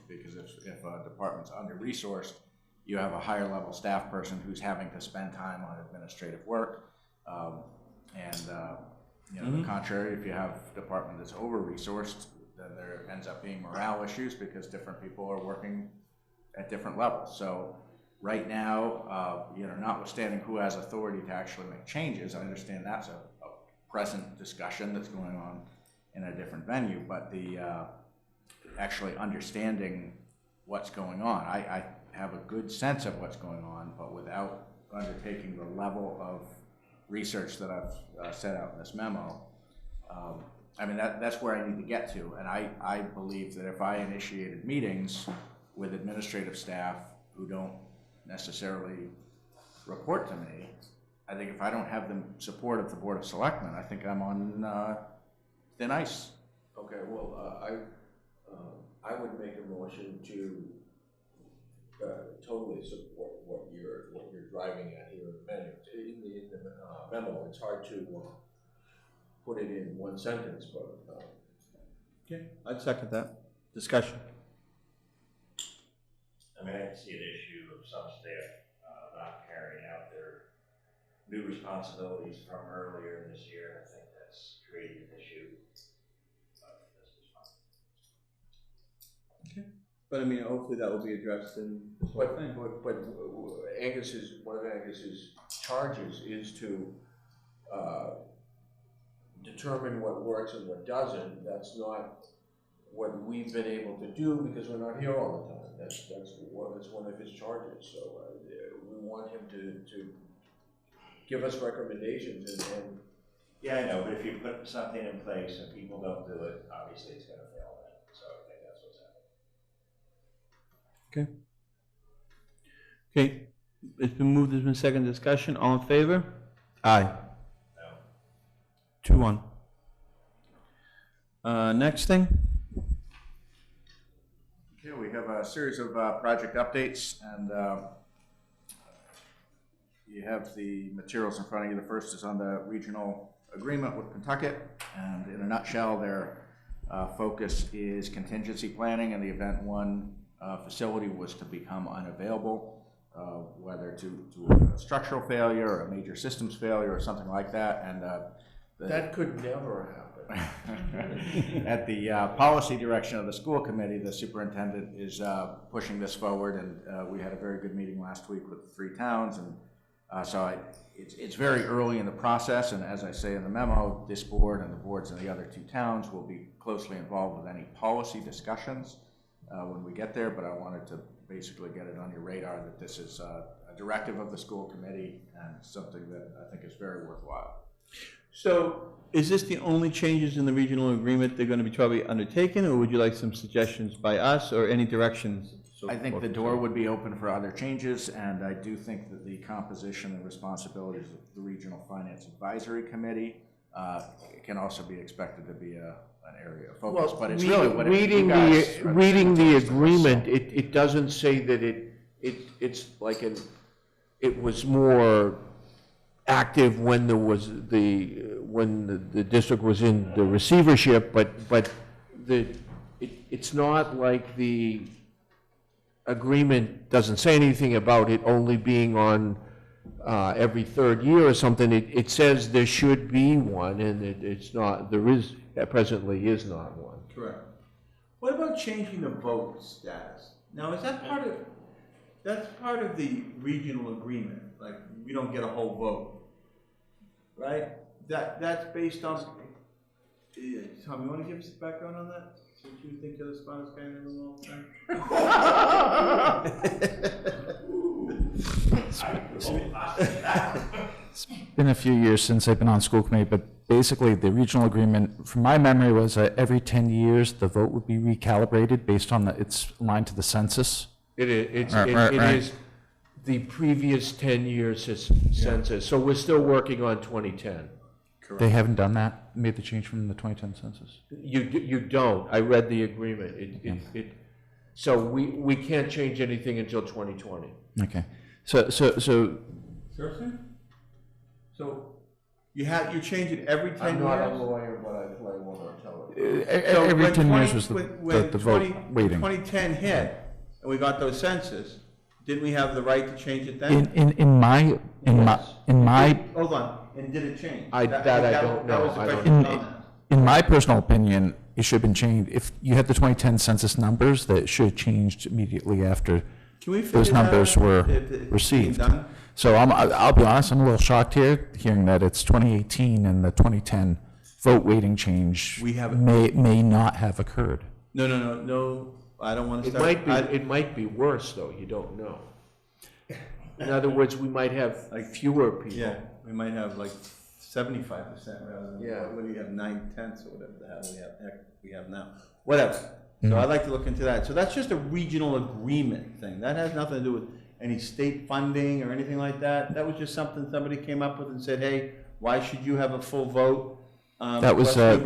Because if a department's under-resourced, you have a higher level staff person who's having to spend time on administrative work. The contrary, if you have a department that's over-resourced, then there ends up being morale issues because different people are working at different levels. So right now, notwithstanding who has authority to actually make changes, I understand that's a present discussion that's going on in a different venue, but the actually understanding what's going on. I have a good sense of what's going on, but without undertaking the level of research that I've set out in this memo, that's where I need to get to. And I believe that if I initiated meetings with administrative staff who don't necessarily report to me, I think if I don't have the support of the Board of Selectmen, I think I'm on thin ice. Okay, well, I would make a motion to totally support what you're driving at here in the memo. It's hard to put it in one sentence, but Okay, I'd second that. Discussion. I mean, I can see an issue of some staff not carrying out their new responsibilities from earlier this year. I think that's creating an issue. But that's just fine. Okay. But I mean, hopefully that will be addressed in this whole thing. But one of Angus's charges is to determine what works and what doesn't. That's not what we've been able to do because we're not here all the time. That's one of his charges. So we want him to give us recommendations and Yeah, I know, but if you put something in place and people don't do it, obviously it's going to fail then. So I think that's what's happening. Okay. Okay, it's been moved, there's been second discussion, all in favor? Aye. No. 2-1. Next thing? Okay, we have a series of project updates, and you have the materials in front of you. The first is on the regional agreement with Pentucket, and in a nutshell, their focus is contingency planning in the event one facility was to become unavailable, whether to a structural failure, or a major systems failure, or something like that. And that could never happen. at the policy direction of the school committee, the superintendent is pushing this forward, and we had a very good meeting last week with 3 towns, and it's very early in the process, and as I say in the memo, this board and the boards in the other 2 towns will be closely involved with any policy discussions when we get there, but I wanted to basically get it on your radar that this is a directive of the school committee and something that I think is very worthwhile. So is this the only changes in the regional agreement they're going to be probably undertaken, or would you like some suggestions by us or any directions? I think the door would be open for other changes, and I do think that the composition and responsibilities of the Regional Finance Advisory Committee can also be expected to be an area of focus. Well, but it's really what reading the agreement, it doesn't say that it's like it was more active when there was when the district was in the receivership, but it's not like the agreement doesn't say anything about it only being on every 3rd year or something. It says there should be one, and it's not. There presently is not one. Correct. What about changing the vote status? Now, is that part of, that's part of the regional agreement, like, we don't get a whole vote, right? That's based on, Tom, you want to give us a background on that? Since you think you're the smartest guy in the room all the time? It's been a few years since I've been on school committee, but basically the regional agreement, from my memory, was every 10 years the vote would be recalibrated based on it's aligned to the census. It is. Right. It is the previous 10 years census. So we're still working on 2010. Correct. They haven't done that, made the change from the 2010 census? You don't. I read the agreement. So we can't change anything until 2020. Okay. So Seriously? So you change it every 10 years? I'm not a lawyer, but I play one on television. Every 10 years was the vote waiting. When 2010 hit, and we got those census, didn't we have the right to change it then? In my Hold on, and did it change? I don't know. That was the question. in my personal opinion, it should have been changed. If you had the 2010 census numbers, that should have changed immediately after those numbers were received. So I'll be honest, I'm a little shocked here, hearing that it's 2018 and the 2010 vote weighting change may not have occurred. No, I don't want to start. It might be worse, though, you don't know. In other words, we might have fewer people. Yeah, we might have like 75% rather than, what do you have, 9/10 or whatever the hell we have now. Whatever. So I'd like to look into that. So that's just a regional agreement thing. That has nothing to do with any state funding or anything like that. That was just something somebody came up with and said, hey, why should you have a full vote? That was the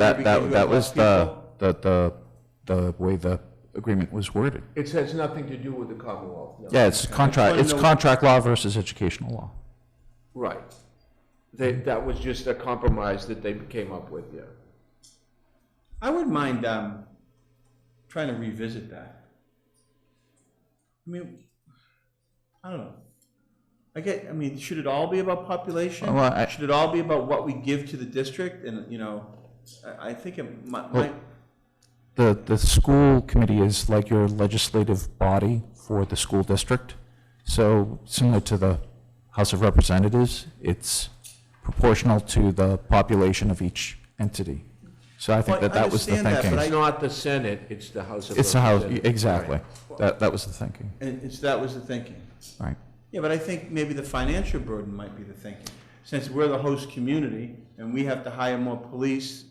way the agreement was worded. It has nothing to do with the Commonwealth. No. Yeah, it's contract law versus educational law. Right. That was just a compromise that they came up with, yeah. I wouldn't mind trying to revisit that. I mean, I don't know. Should it all be about population? Should it all be about what we give to the district? And, I think it might. The school committee is like your legislative body for the school district. So similar to the House of Representatives, it's proportional to the population of each entity. So I think that was the thinking. It's not the Senate, it's the House of It's the House, Representatives. exactly. Right. That was the thinking. And that was the thinking. Right. Yeah, but I think maybe the financial burden might be the thinking. Since we're the host community and we have to hire more police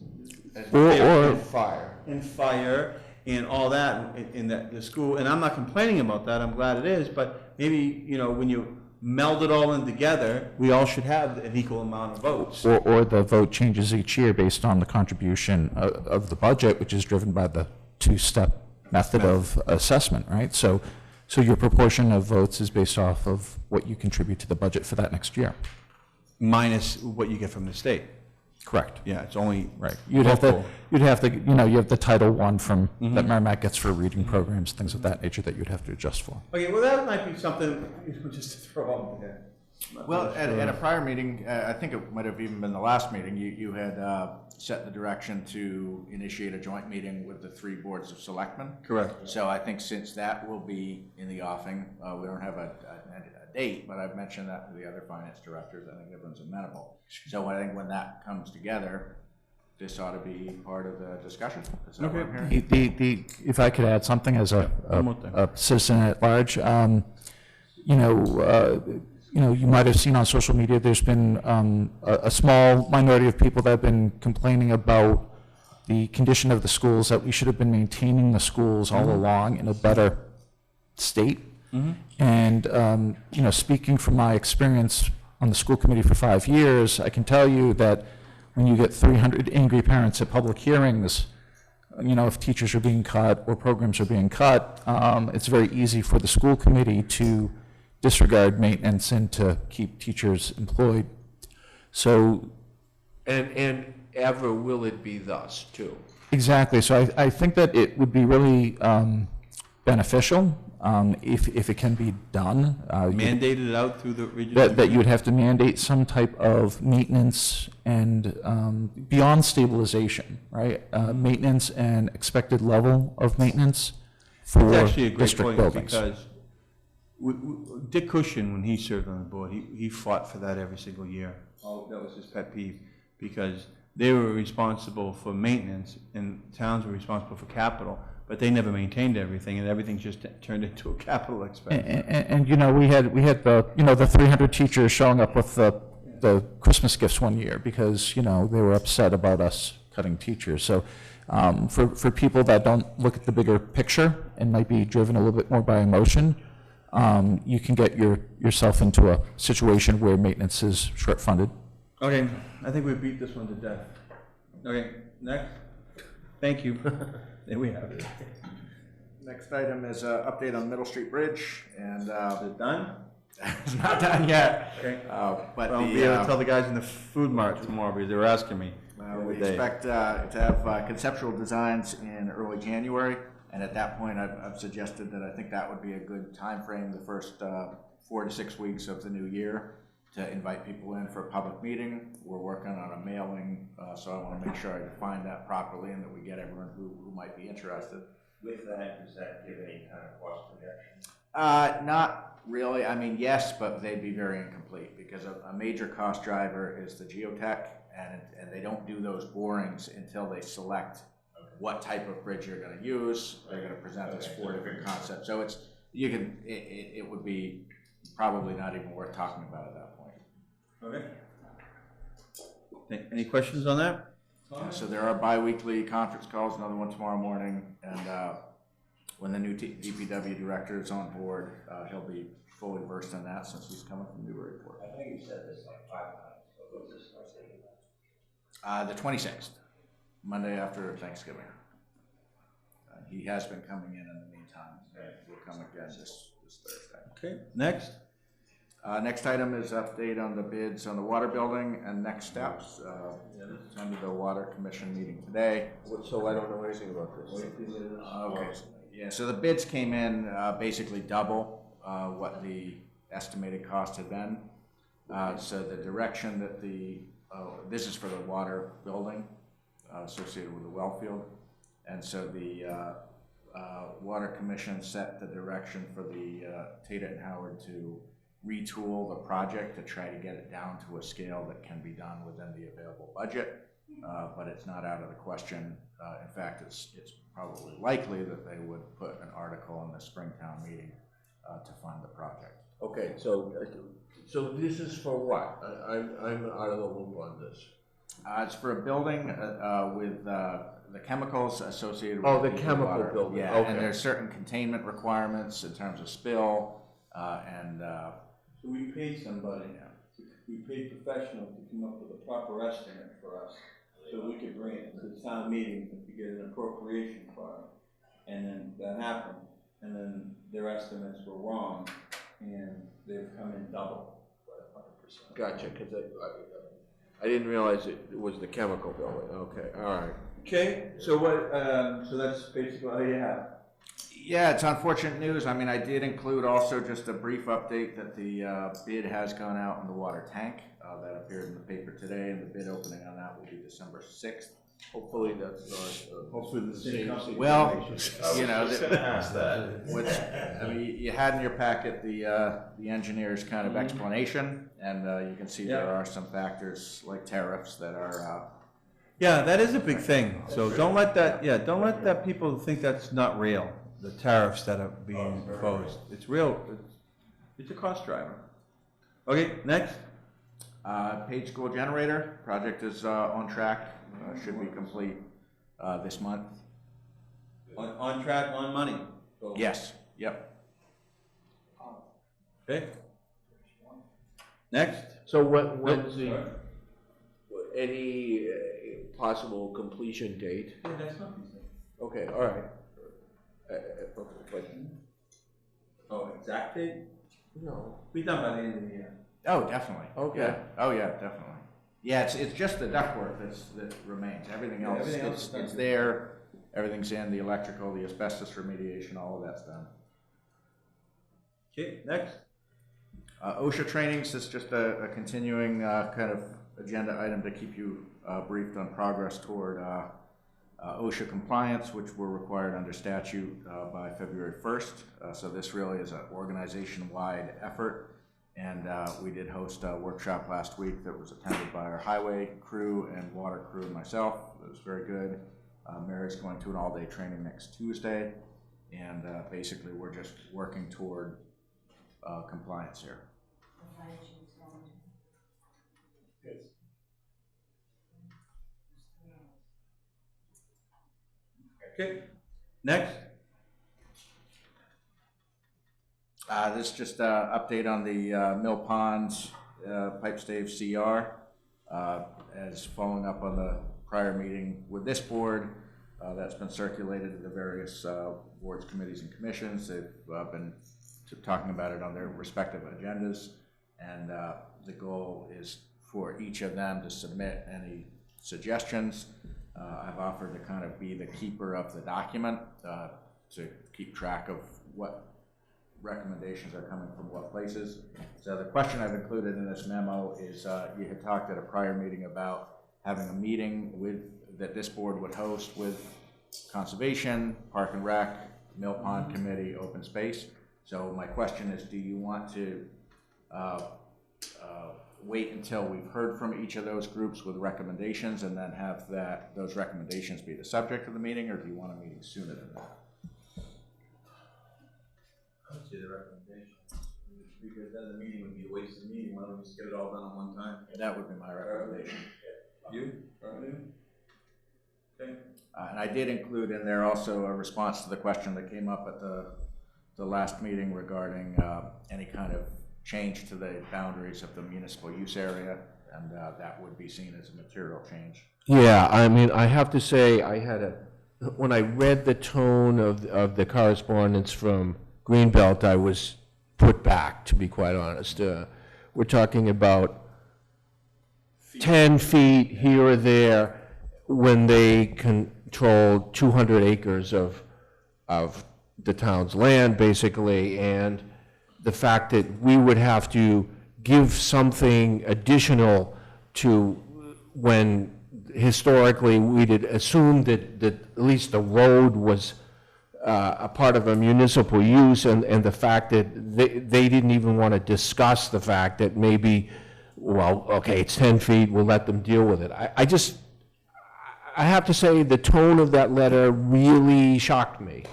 or fire. And fire and all that in the school. And I'm not complaining about that. I'm glad it is. But maybe, when you meld it all in together, we all should have an equal amount of votes. Or the vote changes each year based on the contribution of the budget, which is driven by the two-step method of assessment, right? So your proportion of votes is based off of what you contribute to the budget for that next year. Minus what you get from the state. Correct. Yeah, it's only right. You'd have to, you have the Title I from that Merrimack gets for reading programs, things of that nature that you'd have to adjust for. Okay, well that might be something just to throw out there. Well, at a prior meeting, I think it might have even been the last meeting, you had set the direction to initiate a joint meeting with the 3 boards of selectmen. Correct. So I think since that will be in the offing, we don't have a date, but I've mentioned that to the other finance directors. I think everyone's amenable. So I think when that comes together, this ought to be part of the discussion. Is that what I'm hearing? If I could add something as a citizen at large, you might have seen on social media, there's been a small minority of people that have been complaining about the condition of the schools, that we should have been maintaining the schools all along in a better state. And, speaking from my experience on the school committee for 5 years, I can tell you that when you get 300 angry parents at public hearings, if teachers are being cut or programs are being cut, it's very easy for the school committee to disregard maintenance and to keep teachers employed. So, And ever will it be thus, too? exactly. So I think that it would be really beneficial if it can be done. Mandated it out through the regional. That you would have to mandate some type of maintenance and beyond stabilization, right? Maintenance and expected level of maintenance for It's actually a great district point, buildings. because Dick Cushion, when he served on the board, he fought for that every single year. That was his pet peeve, because they were responsible for maintenance and towns were responsible for capital, but they never maintained everything, and everything just turned into a capital expense. And we had the 300 teachers showing up with the Christmas gifts one year because, they were upset about us cutting teachers. So for people that don't look at the bigger picture and might be driven a little bit more by emotion, you can get yourself into a situation where maintenance is short-funded. Okay, I think we beat this one to death. Okay, next. Thank you. There we have it. Next item is an update on Middle Street Bridge, and Is it done? it's not done yet. Okay. But I'll be able to tell the guys in the food mart tomorrow, because they were asking me. we expect to have conceptual designs in early January, and at that point, I've suggested that I think that would be a good time frame, the first 4 to 6 weeks of the new year, to invite people in for a public meeting. We're working on a mailing, so I want to make sure I define that properly and that we get everyone who might be interested. With that, does that give any kind of cost projection? Not really. I mean, yes, but they'd be very incomplete, because a major cost driver is the geotech, and they don't do those borings until they select what type of bridge you're going to use. They're going to present us 4 different concepts. So it would be probably not even worth talking about at that point. Okay. Any questions on that? So there are bi-weekly conference calls, another one tomorrow morning, and when the new DPW director is on board, he'll be fully versed in that since he's coming from Newbury. I think you said this like 5 times. What was this first thing? The 26th, Monday after Thanksgiving. He has been coming in the meantime. He'll come again this Thursday. Okay, next. Next item is update on the bids on the water building and next steps. Attended the Water Commission meeting today. So I don't know anything about this. Okay. Yeah, so the bids came in basically double what the estimated cost had been. So the direction that this is for the water building associated with the well field. And so the Water Commission set the direction for the Tata and Howard to retool the project to try to get it down to a scale that can be done within the available budget, but it's not out of the question. In fact, it's probably likely that they would put an article in the Springtown meeting to fund the project. Okay, so this is for what? I'm out of the loop on this. It's for a building with the chemicals associated with the chemical water. building. Yeah, Okay. and there's certain containment requirements in terms of spill and. So we paid somebody, we paid professionals to come up with a proper estimate for us, so we could bring it to the town meeting to get an appropriation for it. And then that happened, and then their estimates were wrong, and they've come in double. 100%. Gotcha, because I didn't realize it was the chemical building. Okay, all right. Okay, so what? So that's basically all you have. Yeah, it's unfortunate news. I mean, I did include also just a brief update that the bid has gone out on the water tank. That appeared in the paper today, and the bid opening on that will be December 6th. Hopefully that's not, hopefully the same. Well, you know, ask that. what's, I mean, you had in your packet the engineer's kind of explanation, and you can see there are some factors like tariffs that are. Yeah, that is a big thing. So don't let that people think that's not real. The tariffs that are being imposed. It's real. It's a cost driver. Okay, next. Page School Generator project is on track. Should be complete this month. On track, on money. Yes. Yep. Okay. Next. So when's the, any possible completion date? Yeah, that's not Okay, all right. Oh, exact date? No. Be done by the end of the year. Oh, definitely. Okay. Yeah. Oh, yeah, definitely. Yeah, it's just the ductwork that remains. Everything else, everything else is done. it's there. Everything's in, the electrical, the asbestos remediation, all of that's done. Okay, next. OSHA trainings is just a continuing kind of agenda item to keep you briefed on progress toward OSHA compliance, which we're required under statute by February 1st. So this really is an organization-wide effort. And we did host a workshop last week that was attended by our highway crew and water crew and myself. It was very good. Mary's going to an all-day training next Tuesday. And basically we're just working toward compliance here. Okay, next. This is just an update on the Mill Ponds pipe stave CR. As following up on the prior meeting with this board, that's been circulated to the various boards, committees, and commissions. They've been talking about it on their respective agendas, and the goal is for each of them to submit any suggestions. I've offered to kind of be the keeper of the document to keep track of what recommendations are coming from what places. So the question I've included in this memo is you had talked at a prior meeting about having a meeting that this board would host with Conservation, Park and Rec, Mill Pond Committee, Open Space. So my question is, do you want to wait until we've heard from each of those groups with recommendations and then have those recommendations be the subject of the meeting, or do you want a meeting sooner than that? I would say the recommendation, because then the meeting would be a waste of the meeting. Why don't we just get it all done on one time? That would be my recommendation. You? Okay. And I did include in there also a response to the question that came up at the last meeting regarding any kind of change to the boundaries of the municipal use area, and that would be seen as a material change. Yeah, I mean, I have to say, when I read the tone of the correspondence from Greenbelt, I was put back, to be quite honest. We're talking about 10 feet here or there when they control 200 acres of the town's land, basically, and the fact that we would have to give something additional to when historically we did assume that at least the road was a part of a municipal use, and the fact that they didn't even want to discuss the fact that maybe, well, okay, it's 10 feet, we'll let them deal with it. I have to say the tone of that letter really shocked me.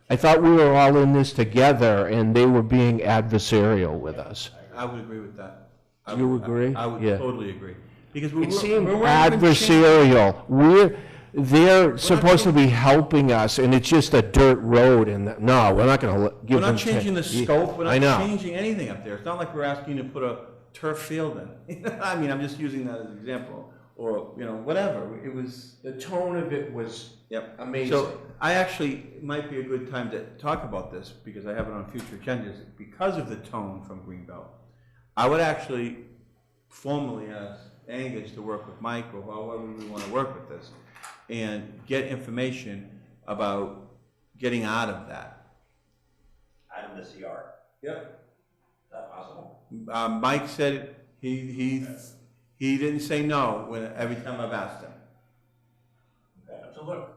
I thought we were all in this together and they were being adversarial with us. I would agree with that. Do you agree? I would Yeah. totally agree. Because It seemed adversarial. They're supposed to be helping us, and it's just a dirt road, and no, we're not gonna give them. We're not changing the scope, we're I not know. changing anything up there. It's not like we're asking you to put a turf field in. I mean, I'm just using that as an example, or, you know, whatever. It was. The tone of it was amazing. So I actually, it might be a good time to talk about this, because I have it on future agendas, because of the tone from Greenbelt. I would actually formally ask Angus to work with Mike, or however we want to work with this, and get information about getting out of that. in the CR. Yep. Is that possible? Mike said he didn't say no every time I've asked him. Okay, have to look.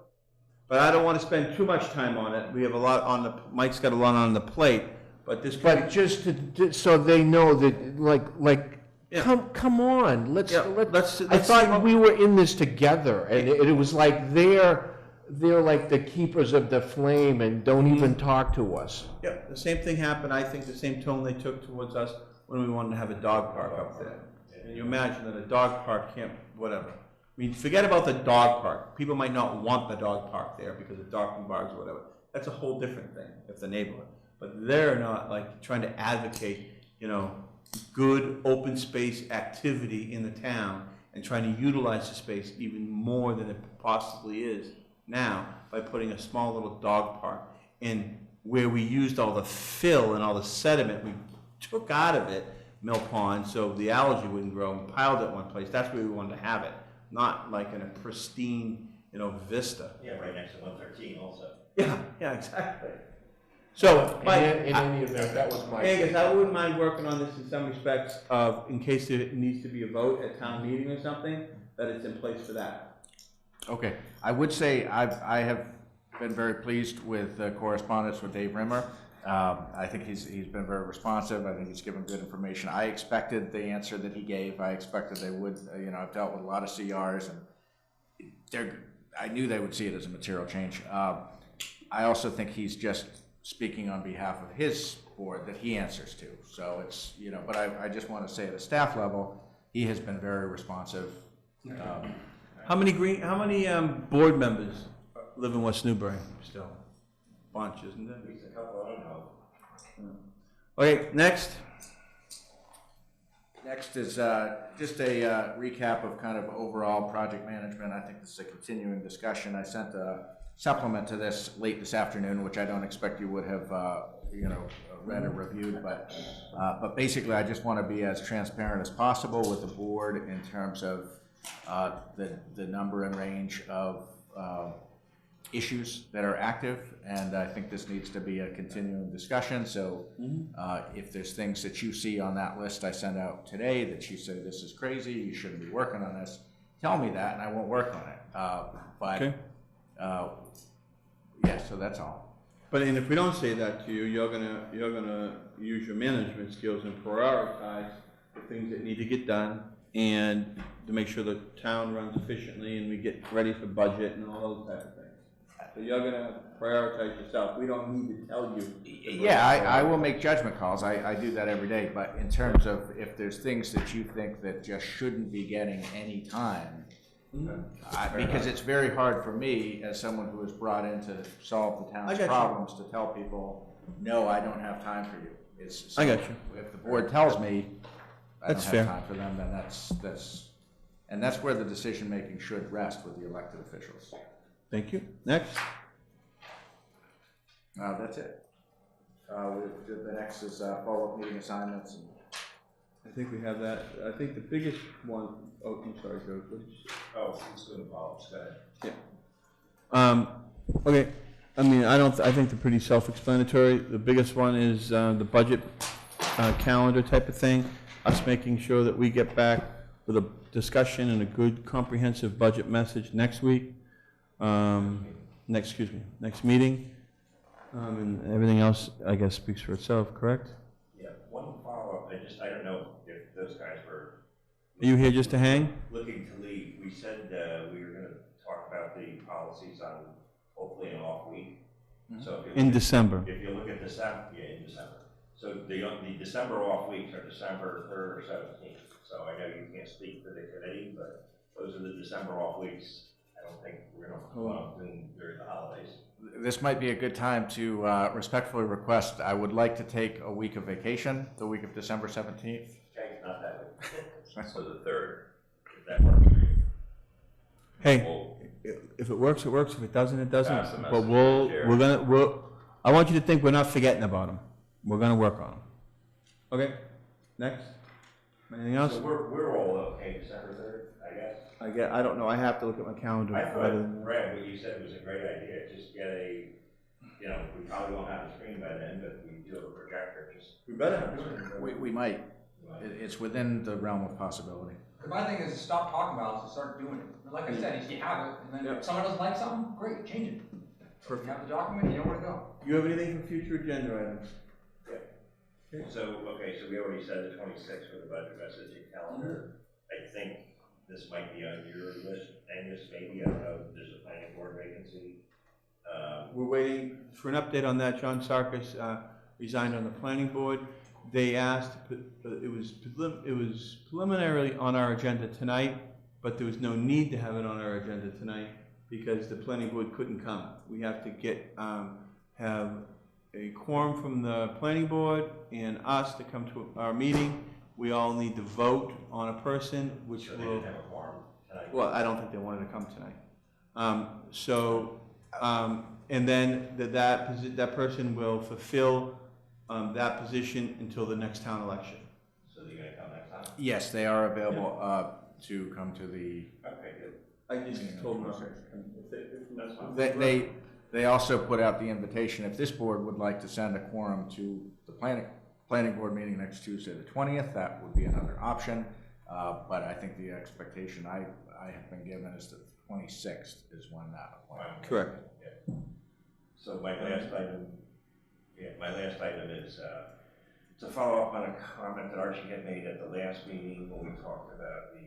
But I don't want to spend too much time on it. We have a lot on Mike's got a lot on the plate, but this. But just so they know that, Yeah. come on, let's. I thought see what- we were in this together, and it was like they're like the keepers of the flame and don't even talk to us. Yeah, the same thing happened, I think the same tone they took towards us when we wanted to have a dog park up there. And you imagine that a dog park can't, whatever. I mean, forget about the dog park. People might not want the dog park there because of docking bars or whatever. That's a whole different thing if the neighborhood. But they're not like trying to advocate, good open space activity in the town and trying to utilize the space even more than it possibly is now by putting a small little dog park in where we used all the fill and all the sediment we took out of it, Mill Pond, so the algae wouldn't grow, and piled it one place. That's where we wanted to have it, not like in a pristine, vista. Yeah, right next to 113 also. Yeah, exactly. So, but in any event, that was my. Angus, I wouldn't mind working on this in some respects in case there needs to be a vote at town meeting or something, that it's in place for that. Okay, I would say I have been very pleased with correspondence with Dave Rimmer. I think he's been very responsive. I think he's given good information. I expected the answer that he gave. I expected they would. I've dealt with a lot of CRs, and I knew they would see it as a material change. I also think he's just speaking on behalf of his board that he answers to. So it's but I just want to say at a staff level, he has been very responsive. How many board members live in West Newbury still? Bunch, isn't there? At least a couple, I don't know. Okay, next. Next is just a recap of kind of overall project management. I think this is a continuing discussion. I sent a supplement to this late this afternoon, which I don't expect you would have read or reviewed, but basically I just want to be as transparent as possible with the board in terms of the number and range of issues that are active, and I think this needs to be a continuing discussion. So if there's things that you see on that list I sent out today that you say this is crazy, you shouldn't be working on this, tell me that and I won't work on it. Okay. Yeah, so that's all. But and if we don't say that to you, you're gonna use your management skills and prioritize the things that need to get done and to make sure the town runs efficiently and we get ready for budget and all those types of things. So you're gonna prioritize yourself. We don't need to tell you. Yeah, I will make judgment calls. I do that every day. But in terms of if there's things that you think that just shouldn't be getting any time, because it's very hard for me as someone who is brought in to solve the town's problems to tell people, no, I don't have time for you. I got you. If the board tells me I That's don't fair. have time for them, then that's where the decision making should rest with the elected officials. Thank you. Next. That's it. The next is follow-up meeting assignments. And I think we have that. I think the biggest one, oh, I'm sorry, Joe. What did you say? Oh, it's going to follow. Go ahead. Yeah. Okay. I mean, I think they're pretty self-explanatory. The biggest one is the budget calendar type of thing. Us making sure that we get back with a discussion and a good comprehensive budget message next week. Next meeting. And everything else, I guess, speaks for itself, correct? Yeah, one follow-up. I don't know if those guys were. Are you here just to hang? Looking to leave. We said we were going to talk about the policies on hopefully an off week. So if you In December. If you look at December, in December. So the December off weeks are December 3rd or 17th. So I know you can't speak for the committee, but those are the December off weeks. I don't think we're going to come up during the holidays. this might be a good time to respectfully request, I would like to take a week of vacation, the week of December 17th. Okay, not that week. So the 3rd, if that works for you. Hey, if it works, it works. If it doesn't, it doesn't. Pass the But message, I want you to think we're not forgetting about them. We're gonna work on them. Okay, next. Anything else? So we're all okay December 3rd, I guess. I don't know. I have to look at my calendar. I thought, Brad, what you said was a great idea. Just get a you know, we probably won't have a screen by then, but we do have a projector, just. We better have a screen. We might. It's within the realm of possibility. My thing is stop talking about it and start doing it. Like I said, you have it, and then if someone doesn't like something, great, change it. You have the document, you know where to go. You have anything for future agenda items? So we already said the 26th for the budget messaging calendar. I think this might be on your list, Angus, maybe, I don't know, there's a planning board vacancy. We're waiting for an update on that. John Sarkis resigned on the planning board. They asked, it was preliminarily on our agenda tonight, but there was no need to have it on our agenda tonight because the planning board couldn't come. We have to get, have a quorum from the planning board and us to come to our meeting. We all need to vote on a person, which So will. they didn't have a quorum tonight. Well, I don't think they wanted to come tonight. And then that person will fulfill that position until the next town election. So they're gonna come next time? Yes, they are available to come to the. Okay, good. I just told them. That's fine. They also put out the invitation, if this board would like to send a quorum to the planning board meeting next Tuesday, the 20th, that would be another option. But I think the expectation I have been given is that the 26th is when that appointment. Correct. Yeah. So my last item is to follow up on a comment that Archie had made at the last meeting when we talked about the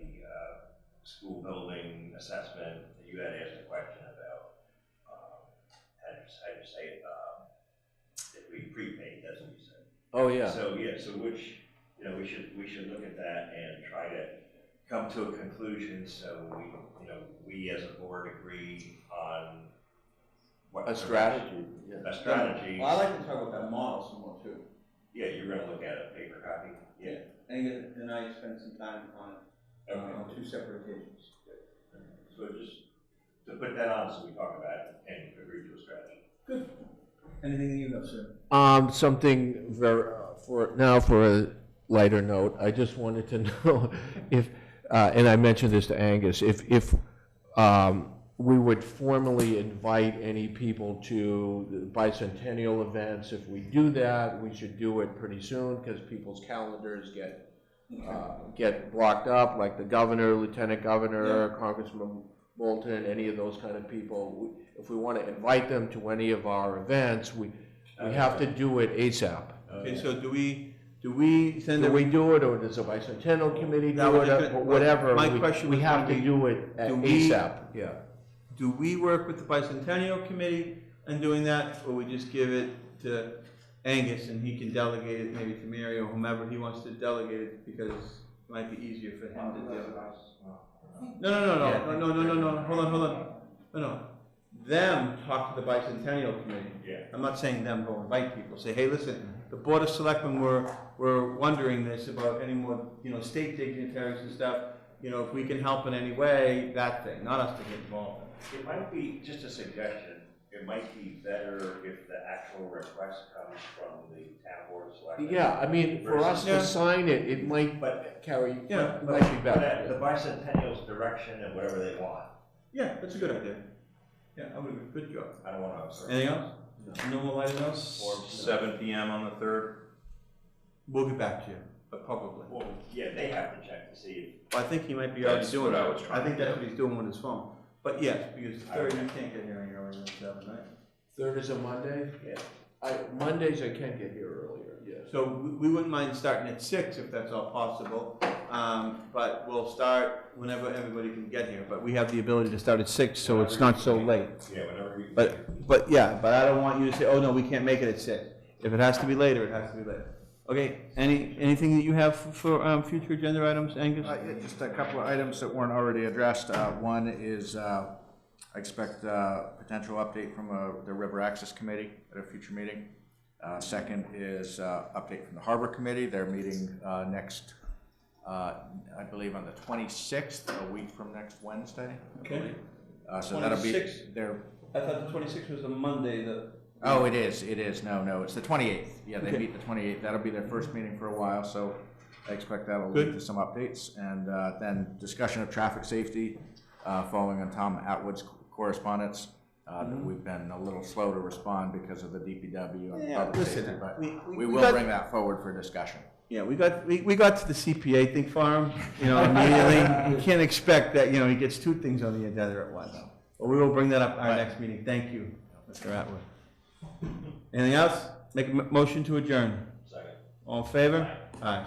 school building assessment. You had asked a question about how to say it, if we prepaid, that's what you said. Oh, yeah. So which, you know, we should look at that and try to come to a conclusion so we as a board agree on what A strategy. A strategy. Well, I like to talk about that model some more too. Yeah, you're gonna look at a paper copy. Yeah. Angus and I spent some time on it on two separate occasions. So just to put that on, so we talk about it and agree to a strategy. Good. Anything you know, sir? Something very, for a lighter note, I just wanted to know if, and I mentioned this to Angus, if we would formally invite any people to the bicentennial events. If we do that, we should do it pretty soon because people's calendars get blocked up, like the governor, lieutenant governor, Congressman Bolton, any of those kind of people. If we want to invite them to any of our events, we have to do it ASAP. Okay, so do we send Do we do it, or does the bicentennial committee do it, or whatever? My question we was have gonna to be, do it at ASAP. Yeah. Do we work with the bicentennial committee in doing that, or we just give it to Angus and he can delegate it maybe to Mary or whomever he wants to delegate it because it might be easier for him to do. No, hold on. No. Them talk to the bicentennial committee. Yeah. I'm not saying them go invite people. Say, hey, listen, the Board of Selectmen were wondering this about any more, state dignitaries and stuff. If we can help in any way, that thing, not us to get involved. It might be, just a suggestion, it might be better if the actual request comes from the town board of selectmen. Yeah, I mean, for us to sign it, it might carry, might be better. The bicentennial's direction and whatever they want. Yeah, that's a good idea. Yeah, I would agree. Good job. I don't want to. Anything else? No more lighted notes? 7 p.m. on the 3rd? We'll get back to you, but probably. Well, yeah, they have to check to see I think he might be already That's doing what I that. was trying I think to that's do. what he's doing with his phone. But yes, because the 3rd, you can't get here any earlier than 7, right? 3rd is a Monday? Yeah. Mondays I can get here earlier, yes. So we wouldn't mind starting at 6 if that's all possible. But we'll start whenever everybody can get here. But we have the ability to start at 6, so it's not so late. Yeah, whenever you. But I don't want you to say, oh no, we can't make it at 6. If it has to be later, it has to be later. Okay, anything that you have for future agenda items, Angus? Yeah, just a couple of items that weren't already addressed. One is I expect a potential update from the River Access Committee at a future meeting. Second is update from the Harbor Committee. They're meeting next, I believe on the 26th, a week from next Wednesday. Okay. So that'll be their. I thought the 26th was the Monday. Oh, it is. No, it's the 28th. Yeah, they meet the 28th. That'll be their first meeting for a while, so I expect that'll lead to some updates. And then discussion of traffic safety, following on Tom Atwood's correspondence. that we've been a little slow to respond because of the DPW and Yeah, public safety, listen, but we we will got- bring that forward for discussion. Yeah, we got to the CPA thing for him, immediately. You can't expect that, he gets two things on the agenda at once. But we will bring that up at our next meeting. Thank you, Mr. Atwood. Anything else? Make a motion to adjourn. Second. All in favor? Aye.